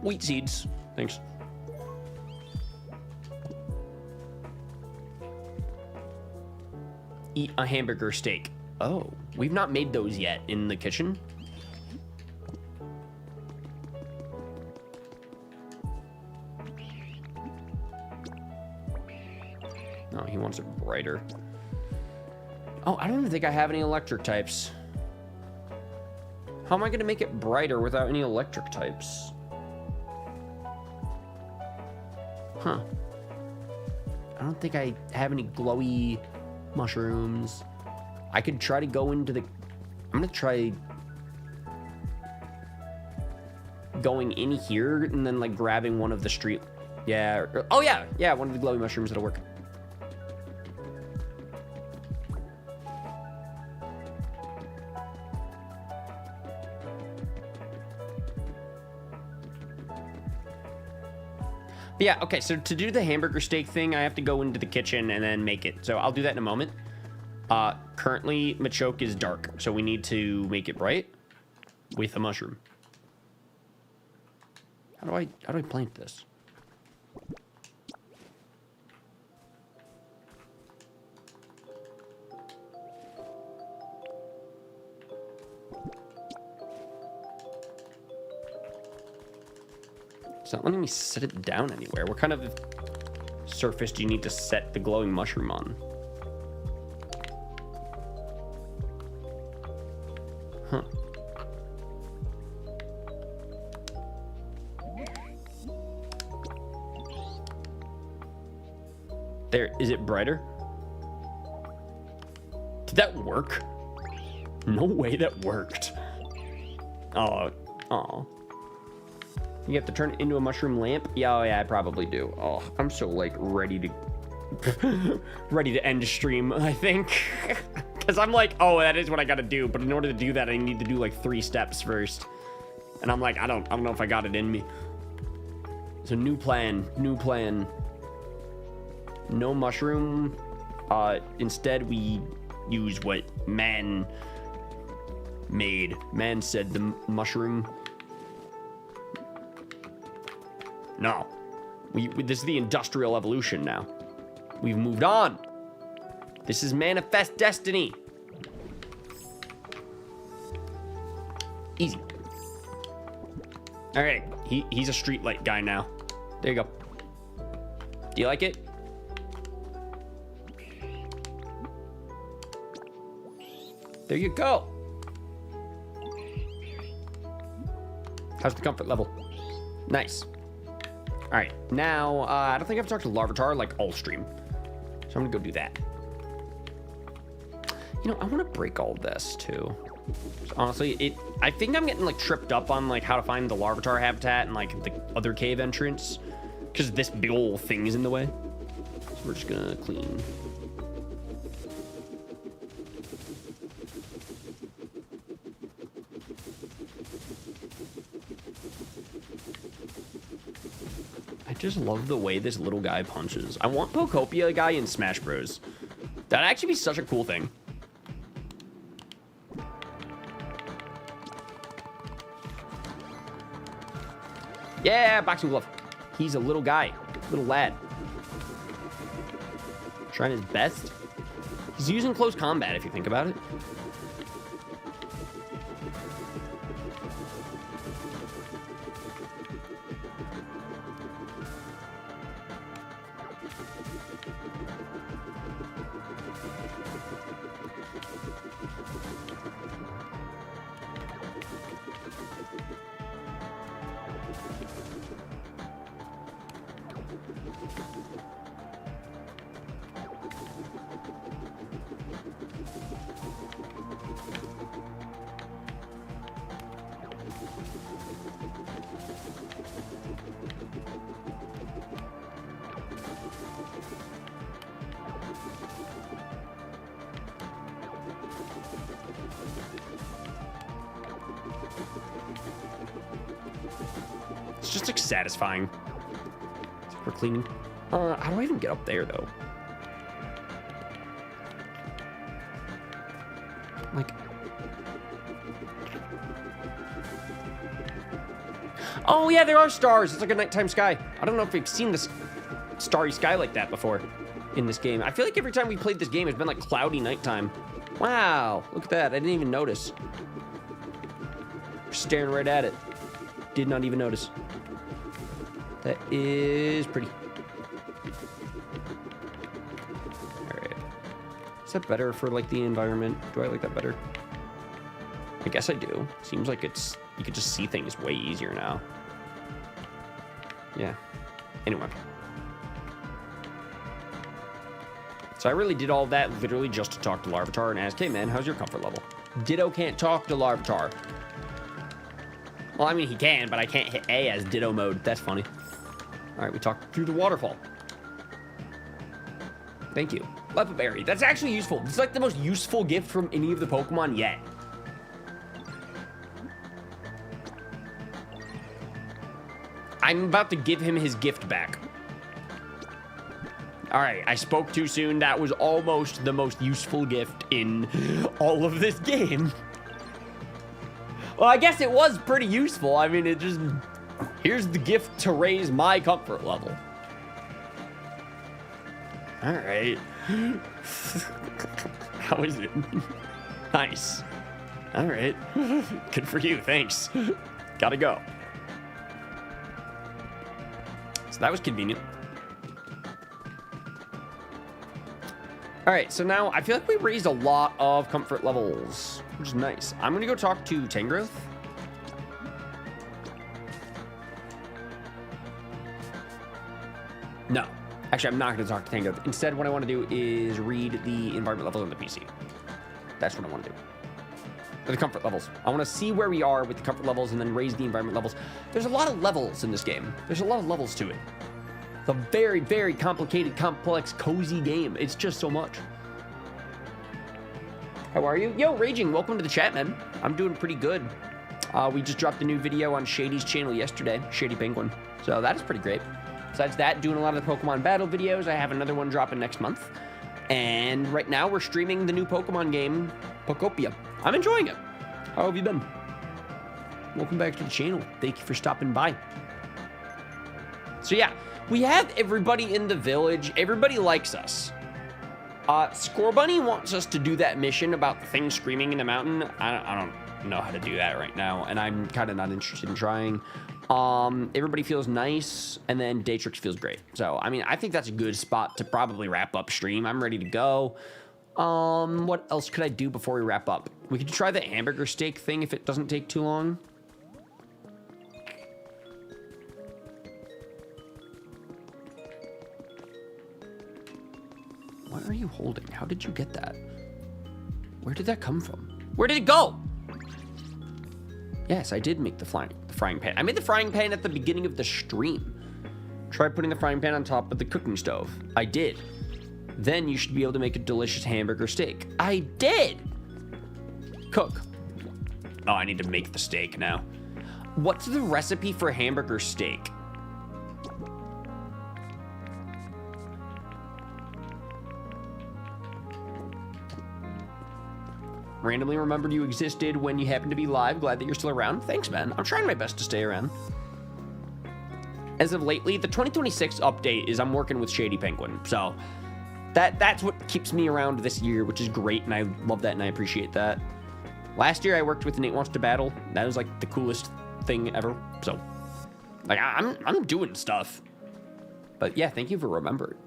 S1: wheat seeds. Thanks. Eat a hamburger steak. Oh, we've not made those yet in the kitchen. No, he wants it brighter. Oh, I don't even think I have any electric types. How am I going to make it brighter without any electric types? Huh. I don't think I have any glowy mushrooms. I could try to go into the... I'm going to try going in here and then like grabbing one of the street... Yeah. Oh, yeah. Yeah, one of the glowy mushrooms that'll work. But yeah, okay, so to do the hamburger steak thing, I have to go into the kitchen and then make it. So I'll do that in a moment. Currently, Machoke is dark, so we need to make it bright with a mushroom. How do I plant this? It's not letting me set it down anywhere. What kind of surface do you need to set the glowing mushroom on? Huh. There, is it brighter? Did that work? No way that worked. Oh, oh. You have to turn it into a mushroom lamp? Yeah, oh yeah, I probably do. Oh, I'm so like ready to ready to end stream, I think. Cause I'm like, oh, that is what I gotta do. But in order to do that, I need to do like 3 steps first. And I'm like, I don't know if I got it in me. So new plan. No mushroom. Instead we use what man made. Man said the mushroom. No. This is the industrial evolution now. We've moved on. This is manifest destiny. Easy. All right. He's a streetlight guy now. There you go. Do you like it? There you go. How's the comfort level? Nice. All right, now, I don't think I've talked to Larvitar, like, all stream. So I'm gonna go do that. You know, I want to break all this, too. Honestly, I think I'm getting, like, tripped up on, like, how to find the Larvitar habitat and, like, the other cave entrance. Because this big old thing is in the way. So we're just gonna clean. I just love the way this little guy punches. I want Pokopia guy in Smash Bros. That'd actually be such a cool thing. Yeah, boxing glove. He's a little guy, little lad. Trying his best. He's using close combat if you think about it. just like satisfying. We're cleaning. How do I even get up there though? Like, oh yeah, there are stars. It's like a nighttime sky. I don't know if we've seen this starry sky like that before in this game. I feel like every time we played this game, it's been like cloudy nighttime. Wow, look at that. I didn't even notice. Staring right at it. Did not even notice. That is pretty. All right. Is that better for like the environment? Do I like that better? I guess I do. Seems like it's, you could just see things way easier now. Yeah. Anyway. So I really did all that literally just to talk to Larvitar and ask, hey man, how's your comfort level? Ditto can't talk to Larvitar. Well, I mean, he can, but I can't hit A as Ditto mode. That's funny. All right, we talked through the waterfall. Thank you. Berry. That's actually useful. It's like the most useful gift from any of the Pokemon yet. I'm about to give him his gift back. All right, I spoke too soon. That was almost the most useful gift in all of this game. Well, I guess it was pretty useful. I mean, it just... Here's the gift to raise my comfort level. All right. How is it? Nice. All right. Good for you. Thanks. Gotta go. So that was convenient. All right, so now I feel like we raised a lot of comfort levels, which is nice. I'm gonna go talk to Tangrowth. No, actually, I'm not gonna talk to Tangrowth. Instead, what I wanna do is read the environment levels on the PC. That's what I wanna do. The comfort levels. I wanna see where we are with the comfort levels and then raise the environment levels. There's a lot of levels in this game. There's a lot of levels to it. It's a very, very complicated, complex, cozy game. It's just so much. How are you? Yo, Raging, welcome to the chat, man. I'm doing pretty good. We just dropped a new video on Shady's channel yesterday, Shady Penguin. So that is pretty great. Besides that, doing a lot of the Pokemon battle videos. I have another one dropping next month. And right now we're streaming the new Pokemon game, Pokopia. I'm enjoying it. How have you been? Welcome back to the channel. Thank you for stopping by. So yeah, we have everybody in the village. Everybody likes us. Scorbunny wants us to do that mission about the thing screaming in the mountain. I don't know how to do that right now, and I'm kind of not interested in trying. Everybody feels nice, and then Datrix feels great. So, I mean, I think that's a good spot to probably wrap up stream. I'm ready to go. What else could I do before we wrap up? We could try the hamburger steak thing if it doesn't take too long. What are you holding? How did you get that? Where did that come from? Where did it go? Yes, I did make the frying pan. I made the frying pan at the beginning of the stream. Try putting the frying pan on top of the cooking stove. I did. Then you should be able to make a delicious hamburger steak. I did! Cook. Oh, I need to make the steak now. What's the recipe for hamburger steak? Randomly remembered you existed when you happened to be live. Glad that you're still around. Thanks, man. I'm trying my best to stay around. As of lately, the 2026 update is I'm working with Shady Penguin. So that's what keeps me around this year, which is great. And I love that and I appreciate that. Last year I worked with Nate Wants to Battle. That was like the coolest thing ever. So like I'm doing stuff. But yeah, thank you for remembering.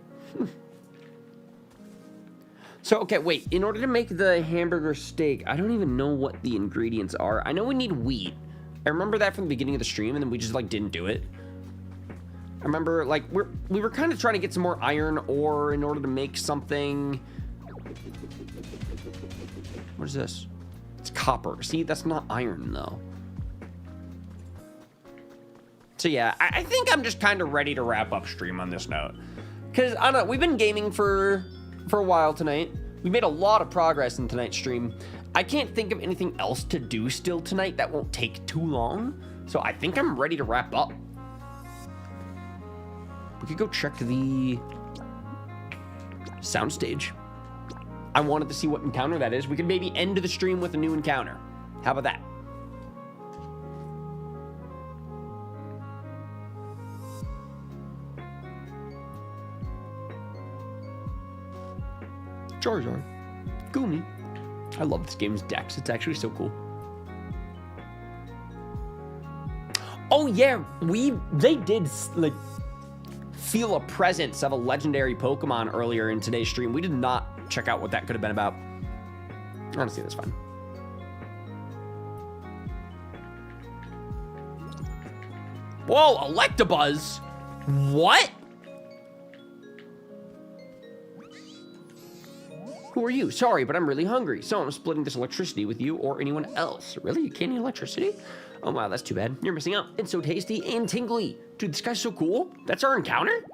S1: So, okay, wait. In order to make the hamburger steak, I don't even know what the ingredients are. I know we need wheat. I remember that from the beginning of the stream, and then we just, like, didn't do it. I remember, like, we were kind of trying to get some more iron ore in order to make something. What is this? It's copper. See, that's not iron, though. So, yeah, I think I'm just kind of ready to wrap up stream on this note. Because, I don't know, we've been gaming for a while tonight. We made a lot of progress in tonight's stream. I can't think of anything else to do still tonight that won't take too long. So I think I'm ready to wrap up. We could go check the soundstage. I wanted to see what encounter that is. We could maybe end the stream with a new encounter. How about that? Jar Jar. Goomy. I love this game's dex. It's actually so cool. Oh yeah, they did like feel a presence of a legendary Pokemon earlier in today's stream. We did not check out what that could have been about. Honestly, that's fine. Whoa, Electabuzz! What? Who are you? Sorry, but I'm really hungry, so I'm splitting this electricity with you or anyone else. Really? You can't eat electricity? Oh wow, that's too bad. You're missing out. It's so tasty and tingly. Dude, this guy's so cool. That's our encounter?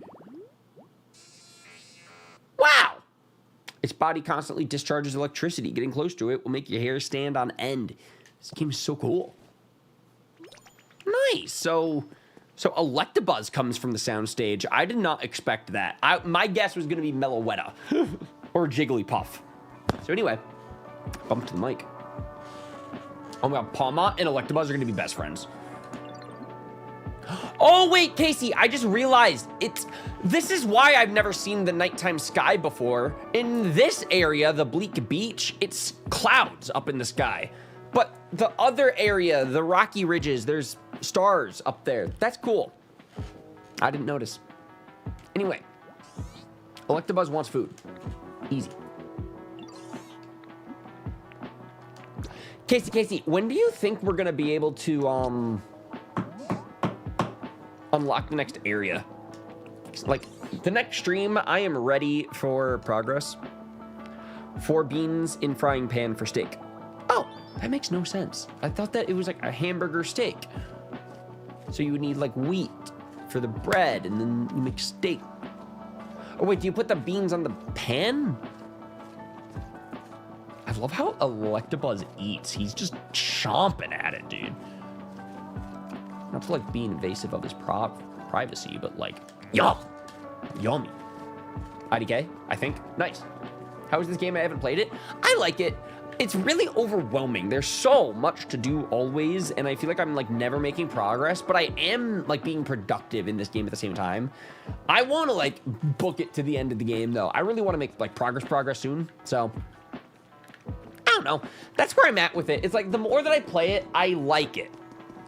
S1: Wow! Its body constantly discharges electricity. Getting close to it will make your hair stand on end. This game is so cool. Nice. So Electabuzz comes from the soundstage. I did not expect that. My guess was going to be Meloetta or Jigglypuff. So anyway, bump to the mic. Oh my god, Palma and Electabuzz are going to be best friends. Oh wait, Casey, I just realized this is why I've never seen the nighttime sky before. In this area, the bleak beach, it's clouds up in the sky. But the other area, the rocky ridges, there's stars up there. That's cool. I didn't notice. Anyway, Electabuzz wants food. Easy. Casey, when do you think we're gonna be able to unlock the next area? Like, the next stream, I am ready for progress. 4 beans in frying pan for steak. Oh, that makes no sense. I thought that it was like a hamburger steak. So you would need like wheat for the bread and then you make steak. Oh wait, do you put the beans on the pan? I love how Electabuzz eats. He's just chomping at it, dude. Not to like be invasive of his privacy, but like, yum, yummy. IDK, I think. Nice. How is this game? I haven't played it. I like it. It's really overwhelming. There's so much to do always, and I feel like I'm like never making progress, but I am like being productive in this game at the same time. I want to like book it to the end of the game though. I really want to make like progress soon. So I don't know. That's where I'm at with it. It's like the more that I play it, I like it.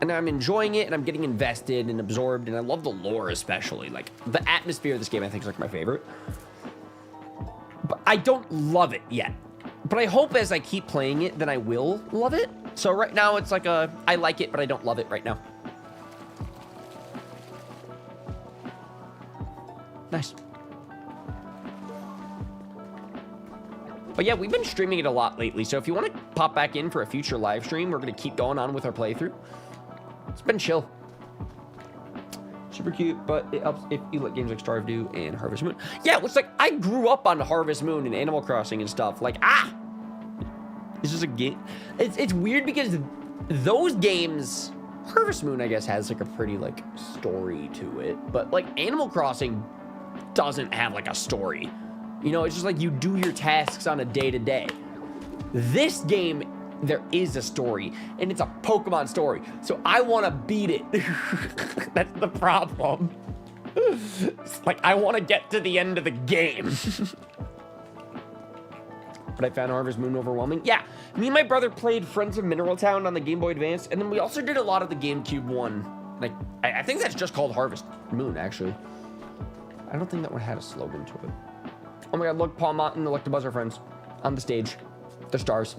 S1: And I'm enjoying it and I'm getting invested and absorbed, and I love the lore especially. Like the atmosphere of this game I think is like my favorite. But I don't love it yet. But I hope as I keep playing it, then I will love it. So right now, it's like I like it, but I don't love it right now. Nice. But yeah, we've been streaming it a lot lately. So if you want to pop back in for a future live stream, we're going to keep going on with our playthrough. It's been chill. Super cute, but it helps if you like games like Stardew and Harvest Moon. Yeah, it's like I grew up on Harvest Moon and Animal Crossing and stuff. Like, it's just a game. It's weird because those games, Harvest Moon, I guess, has like a pretty like story to it, but like Animal Crossing doesn't have like a story. You know, it's just like you do your tasks on a day-to-day. This game, there is a story, and it's a Pokemon story, so I want to beat it. That's the problem. It's like I want to get to the end of the game. But I found Harvest Moon overwhelming. Yeah, me and my brother played Friends of Mineral Town on the Game Boy Advance, and then we also did a lot of the GameCube one. Like, I think that's just called Harvest Moon, actually. I don't think that one had a slogan to it. Oh my god, look, Paul Mott and Electabuzz are friends on the stage. They're stars.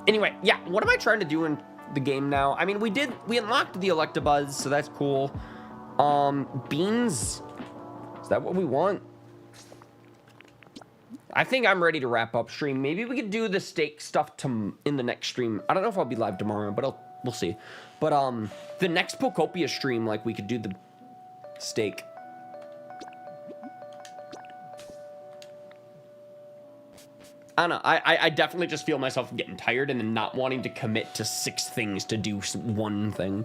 S1: Anyway, yeah, what am I trying to do in the game now? I mean, we unlocked the Electabuzz, so that's cool. Beans? Is that what we want? I think I'm ready to wrap up stream. Maybe we could do the steak stuff in the next stream. I don't know if I'll be live tomorrow, but we'll see. But the next Pokopia stream, like, we could do the steak. I don't know. I definitely just feel myself getting tired and then not wanting to commit to 6 things to do one thing.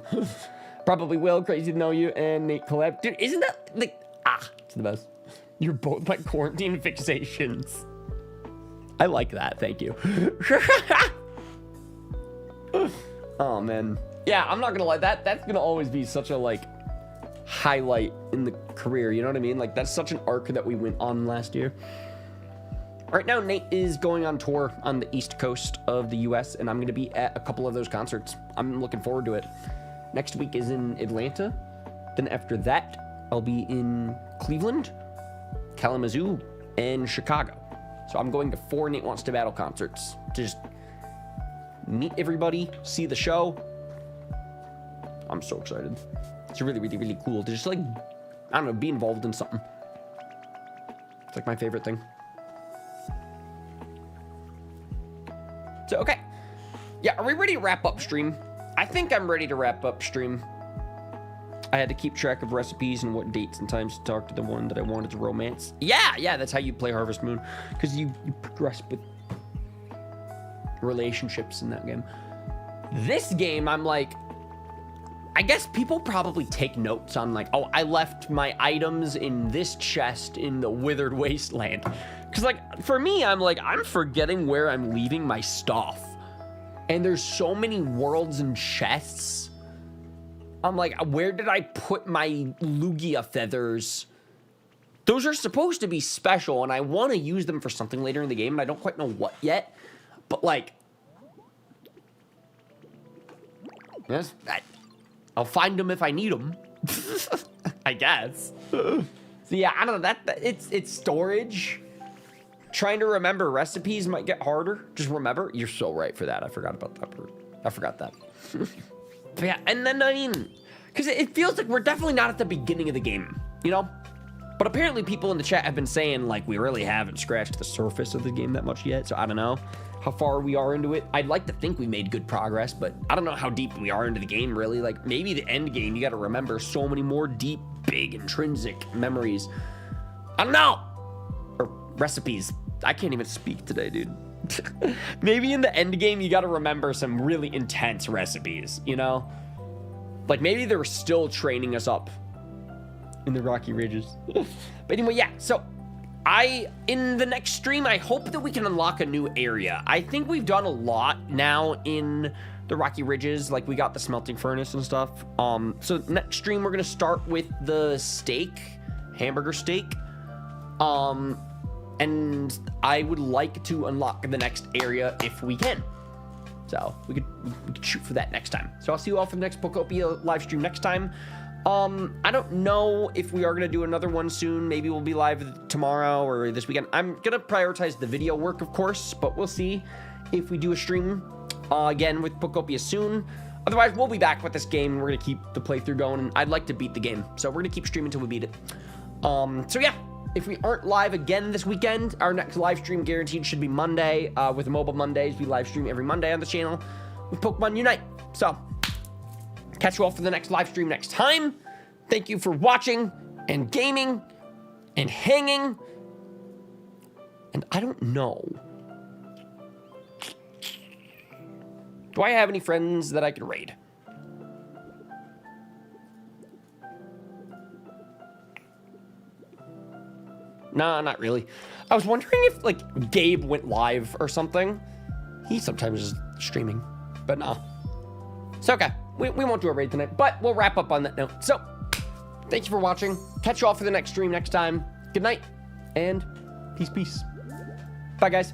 S1: Probably will. Crazy to know you and Nate collab. Dude, isn't that like, it's the best. You're both my quarantine fixations. I like that. Thank you. Oh, man. Yeah, I'm not going to lie. That's going to always be such a, like, highlight in the career. You know what I mean? Like, that's such an arc that we went on last year. Right now, Nate is going on tour on the East Coast of the U.S., and I'm going to be at a couple of those concerts. I'm looking forward to it. Next week is in Atlanta. Then after that, I'll be in Cleveland, Kalamazoo, and Chicago. So I'm going to 4 Nate Wants to Battle concerts to just meet everybody, see the show. I'm so excited. It's really, really, really cool to just, like, I don't know, be involved in something. It's like my favorite thing. So, okay. Yeah, are we ready to wrap up stream? I think I'm ready to wrap up stream. I had to keep track of recipes and what dates and times to talk to the one that I wanted to romance. Yeah, that's how you play Harvest Moon. Because you progress with relationships in that game. This game, I'm like, I guess people probably take notes on like, oh, I left my items in this chest in the Withered Wasteland. Because like, for me, I'm like, I'm forgetting where I'm leaving my stuff. And there's so many worlds and chests. I'm like, where did I put my Lugia feathers? Those are supposed to be special, and I want to use them for something later in the game, and I don't quite know what yet. But, like, yes, I'll find them if I need them, I guess. So, yeah, I don't know. It's storage. Trying to remember recipes might get harder. Just remember. You're so right for that. I forgot about that part. I forgot that. But yeah, and then, I mean, because it feels like we're definitely not at the beginning of the game, you know? But apparently people in the chat have been saying, like, we really haven't scratched the surface of the game that much yet, so I don't know how far we are into it. I'd like to think we made good progress, but I don't know how deep we are into the game, really. Like, maybe the end game, you gotta remember so many more deep, big, intrinsic memories. I don't know! Or recipes. I can't even speak today, dude. Maybe in the end game, you gotta remember some really intense recipes, you know? Like, maybe they were still training us up in the Rocky Ridges. But anyway, yeah, so in the next stream, I hope that we can unlock a new area. I think we've done a lot now in the Rocky Ridges. Like, we got the smelting furnace and stuff. So next stream, we're gonna start with the steak, hamburger steak. And I would like to unlock the next area if we can. So we could shoot for that next time. So I'll see you all for the next Pokopia live stream next time. I don't know if we are going to do another one soon. Maybe we'll be live tomorrow or this weekend. I'm going to prioritize the video work, of course, but we'll see if we do a stream again with Pokopia soon. Otherwise, we'll be back with this game. We're going to keep the playthrough going, and I'd like to beat the game. So we're going to keep streaming until we beat it. So yeah. If we aren't live again this weekend, our next live stream guaranteed should be Monday. With Mobile Mondays, we live stream every Monday on the channel with Pokemon Unite. So, catch you all for the next live stream next time. Thank you for watching and gaming and hanging. And I don't know. Do I have any friends that I could raid? Nah, not really. I was wondering if, like, Gabe went live or something. He sometimes is streaming, but nah. So, okay. We won't do a raid tonight, but we'll wrap up on that note. So, thank you for watching. Catch you all for the next stream next time. Good night, and peace. Bye, guys.